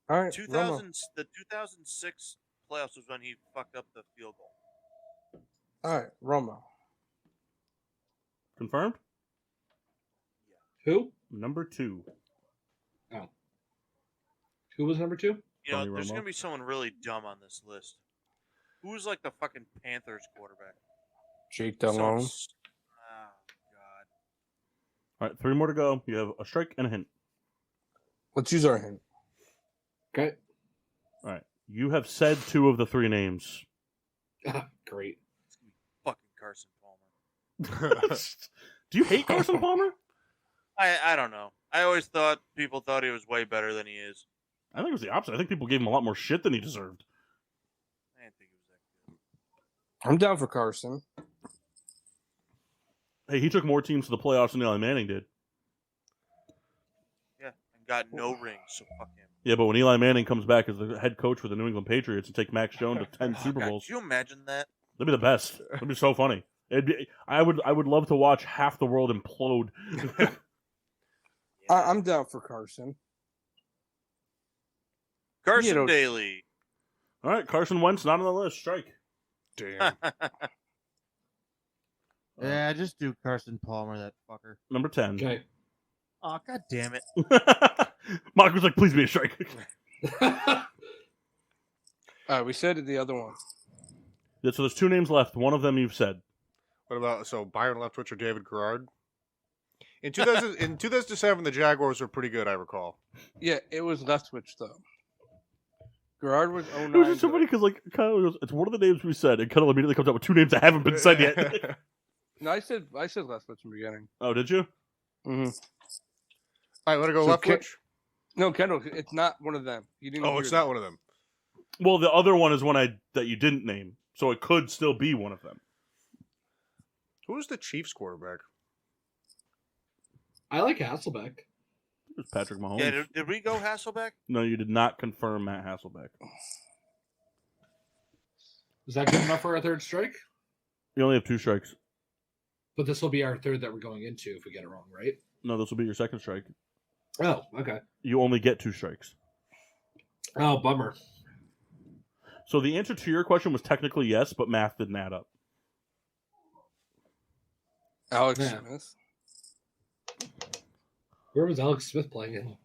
All right, 2000, the 2006 playoffs was when he fucked up the field goal. All right, Romo. Confirmed? Who? Number 2. Oh. Who was number 2? You know, Tony there's Romo. going to be someone really dumb on this list. Who's like the fucking Panthers quarterback? Jake Delhomme. Oh, God. All right, 3 more to go. You have a strike and a hint. Let's use our hint. Okay. All right. You have said 2 of the 3 names. Great. It's going to be fucking Carson Palmer. Do you hate Carson Palmer? I don't know. I always thought people thought he was way better than he is. I think it was the opposite. I think people gave him a lot more shit than he deserved. I didn't think he was that good. I'm down for Carson. Hey, he took more teams to the playoffs than Eli Manning did. Yeah, and got no rings, so fuck him. Yeah, but when Eli Manning comes back as the head coach for the New England Patriots and take Max Jones to 10 Super God, Bowls, could you imagine that? that'd be the best. That'd be so funny. I would love to watch half the world implode. I'm down for Carson. Carson Daly. All right, Carson Wentz not on the list. Strike. Damn. Yeah, just do Carson Palmer, that fucker. Number 10. Okay. Oh, God damn it. Mark was like, please be a strike. All right, we said the other one. Yeah, so there's 2 names left. One of them you've said. What about Byron Leftwich or David Garrard? In 2007, the Jaguars were pretty good, I recall. Yeah, it was Leftwich, though. Gerard was 09. It was just so funny because like Kyle goes, it's one of the names we said, and Kyle immediately comes up with 2 names that haven't been said yet. No, I said Leftwich in the beginning. Oh, did you? Mm-hmm. All right, want to go So Leftwich? No, Kendall, it's not one of them. You didn't. Oh, it's not one of them. Well, the other one is one that you didn't name, so it could still be one of them. Who was the Chiefs quarterback? I like Hasselbeck. It was Patrick Mahomes. Yeah, did we go Hasselbeck? No, you did not confirm Matt Hasselbeck. Is that good enough for our 3rd strike? You only have 2 strikes. But this will be our 3rd that we're going into if we get it wrong, right? No, this will be your 2nd strike. Oh, okay. You only get 2 strikes. Oh, bummer. So the answer to your question was technically yes, but math didn't add up. Alex Yeah. Smith, Where was Alex Smith playing in?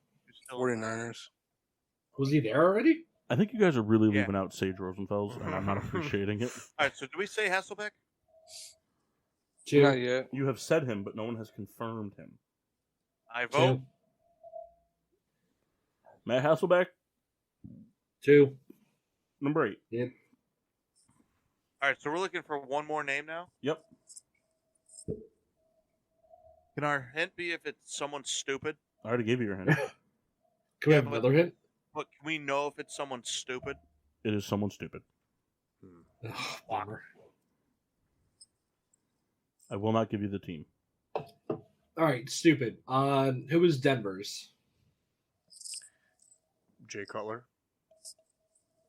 49ers. Was he there already? I think you guys are really Yeah. leaving out Sage Rosenfels, and I'm not appreciating it. All right, so do we say Hasselbeck? 2. Not yet. You have said him, but no one has confirmed him. I vote. 2. Matt Hasselbeck, 2. number 8. Yep. All right, so we're looking for one more name now. Yep. Can our hint be if it's someone stupid? I already gave you your hint. Can we have another hint? But can we know if it's someone stupid? It is someone stupid. Ugh, bummer. I will not give you the team. All right, stupid. Who was Denver's? Jay Cutler.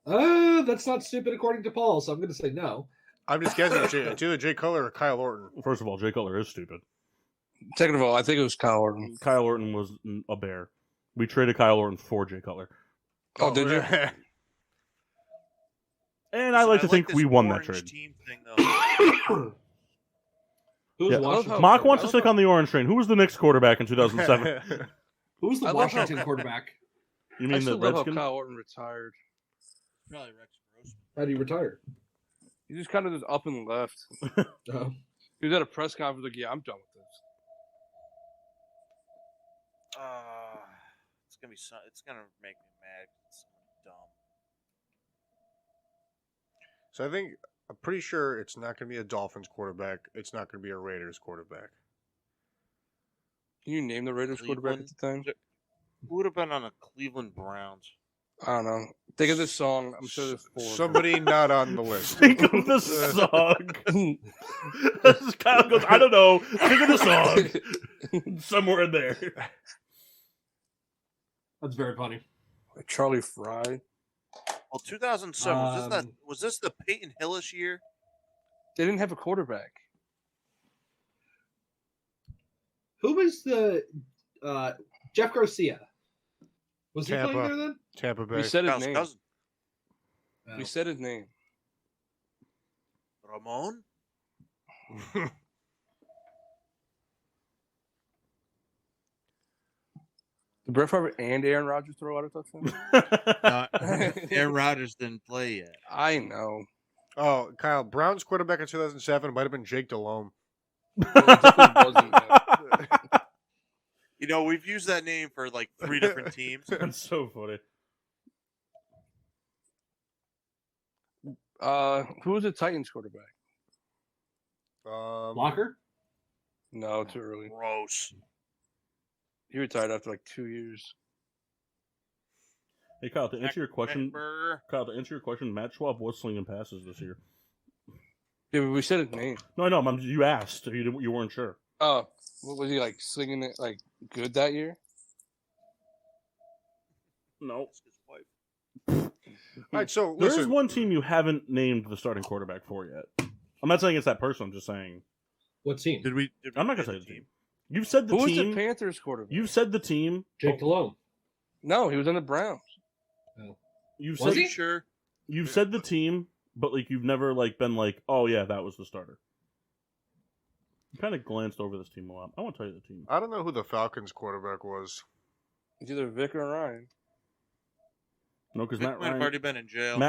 That's not stupid according to Paul, so I'm going to say no. I'm just guessing. It's either Jay Cutler or Kyle Orton. First of all, Jay Cutler is stupid. Second of all, I think it was Kyle Orton. Kyle Orton was a bear. We traded Kyle Orton for Jay Cutler. Oh, did you? And I like to think this we won that orange trade. Team thing, though. Who's Yeah. Washington? Mock wants to stick on the orange train. Who was the Knicks quarterback in 2007? Who's the I love Washington how- quarterback? You I mean still the love how Redskins? Kyle Orton retired. Probably Rex Grossman. How do you retire? He just kind of just up and left. Oh. He was at a press conference like, "Yeah, I'm done with this." It's gonna be. It's gonna make me mad. It's so dumb. So I'm pretty sure it's not going to be a Dolphins quarterback. It's not going to be a Raiders quarterback. Can you name the Raiders quarterback at the time? Who would have been on the Cleveland Browns? I don't know. Think of this song. I'm sure there's 4. Somebody not on the list. Think of the song. Kyle goes, I don't know. Think of the song. Somewhere in there. That's very funny. Charlie Fry. Well, 2007 was this the Peyton Hillis year? They didn't have a quarterback. Who was the Jeff Garcia? Was he Tampa. playing there then? Tampa Bay. We said his Kyle's name. cousin. We said his name. Ramon? Did Brett Favre and Aaron Rodgers throw out a touchdown? Aaron Rodgers didn't play yet. I know. Oh, Kyle, Browns quarterback in 2007 might have been Jake Delhomme. It definitely wasn't. You know, we've used that name for like 3 different teams. That's so funny. Who was the Titans quarterback? Locker? No, too early. Gross. He retired after like 2 years. Hey, Kyle, to answer your question, Matt Schwab was slinging passes this year. Yeah, but we said his name. No, I know. You asked. You weren't sure. Oh, what was he like slinging it like good that year? No. All right, so There listen. is one team you haven't named the starting quarterback for yet. I'm not saying it's that person. I'm just saying. What team? I'm not gonna say the team. You've said the Who team. was the Panthers quarterback? You've said the team. Jake Delhomme. No, he was on the Browns. You've Was said he? Sure. You've said the team, but like you've never like been like, oh yeah, that was the starter. You kind of glanced over this team a lot. I won't tell you the team. I don't know who the Falcons quarterback was. It's either Vic or Ryan. No, because Vic Matt might have Ryan. already been in jail.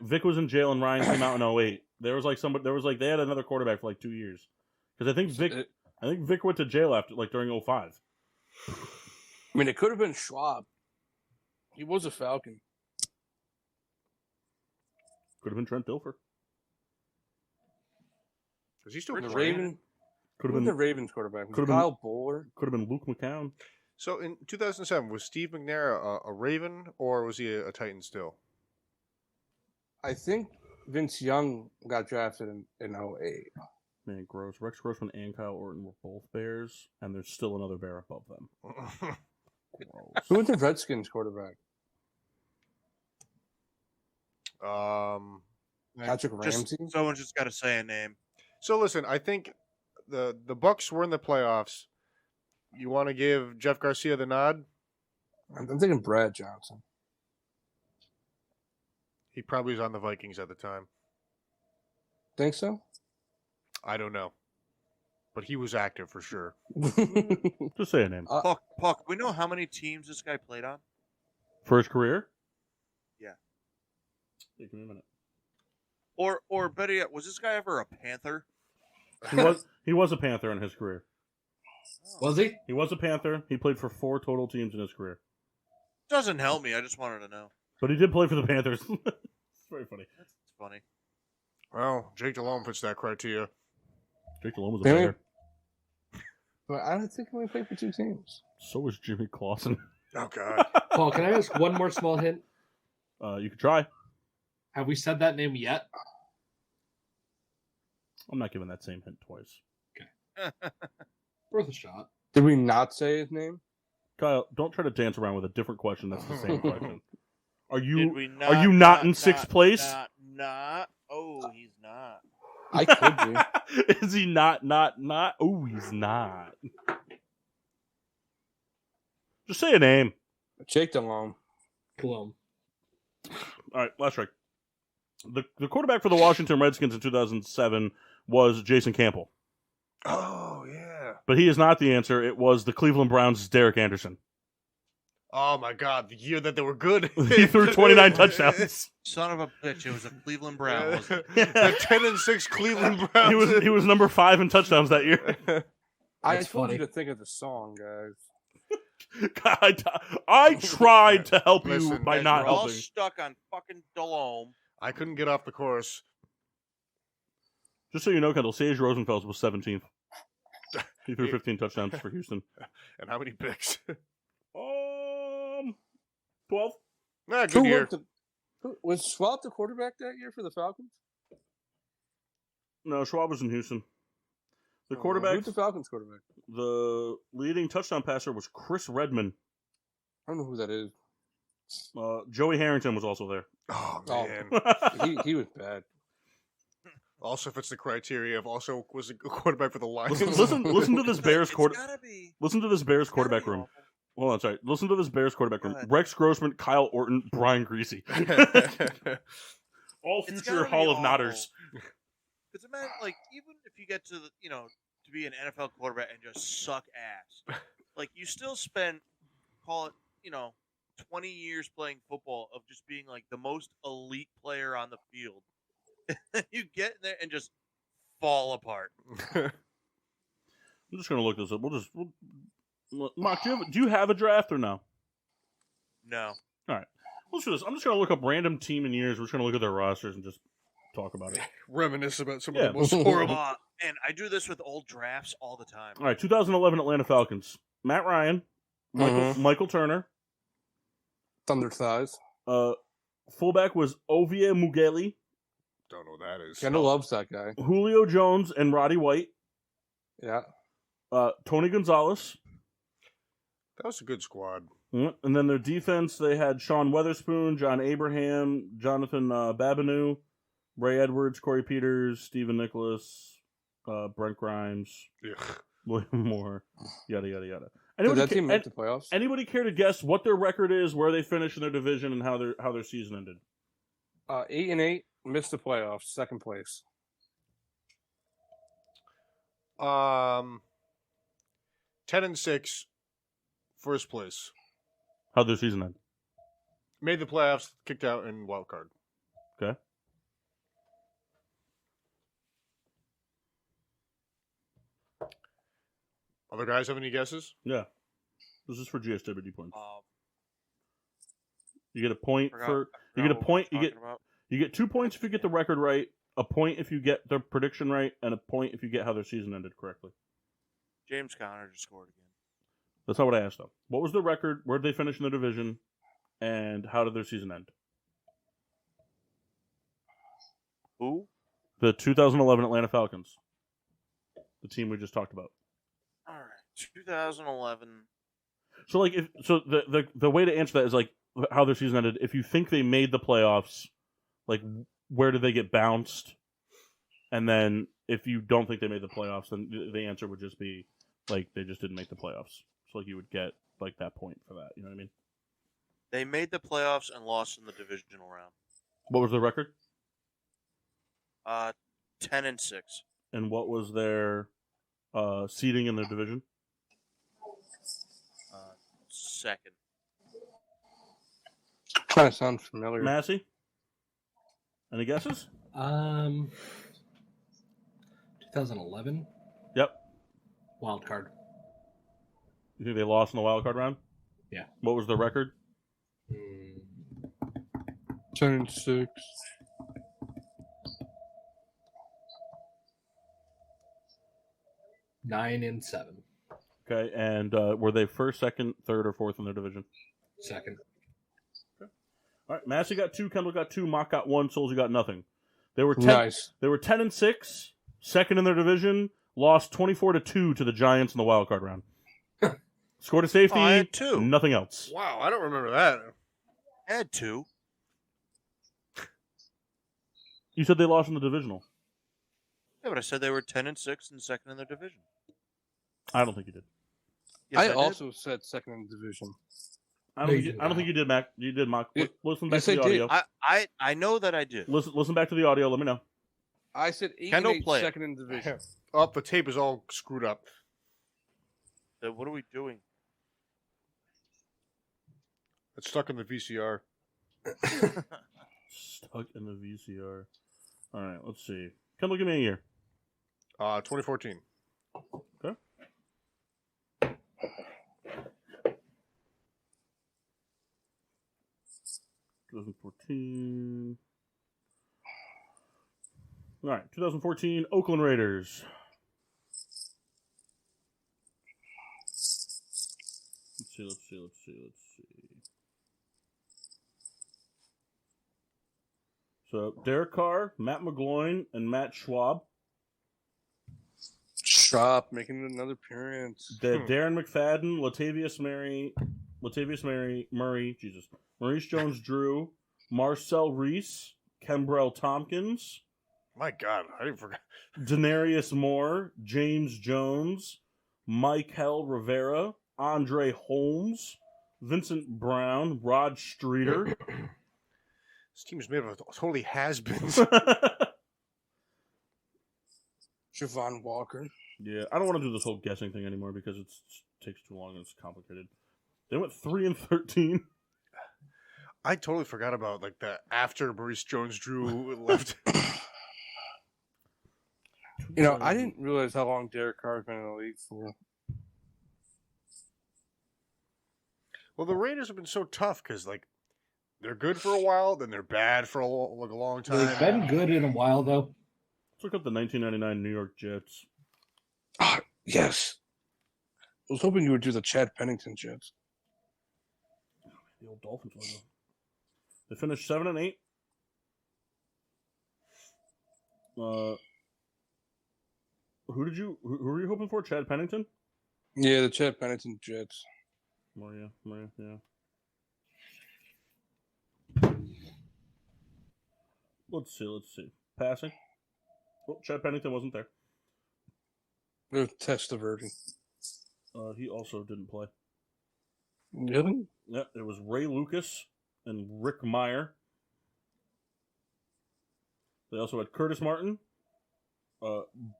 Vic was in jail and Ryan came out in 08. There was like they had another quarterback for like 2 years. Because I think Vic went to jail after like during 05. I mean, it could have been Schwab. He was a Falcon. Could have been Trent Dilfer. Is he still The playing? Raven. Could Who have was the been. Ravens quarterback? Was Could it have been- Kyle Bowler? Could have been Luke McCown. So in 2007, was Steve McNair a Raven or was he a Titan still? I think Vince Young got drafted in 08. Man, gross. Rex Grossman and Kyle Orton were both Bears, and there's still another Bear above them. Gross. Who was the Redskins quarterback? Patrick Ramsey? Someone's just got to say a name. So listen, I think the Bucks were in the playoffs. You want to give Jeff Garcia the nod? I'm thinking Brad Johnson. He probably was on the Vikings at the time. Think so? I don't know, but he was active for sure. Just say a name. Puck, we know how many teams this guy played on? For his career? Yeah. Give me a minute. Or better yet, was this guy ever a Panther? He was a Panther in his career. Was he? He was a Panther. He played for 4 total teams in his career. Doesn't help me. I just wanted to know. But he did play for the Panthers. It's very funny. It's funny. Well, Jake Delhomme fits that criteria. Jake Delhomme was a Really? Bear. But I don't think he only played for 2 teams. So was Jimmy Clausen. Oh God. Paul, can I ask one more small hint? You could try. Have we said that name yet? I'm not giving that same hint twice. Worth a shot. Did we not say his name? Kyle, don't try to dance around with a different question. That's the same question. Are Did you we are you not in sixth place? Not. Oh, he's not. I could be. Is he not? Oh, he's not. Just say a name. Jake Delhomme. Cologne. All right, last strike. The quarterback for the Washington Redskins in 2007 was Jason Campbell. Oh yeah. But he is not the answer. It was the Cleveland Browns' Derek Anderson. Oh my God, the year that they were good. He threw 29 touchdowns. Son of a bitch! It was a Cleveland Brown. Wasn't it? The 10-6 Cleveland Browns. He was number 5 in touchdowns that year. I That's told funny. you to think of the song, guys. I tried to help you Listen, by guys, not We're all helping. stuck on fucking Delhomme. I couldn't get off the course. Just so you know, Kendall, Sage Rosenfels was 17th. He threw 15 touchdowns for Houston. And how many picks? 12. Nah, good year. Was Schwab the quarterback that year for the Falcons? No, Schwab was in Houston. The Who's quarterback, the Falcons quarterback? the leading touchdown passer was Chris Redman. I don't know who that is. Joey Harrington was also there. Oh Oh. man. He was bad. Also fits the criteria of also was a quarterback for the Lions. Listen to this Bears quarterback. Be, Listen to this Bears quarterback room. Hold on, sorry. Listen to this Bears quarterback room. Rex Grossman, Kyle Orton, Brian Greasy. All future Hall of Nodders. Because imagine, like, even if you get to the, to be an NFL quarterback and just suck ass, like you still spend, call it, 20 years playing football of just being like the most elite player on the field. You get in there and just fall apart. I'm just gonna look this up. Mark, do you have a draft or no? No. All right. Let's do this. I'm just gonna look up random team in years. We're just gonna look at their rosters and just talk about it. Reminisce about some of the most horrible. And I do this with old drafts all the time. All right. 2011 Atlanta Falcons. Matt Ryan, Michael Turner. Thunder thighs. Fullback was Ovie Mughelli. Don't know what that is. Kendall loves that guy. Julio Jones and Roddy White. Yeah. Tony Gonzalez. That was a good squad. And then their defense, they had Sean Weatherspoon, John Abraham, Jonathan Babineau, Ray Edwards, Corey Peters, Stephen Nicholas, Brent Grimes, William Moore, yada, yada, yada. Did that team make the playoffs? Anybody care to guess what their record is, where they finished in their division, and how their season ended? 8-8, missed the playoffs, second place. 10-6, first place. How'd their season end? Made the playoffs, kicked out in wild card. Okay. Other guys have any guesses? Yeah. This is for GSWD points. You get a point you get 2 points if you get the record right, a point if you get the prediction right, and a point if you get how their season ended correctly. James Conner just scored again. That's not what I asked though. What was the record? Where did they finish in the division? And how did their season end? Who? The 2011 Atlanta Falcons. The team we just talked about. All right, 2011. So the way to answer that is like how their season ended. If you think they made the playoffs, like where did they get bounced? And then if you don't think they made the playoffs, then the answer would just be like they just didn't make the playoffs. So like you would get like that point for that. You know what I mean? They made the playoffs and lost in the divisional round. What was the record? 10-6. And what was their seeding in their division? Second. Kind of sounds familiar. Massey? Any guesses? 2011 Yep. wild card. You think they lost in the wild card round? Yeah. What was the record? 10-6. 9-7. Okay, and were they first, second, third, or fourth in their division? Second. Okay. All right, Massey got 2, Kendall got 2, Mock got 1, Souls got nothing. They were 10. Nice. They were 10-6, second in their division. Lost 24-2 to the Giants in the wild card round. Scored a safety. I had 2. Nothing else. Wow, I don't remember that. I had 2. You said they lost in the divisional. Yeah, but I said they were 10-6 and second in their division. I don't think you did. Yes, I did. also said second in the division. I don't think you did, Mac. You did, Mock. Listen back to the audio. I know that I did. Listen back to the audio. Let me know. I said 8-8, second in the division. Oh, the tape is all screwed up. What are we doing? It's stuck in the VCR. Stuck in the VCR. All right, let's see. Kendall, give me a year. 2014. Okay. $2014. All right, 2014 Oakland Raiders. Let's see. So, Derek Carr, Matt McGloin, and Matt Schwab. Schwab making another appearance. Darren McFadden, Latavius Murray, Maurice Jones-Drew, Marcel Reese, Kembrell Tompkins, My God, I didn't forget. Denarius Moore, James Jones, Michael Rivera, Andre Holmes, Vincent Brown, Rod Streeter. This team is made of totally has-beens. Javon Walker. Yeah, I don't want to do this whole guessing thing anymore because it takes too long and it's complicated. They went 3-13. I totally forgot about like the after Maurice Jones-Drew left. You know, I didn't realize how long Derek Carr's been in the league for. Well, the Raiders have been so tough because like they're good for a while, then they're bad for a long time. They've been good in a while, though. Let's look up the 1999 New York Jets. Ah, yes. I was hoping you would do the Chad Pennington Jets. The old Dolphins logo. They finished 7-8. Who were you hoping for? Chad Pennington? Yeah, the Chad Pennington Jets. Maria, yeah. Let's see. Passing. Oh, Chad Pennington wasn't there. They're Testaverde. He also didn't play. Really? Yeah, it was Ray Lucas and Rick Meyer. They also had Curtis Martin,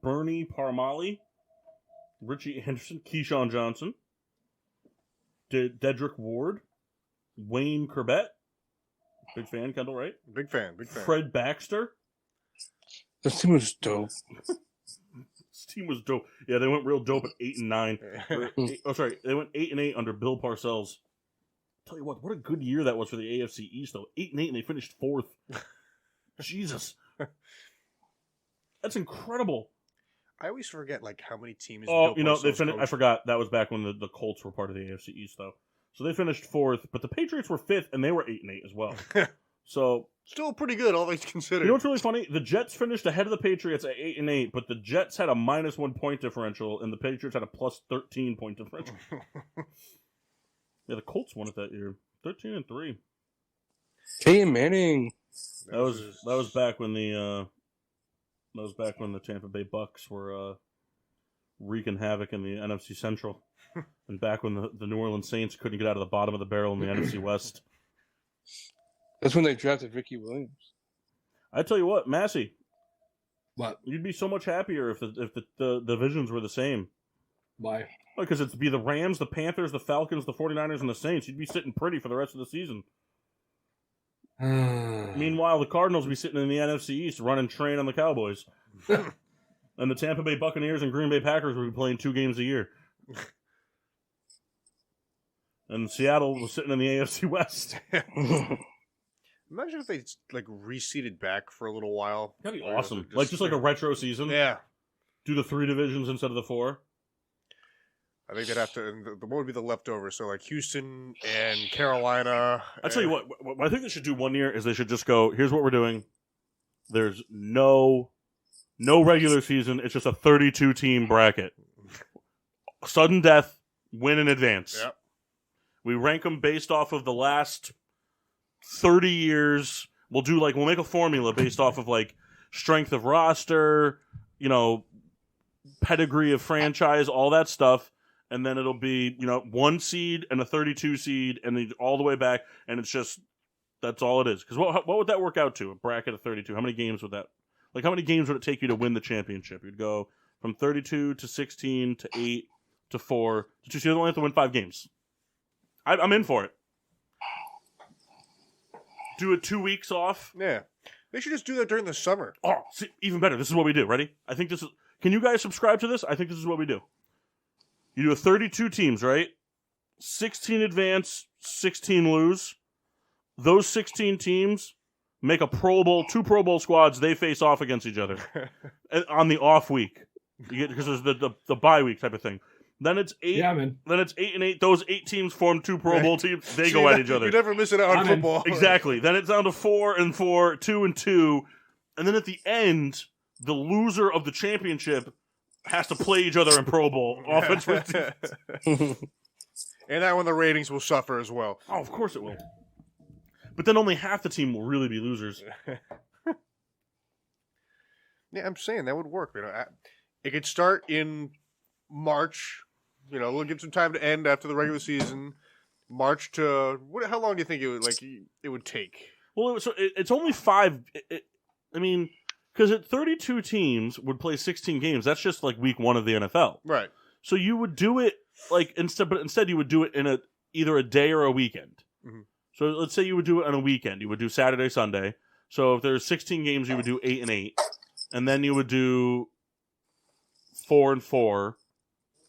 Bernie Parmali, Richie Anderson, Keyshawn Johnson, Dedrick Ward, Wayne Corbett. Big fan, Kendall, right? Big fan. Fred Baxter. This team was dope. This team was dope. Yeah, they went real dope at 8-9. They went 8-8 under Bill Parcells. Tell you what a good year that was for the AFC East, though. 8-8, and they finished 4th. Jesus, that's incredible. I always forget like how many teams. Oh, they finished. I forgot that was back when the Colts were part of the AFC East, though. So they finished 4th, but the Patriots were 5th, and they were 8-8 as well. So still pretty good, all things considered. You know what's really funny? The Jets finished ahead of the Patriots at 8-8, but the Jets had a -1 point differential, and the Patriots had a +13 point differential. Yeah, the Colts won it that year, 13-3. Peyton Manning. That was back when the Tampa Bay Bucks were wreaking havoc in the NFC Central, and back when the New Orleans Saints couldn't get out of the bottom of the barrel in the NFC West. That's when they drafted Ricky Williams. I tell you what, Massey. What? You'd be so much happier if the divisions were the same. Why? Because it'd be the Rams, the Panthers, the Falcons, the 49ers, and the Saints. You'd be sitting pretty for the rest of the season. Meanwhile, the Cardinals would be sitting in the NFC East running train on the Cowboys. And the Tampa Bay Buccaneers and Green Bay Packers would be playing 2 games a year. And Seattle was sitting in the AFC West. Imagine if they like reseeded back for a little while. That'd be awesome. Just like a retro season. Yeah. Do the 3 divisions instead of the 4. I think they'd have to. What would be the leftovers? So like Houston and Carolina. I tell you what I think they should do one year is they should just go. Here's what we're doing. There's no regular season. It's just a 32 team bracket. Sudden death, win in advance. Yep. We rank them based off of the last 30 years. We'll make a formula based off of like strength of roster, pedigree of franchise, all that stuff. And then it'll be, 1 seed and a 32 seed and then all the way back. And it's just, that's all it is. Because what would that work out to? A bracket of 32. How many games would that, how many games would it take you to win the championship? You'd go from 32 to 16 to 8 to 4 to 2. So you only have to win 5 games. I'm in for it. Do it 2 weeks off. Yeah. They should just do that during the summer. Oh, see, even better. This is what we do. Ready? I think this is, can you guys subscribe to this? I think this is what we do. You do a 32 teams, right? 16 advance, 16 lose. Those 16 teams make a Pro Bowl, 2 Pro Bowl squads. They face off against each other on the off week. Because there's the bye week type of thing. Then it's 8. Yeah, man. Then it's 8 and 8. Those 8 teams form 2 Pro Bowl teams. They go at each other. You're never missing out on football. Exactly. Then it's down to 4 and 4, 2 and 2, and then at the end, the loser of the championship has to play each other in Pro Bowl offense. And that one, the ratings will suffer as well. Oh, of course it will. But then only half the team will really be losers. Yeah, I'm saying that would work. It could start in March. We'll give some time to end after the regular season. March to how long do you think it would take? Well, it's only 5. Because 32 teams would play 16 games. That's just like week 1 of the NFL. Right. So you would do it instead you would do it in either a day or a weekend. Mm-hmm. So let's say you would do it on a weekend. You would do Saturday, Sunday. So if there's 16 games, you would do 8 and 8, and then you would do 4 and 4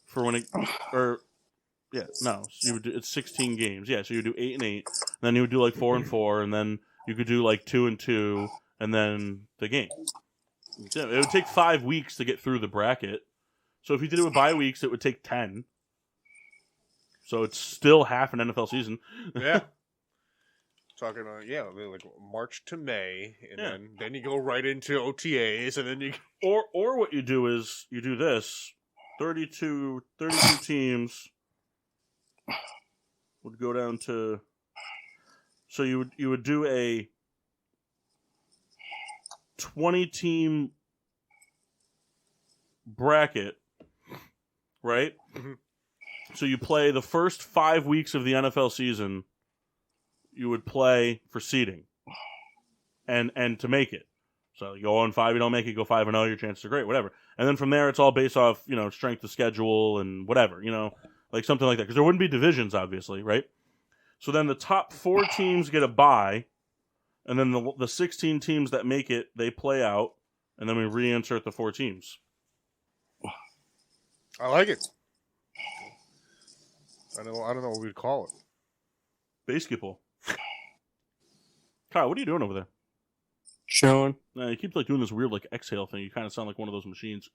for when it you would do, it's 16 games. Yeah, so you would do 8 and 8, and then you would do like 4 and 4, and then you could do like 2 and 2, and then the game. Yeah, it would take 5 weeks to get through the bracket. So if you did it with bye weeks, it would take 10. So it's still half an NFL season. Yeah. Talking about like March to May, and then you go right into OTAs, and then you or what you do is you do this: 32 teams would go down to. So you would do a 20-team bracket, right? Mm-hmm. So you play the first 5 weeks of the NFL season. You would play for seeding, and to make it. So you go 0-5, you don't make it. Go 5-0, your chances are great, whatever. And then from there, it's all based off strength of schedule and whatever, like something like that. Because there wouldn't be divisions, obviously, right? So then the top 4 teams get a bye, and then the 16 teams that make it, they play out, and then we reinsert the 4 teams. I like it. I don't know what we'd call it. Basketball. Kyle, what are you doing over there? Chilling. You keep doing this weird exhale thing. You kind of sound like one of those machines.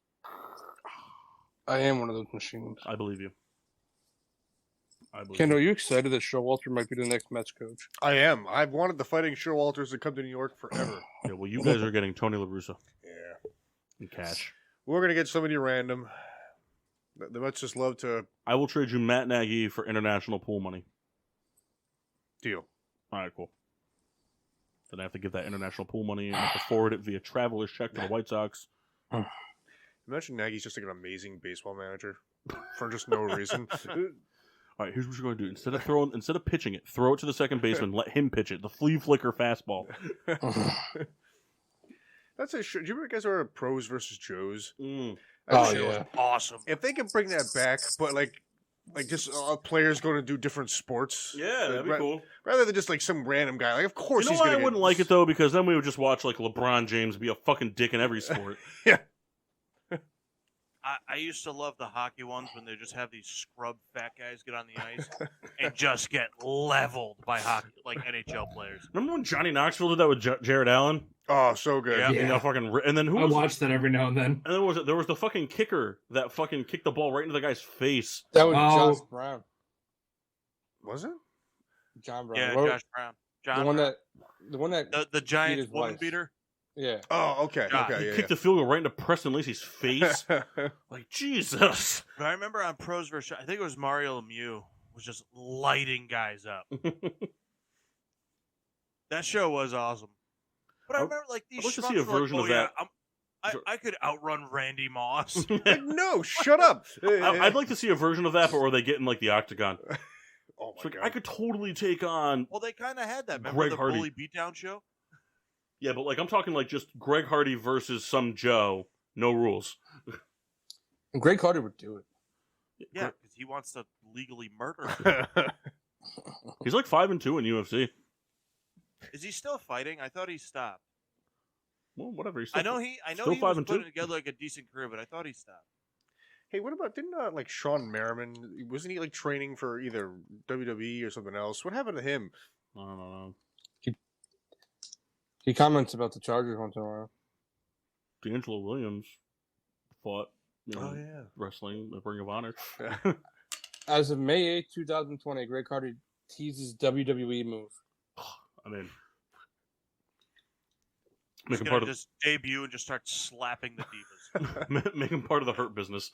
I am one of those machines. I believe you. Kendall, are you excited that Showalter might be the next Mets coach? I am. I've wanted the Fighting Showalters to come to New York forever. Yeah, well, you guys are getting Tony La Russa. Yeah. And cash. We're going to get somebody random. The Mets just love to... I will trade you Matt Nagy for international pool money. Deal. All right, cool. Then I have to give that international pool money and I have to forward it via traveler's check to the White Sox. Imagine Nagy's just like an amazing baseball manager for just no reason. All right, here's what you're going to do. Instead of pitching it, throw it to the second baseman, let him pitch it. The flea flicker fastball. That's a show. Do you remember guys were Pros versus Joes? Oh, yeah. Awesome. If they could bring that back, but like just players going to do different sports. Yeah, that'd be cool. Rather than just like some random guy. Like, of course he's going to. I wouldn't like it though, because then we would just watch like LeBron James be a fucking dick in every sport. Yeah. I used to love the hockey ones when they just have these scrub fat guys get on the ice and just get leveled by hockey like NHL players. Remember when Johnny Knoxville did that with Jared Allen? Oh, so good. Yeah. And then who? I watched that every now and then. And then there was the fucking kicker that fucking kicked the ball right into the guy's face. That was Josh Brown. Was it? John Brown. Yeah, Josh Brown. The one that the giant woman beater. Yeah. Oh, okay. He kicked the field goal right into Preston Lacey's face. Like, Jesus. But I remember on Pros versus, I think it was Mario Lemieux was just lighting guys up. That show was awesome. But I remember these. I'd like to see a version of that. I could outrun Randy Moss. Like, no, shut up. I'd like to see a version of that, but where they get in the octagon. Oh my God. I could totally take on. Well, they kind of had that. Remember Greg the Hardy. Bully Beatdown show? Yeah, but I'm talking just Greg Hardy versus some Joe, no rules. And Greg Hardy would do it. Yeah, because he wants to legally murder. He's 5-2 in UFC. Is he still fighting? I thought he stopped. Well, whatever. I know he was putting together a decent career, but I thought he stopped. Hey, what about didn't Sean Merriman? Wasn't he training for either WWE or something else? What happened to him? I don't know. He comments about the Chargers once in a while. D'Angelo Williams fought yeah, wrestling, the Ring of Honor. As of May 8, 2020, Greg Hardy teases WWE move. I mean, He's going to just debut and just start slapping the divas. Make him part of the Hurt Business.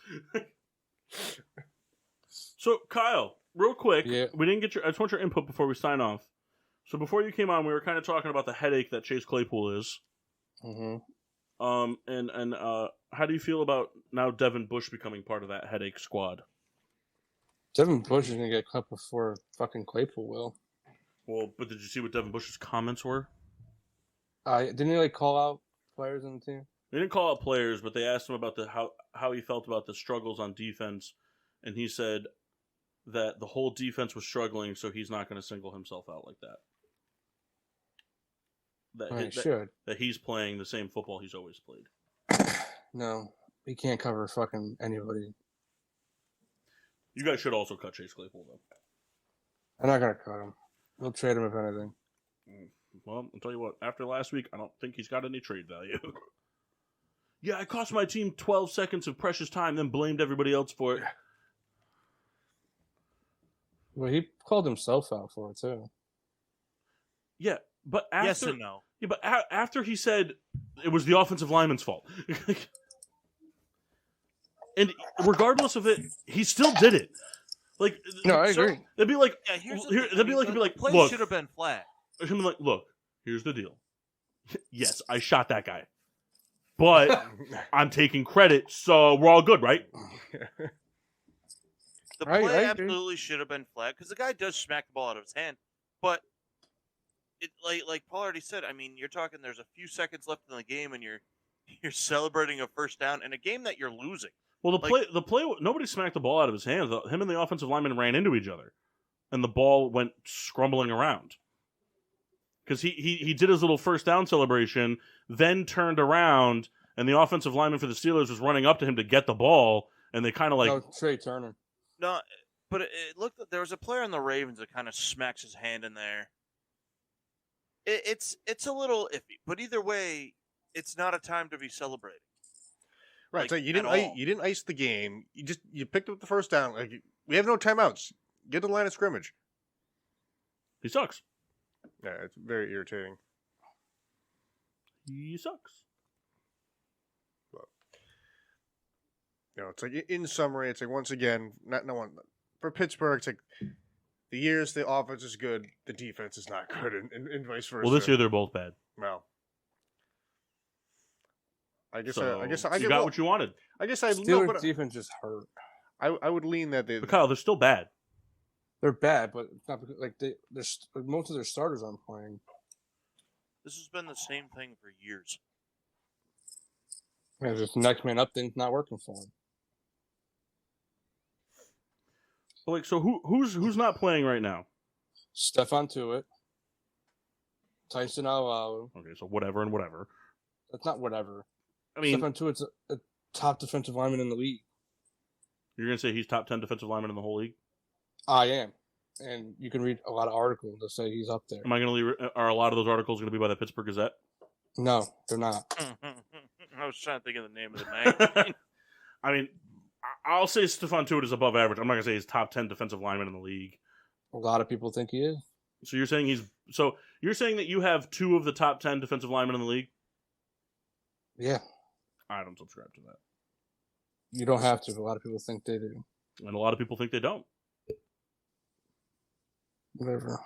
So, Kyle, real quick, we didn't get I just want your input before we sign off. So before you came on, we were kind of talking about the headache that Chase Claypool is. Mm-hmm. And how do you feel about now Devon Bush becoming part of that headache squad? Devon Bush is gonna get cut before fucking Claypool will. Well, but did you see what Devon Bush's comments were? Didn't he call out players on the team? They didn't call out players, but they asked him about how he felt about the struggles on defense, and he said that the whole defense was struggling, so he's not going to single himself out like that. That he's playing the same football he's always played. No, he can't cover fucking anybody. You guys should also cut Chase Claypool, though. I'm not going to cut him. We'll trade him if anything. Well, I'll tell you what. After last week, I don't think he's got any trade value. Yeah, I cost my team 12 seconds of precious time, then blamed everybody else for it. Well, he called himself out for it, too. Yeah, but after... Yes and no. Yeah, but after he said it was the offensive lineman's fault. And regardless of it, he still did it. No, I agree. They'd be like, Yeah, they'd be like, play look, should have been flat. He'd be like, look, here's the deal. Yes, I shot that guy, but I'm taking credit, so we're all good, right? The play absolutely should have been flat because the guy does smack the ball out of his hand. But it like Paul already said, I mean, you're talking. There's a few seconds left in the game, and you're celebrating a first down in a game that you're losing. Well, the play, nobody smacked the ball out of his hands. Him and the offensive lineman ran into each other, and the ball went scrumbling around. Because he did his little first down celebration, then turned around, and the offensive lineman for the Steelers was running up to him to get the ball, and they kind of No, Trey Turner. No, but it looked. There was a player on the Ravens that kind of smacks his hand in there. It's a little iffy, but either way, it's not a time to be celebrating. Right, so you didn't ice the game. You picked up the first down. We have no timeouts. Get to the line of scrimmage. He sucks. Yeah, it's very irritating. He sucks. But, it's in summary, it's once again, for Pittsburgh, it's the years the offense is good, the defense is not good, and vice versa. Well, this year they're both bad. Well, I guess you got what you wanted. I guess Steelers defense just hurt. I would lean that but Kyle, they're still bad. They're bad, but it's not because most of their starters aren't playing. This has been the same thing for years. Yeah, just next man up thing's not working for them. So who's not playing right now? Stephon Tuitt, Tyson Alualu. Okay, so whatever and whatever. That's not whatever. I mean, Stephon Tuitt's a top defensive lineman in the league. You're gonna say he's top 10 defensive lineman in the whole league? I am, and you can read a lot of articles that say he's up there. Are a lot of those articles going to be by the Pittsburgh Gazette? No, they're not. I was trying to think of the name of the magazine. I mean, I'll say Stephon Tuitt is above average. I'm not going to say he's top 10 defensive lineman in the league. A lot of people think he is. So you're saying that you have 2 of the top 10 defensive linemen in the league? Yeah. I don't subscribe to that. You don't have to. A lot of people think they do. And a lot of people think they don't. Whatever.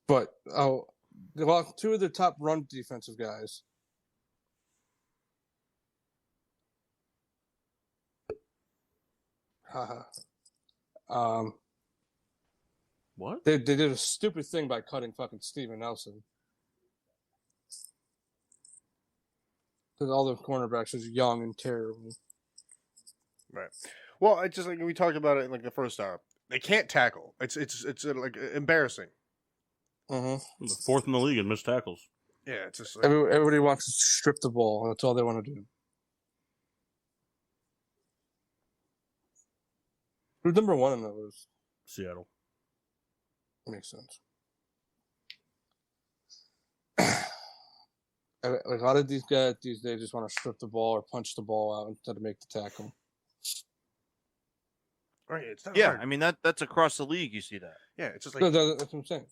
But, 2 of the top run defensive guys. What? They did a stupid thing by cutting fucking Steven Nelson. Because all the cornerbacks are young and terrible. Right. Well, it's just like we talked about it in the first hour. They can't tackle. It's embarrassing. Mm-hmm. The 4th in the league in missed tackles. Yeah, it's just everybody wants to strip the ball. That's all they want to do. Who's number 1 in those? Seattle. Makes sense. A lot of these guys these days just want to strip the ball or punch the ball out instead of make the tackle. Right, it's not yeah, hard. I mean that's across the league. You see that? Yeah, it's just That's what I'm saying.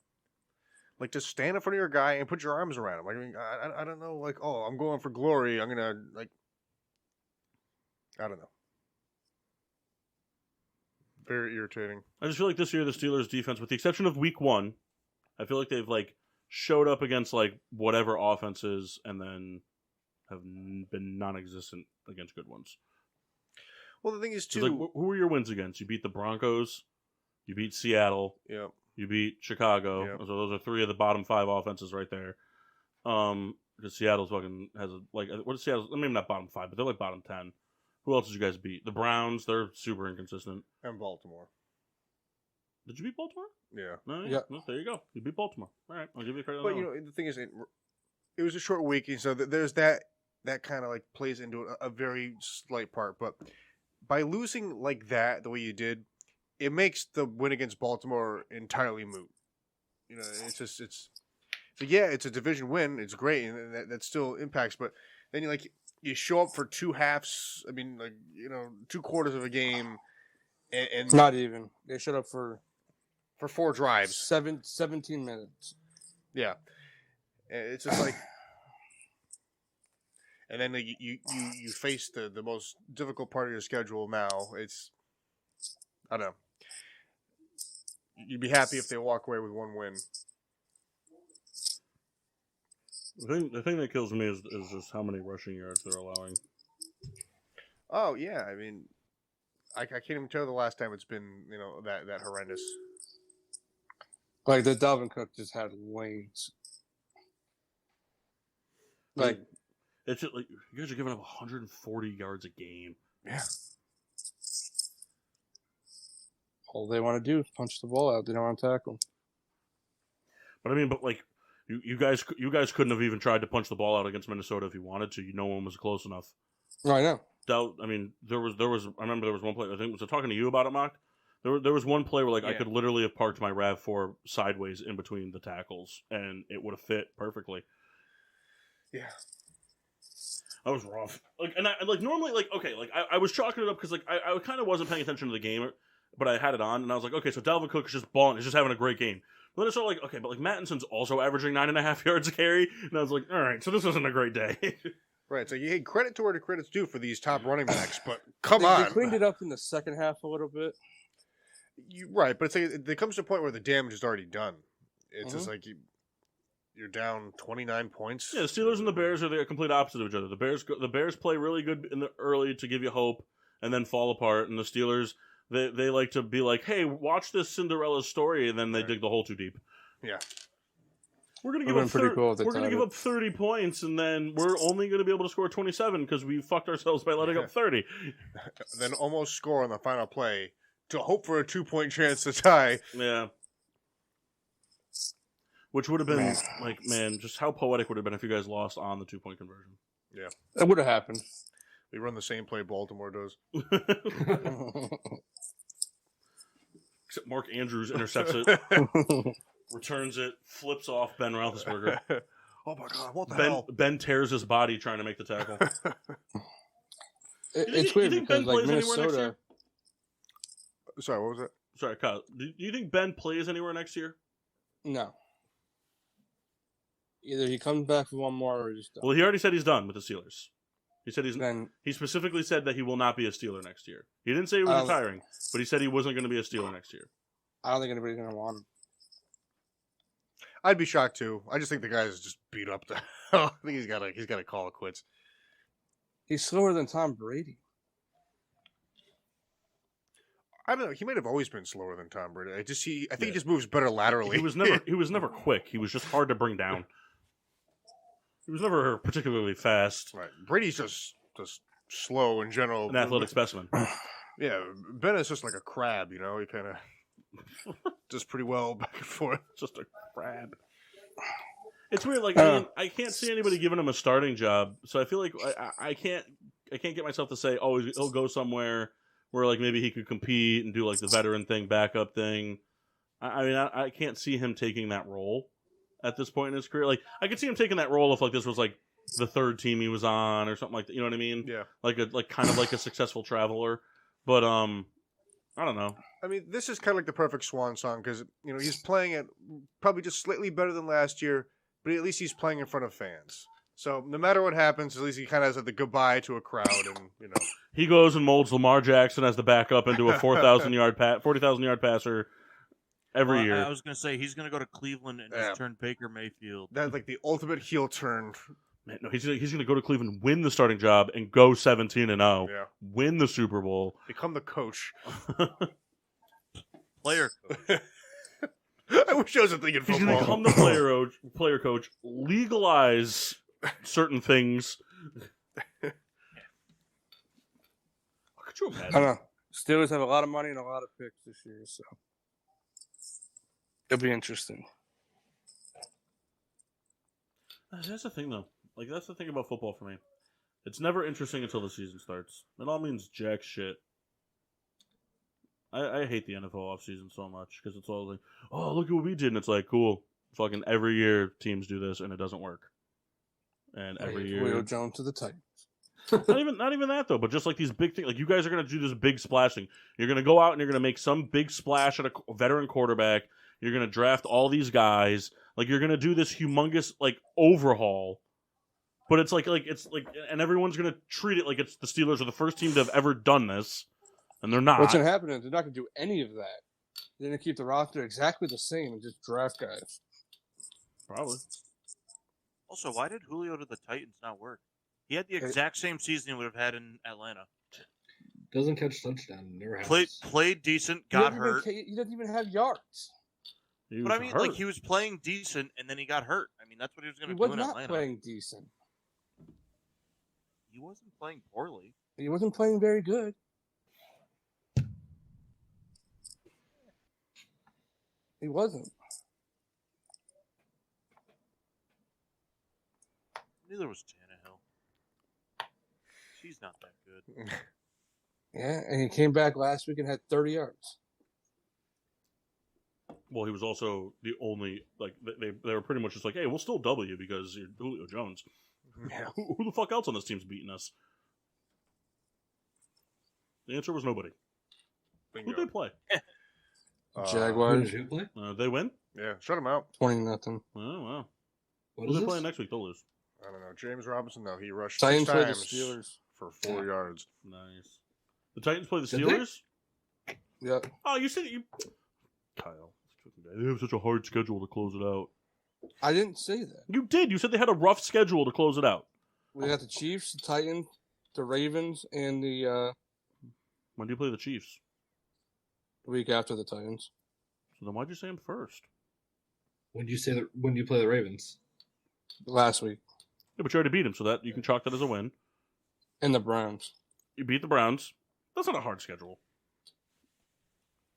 Just stand in front of your guy and put your arms around him. I mean, I don't know. I'm going for glory. I'm gonna I don't know. Very irritating. I just feel like this year the Steelers defense, with the exception of week 1, I feel like they've showed up against like whatever offenses, and then have been non-existent against good ones. Well, the thing is, too... Like, who were your wins against? You beat the Broncos, you beat Seattle, Yep. you beat Chicago. Yep. So those are 3 of the bottom 5 offenses right there. Because Seattle's fucking has what is Seattle? Maybe not bottom 5, but they're like bottom 10. Who else did you guys beat? The Browns. They're super inconsistent. And Baltimore. Did you beat Baltimore? Yeah. No, Yeah. Well, there you go. You beat Baltimore. All right, I'll give you credit. But, on that one. the thing is, it was a short week, and so there's that kind of, like, plays into a very slight part. But by losing like that, the way you did, it makes the win against Baltimore entirely moot. It's just, so yeah, it's a division win. It's great, and that still impacts. But then you show up for 2 halves. I mean, 2 quarters of a game, and Not even. They showed up for 4 drives. 17 minutes. Yeah, and it's just like, and then you face the most difficult part of your schedule now. It's, I don't know. You'd be happy if they walk away with 1 win. The thing that kills me is just how many rushing yards they're allowing. Oh yeah, I mean, I can't even tell the last time it's been that horrendous. Like the Dalvin Cook just had lanes. Like it's just like you guys are giving up 140 yards a game. Yeah. All they want to do is punch the ball out. They don't want to tackle. But I mean, like you guys couldn't have even tried to punch the ball out against Minnesota if you wanted to. No one was close enough. I know. I mean, there was. I remember there was one play. I think was I talking to you about it, Mock? There was one play where I could literally have parked my RAV4 sideways in between the tackles, and it would have fit perfectly. Yeah. That was rough. Normally, I was chalking it up because I kind of wasn't paying attention to the game, but I had it on, and I was like, okay, so Dalvin Cook is just balling, he's just having a great game. But then it's all like, okay, but Mattinson's also averaging 9.5 yards a carry, and I was like, all right, so this isn't a great day. Right, so you hey, credit to where the credit's due for these top running backs, but come on. They cleaned it up in the second half a little bit. Right, but it's like there comes to a point where the damage is already done. It's just like you're down 29 points. Yeah, the Steelers and the Bears are the complete opposite of each other. The Bears play really good in the early to give you hope, and then fall apart. And the Steelers, they like to be like, hey, watch this Cinderella story, and then they dig the hole too deep. Yeah. We're gonna give up 30 points, and then we're only gonna be able to score 27 because we fucked ourselves by letting up 30. Then almost score on the final play to hope for a 2-point chance to tie. Yeah. Which would have been just how poetic would it have been if you guys lost on the 2-point conversion. Yeah. That would have happened. We run the same play Baltimore does. Except Mark Andrews intercepts it, returns it, flips off Ben Roethlisberger. Oh my God, what the hell? Ben tears his body trying to make the tackle. It's weird because Minnesota. Sorry, what was that? Sorry, Kyle. Do you think Ben plays anywhere next year? No. Either he comes back for one more or he's done. Well, he already said he's done with the Steelers. He said Then he specifically said that he will not be a Steeler next year. He didn't say he was retiring, but he said he wasn't going to be a Steeler next year. I don't think anybody's going to want him. I'd be shocked too. I just think the guy's just beat up. I think he's got to call it quits. He's slower than Tom Brady. I don't know. He might have always been slower than Tom Brady. I think he just moves better laterally. He was never quick. He was just hard to bring down. He was never particularly fast. Right. Brady's just slow in general. An athletic specimen. Yeah, Ben is just like a crab, He kind of does pretty well back and forth. Just a crab. It's weird. I can't see anybody giving him a starting job, so I feel like I can't get myself to say, oh, he'll go somewhere where maybe he could compete and do the veteran thing, backup thing. I can't see him taking that role at this point in his career. I could see him taking that role if this was the third team he was on or something like that. You know what I mean? Yeah. Kind of like a successful traveler. But I don't know. I mean, this is kind of like the perfect swan song because he's playing it probably just slightly better than last year, but at least he's playing in front of fans. So no matter what happens, at least he kind of has the goodbye to a crowd, and he goes and molds Lamar Jackson as the backup into a 40,000 yard passer. every year. I was going to say he's going to go to Cleveland and just turn Baker Mayfield. That's like the ultimate heel turn. Man, no, he's going to go to Cleveland, win the starting job, and go 17-0. Yeah. Win the Super Bowl. Become the coach. Player coach. I wish I wasn't thinking football. He's going to become the player coach, legalize certain things. Could you imagine? I don't know. Steelers have a lot of money and a lot of picks this year, so it'll be interesting. That's the thing, though. Like, that's the thing about football for me. It's never interesting until the season starts. It all means jack shit. I hate the NFL offseason so much because it's all like, oh, look at what we did. And it's like, cool. Fucking every year teams do this and it doesn't work. And every year. Julio Jones to the Titans. not even that, though, but just like these big things. Like, you guys are going to do this big splashing. You're going to go out and you're going to make some big splash at a veteran quarterback. You're going to draft all these guys. Like, you're going to do this humongous, like, overhaul. But it's like, and everyone's going to treat it like it's the Steelers are the first team to have ever done this. And they're not. What's going to happen is they're not going to do any of that. They're going to keep the roster exactly the same and just draft guys. Probably. Also, why did Julio to the Titans not work? He had the exact same season he would have had in Atlanta. Doesn't catch touchdown. Never has. Played decent, got hurt. He doesn't even have yards. But I mean, hurt. like, he was playing decent, and then he got hurt. I mean, that's what he was going to do in Atlanta. He was not playing decent. He wasn't playing poorly. He wasn't playing very good. He wasn't. Neither was Tannehill. She's not that good. Yeah, and he came back last week and had 30 yards. Well, he was also the only, like, they were pretty much just like, hey, we'll still double you because you're Julio Jones. Yeah. Who the fuck else on this team's beating us? The answer was nobody. Bingo. Who'd they play? Jaguars. Who did you play? They win? Yeah, shut him out. 20-0. Oh, wow. What Who's is they this? playing next week? They'll lose. I don't know. James Robinson, though, he rushed Titans 6 play the times Steelers. for 4 yards. Nice. The Titans play the Did they? Steelers? Yeah. Oh, you said you... Kyle. They have such a hard schedule to close it out. I didn't say that. You did. You said they had a rough schedule to close it out. We got the Chiefs, the Titans, the Ravens, and the When do you play the Chiefs? week after the Titans. So then why'd you say them first? When do you play the Ravens? Last week. Yeah, but you already beat them, so that you can chalk that as a win. And the Browns. You beat the Browns. That's not a hard schedule.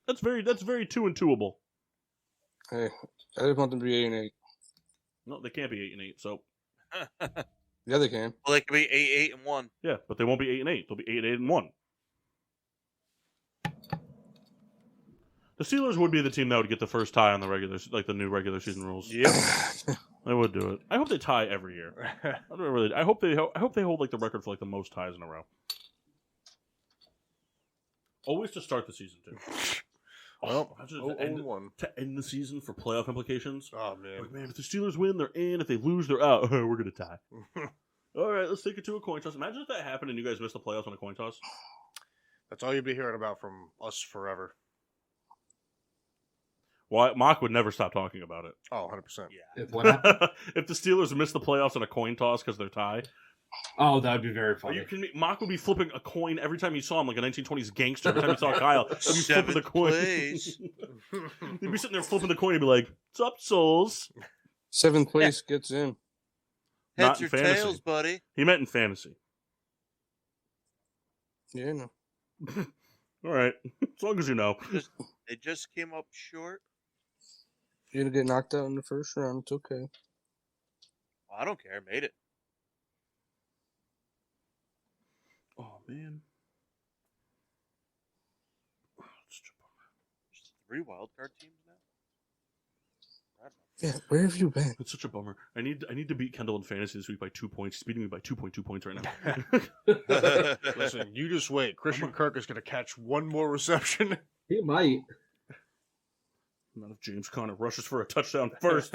That's very 2-2able. Hey, I just want them to be 8-8. No, they can't be 8-8. So Yeah, they can. Well, they could be 8-8-1. yeah, but they won't be 8-8. They'll be 8-8-1. The Steelers would be the team that would get the first tie on the new regular season rules. Yep. They would do it. I hope they tie every year. I hope they hold like the record for like the most ties in a row. Always to start the season too. Well, imagine 0-1. to end the season for playoff implications. Oh, man. Like, man, if the Steelers win, they're in. If they lose, they're out. We're gonna tie. All right, let's take it to a coin toss. Imagine if that happened and you guys missed the playoffs on a coin toss. That's all you'd be hearing about from us forever. Well, Mock would never stop talking about it. Oh, 100%. Yeah. If what happened? If the Steelers missed the playoffs on a coin toss because they're tied. Oh, that would be very Are funny. you kidding me? Mock would be flipping a coin every time he saw him, like a 1920s gangster. Every time he saw Kyle, he'd be flipping the coin. He'd be sitting there flipping the coin and be like, "What's up, souls?" 7th place gets in. Not Heads in or fantasy. tails, buddy. He meant in fantasy. Yeah, no. All right, as long as you know. They just came up short. You're going to get knocked out in the first round. It's okay. Well, I don't care. I made it. Oh man, There's 3 wild card teams now. Yeah, where have you been? it's such a bummer. I need to beat Kendall in fantasy this week by 2 points. He's beating me by 2.2 points right now. Listen, you just wait. Christian Kirk is going to catch one more reception. He might. Not if James Conner rushes for a touchdown first.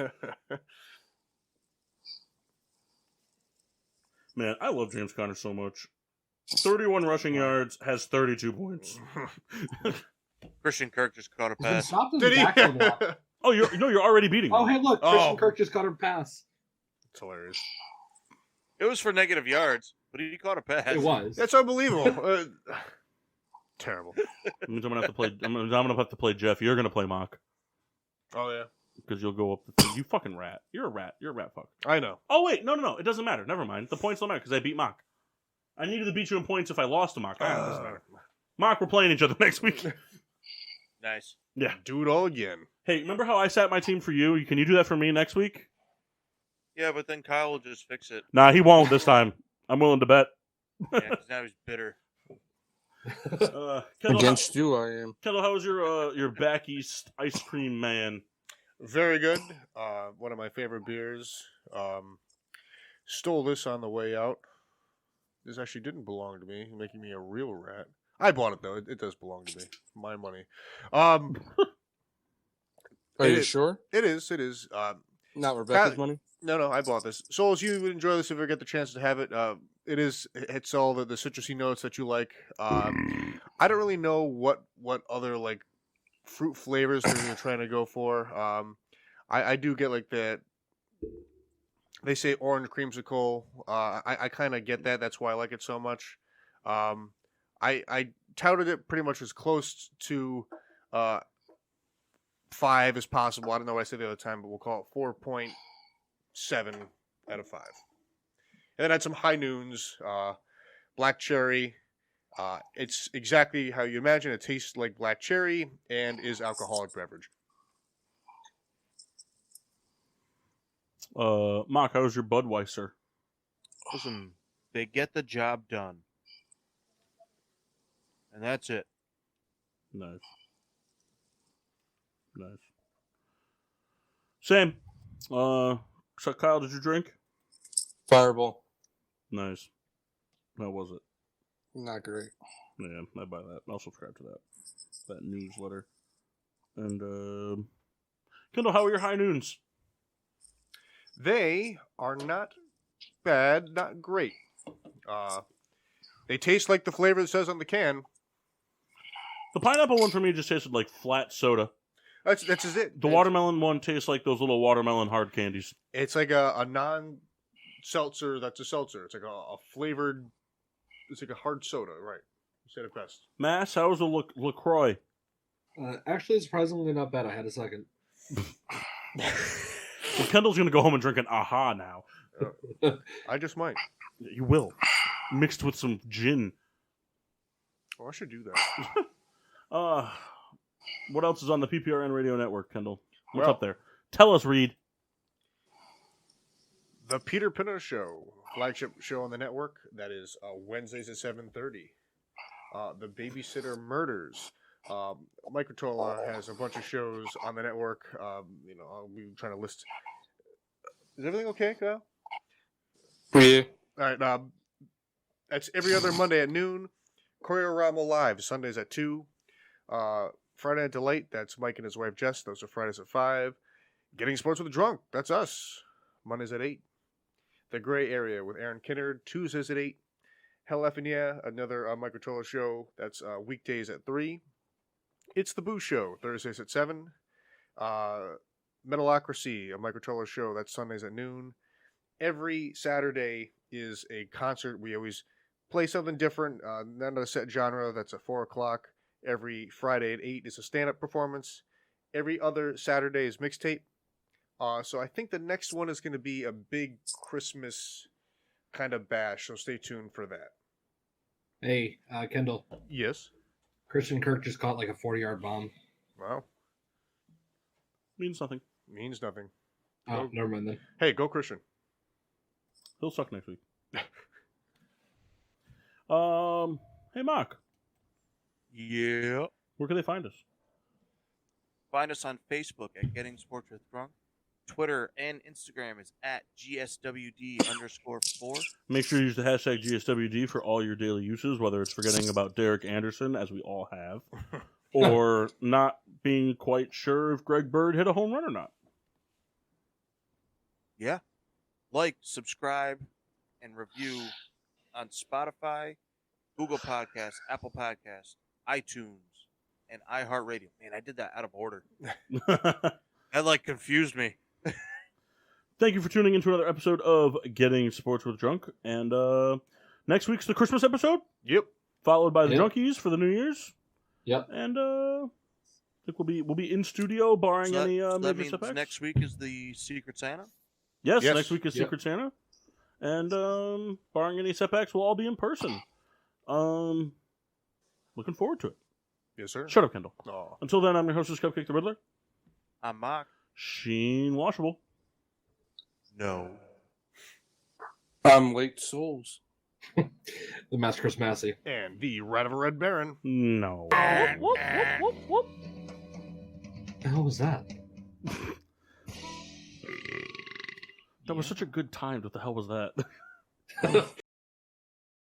Man, I love James Conner so much. 31 rushing yards, has 32 points. Christian Kirk just caught a He's been pass. stopped in Did the he? backfield a lot. Oh, you're already beating me. Oh, hey, look. Christian Kirk just got a pass. It's hilarious. It was for negative yards, but he caught a pass. It was. That's unbelievable. Terrible. I'm gonna have to play. I'm gonna have to play Jeff. You're gonna play Mock Oh yeah, because you'll go up the thing. You fucking rat. You're a rat. You're a rat fuck. I know. Oh wait, no. It doesn't matter. Never mind. The points don't matter because I beat Mock. I needed to beat you in points if I lost to Mock. It doesn't matter. Mock, we're playing each other next week. Nice. Yeah. Do it all again. Hey, remember how I sat my team for you? Can you do that for me next week? Yeah, but then Kyle will just fix it. Nah, he won't this time. I'm willing to bet. Yeah, because now he's bitter. Kendall, Against you, I am. Kendall, how was your back east ice cream man? Very good. One of my favorite beers. Stole this on the way out. This actually didn't belong to me, making me a real rat. I bought it though. It does belong to me. My money. Are you is. sure? It is. Not Rebecca's money? No, I bought this. Souls, you would enjoy this if you ever get the chance to have it. It's all the citrusy notes that you like. I don't really know what other like fruit flavors they're trying to go for. I do get like that. They say orange creamsicle. I kind of get that. That's why I like it so much. I touted it pretty much as close to 5 as possible. I don't know what I said the other time, but we'll call it 4.7 out of 5. And then I had some high noons, black cherry. It's exactly how you imagine. It tastes like black cherry and is alcoholic beverage. Mock, how was your Budweiser? Listen, they get the job done. And that's it. Nice. Same. So Kyle, did you drink? Fireball. Nice. How was it? Not great. Yeah, I buy that. I'll subscribe to that newsletter. And Kendall, how are your high noons? They are not bad, not great. They taste like the flavor that says on the can. The pineapple one for me just tasted like flat soda. That's just it. The watermelon one tastes like those little watermelon hard candies. It's like a non-seltzer that's a seltzer. It's like a flavored, it's like a hard soda, right? You said it best. Mass, how was the LaCroix? Actually, surprisingly not bad. I had a second. Well, Kendall's going to go home and drink an Aha now. I just might. You will. Mixed with some gin. Oh, I should do that. What else is on the PPRN radio network, Kendall? What's Well, up there? Tell us, Reed. The Peter Pinner Show, flagship show on the network. That is Wednesdays at 7:30. The Babysitter Murders. Mike Rottola has a bunch of shows on the network. I'll be trying to list. Is everything okay, Kyle? Yeah. All right. That's every other Monday at noon. Choreorama Live, Sundays at 2. Friday Night Delight, that's Mike and his wife Jess. Those are Fridays at 5. Getting Sports with the Drunk, that's us. Mondays at 8. The Gray Area with Aaron Kinnard, Tuesdays at 8. Hell Effin' Yeah, another Mike Rottola show, that's weekdays at 3. It's the Boo Show, Thursdays at 7. Metalocracy, a Mike Rottola show, that's Sundays at noon. Every Saturday is a concert. We always play something different, none of a set genre. That's at 4 o'clock. Every Friday at 8 is a stand-up performance. Every other Saturday is mixtape. So I think the next one is going to be a big Christmas kind of bash, so stay tuned for that. Hey, Kendall. Yes? Christian Kirk just caught like a 40-yard bomb. Wow. Means nothing. Means nothing. Oh, never mind then. Hey, go Christian. He'll suck next week. Hey, Mark. Yeah. Where can they find us? Find us on Facebook at Getting Sports with Drunk. Twitter and Instagram is at GSWD_4. Make sure you use the hashtag GSWD for all your daily uses, whether it's forgetting about Derek Anderson, as we all have, or not being quite sure if Greg Bird hit a home run or not. Yeah. Like, subscribe, and review on Spotify, Google Podcasts, Apple Podcasts, iTunes, and iHeartRadio. Man, I did that out of order. That confused me. Thank you for tuning into another episode of Getting Sports with Drunk. And next week's the Christmas episode. Yep. Followed by the Drunkies for the New Year's. Yep. And I think we'll be in studio barring any that major means setbacks. next week is the Secret Santa? Yes, next week is Secret Santa. And barring any setbacks, we'll all be in person. Looking forward to it. Yes, sir. Shut up, Kendall. Oh. Until then, I'm your hostess, Cupcake the Riddler. I'm Mark. Sheen Washable. No. I'm Late Souls. The Master Chris Massey. And the Rat of a Red Baron. No. What the hell was that? That was such a good time. What the hell was that?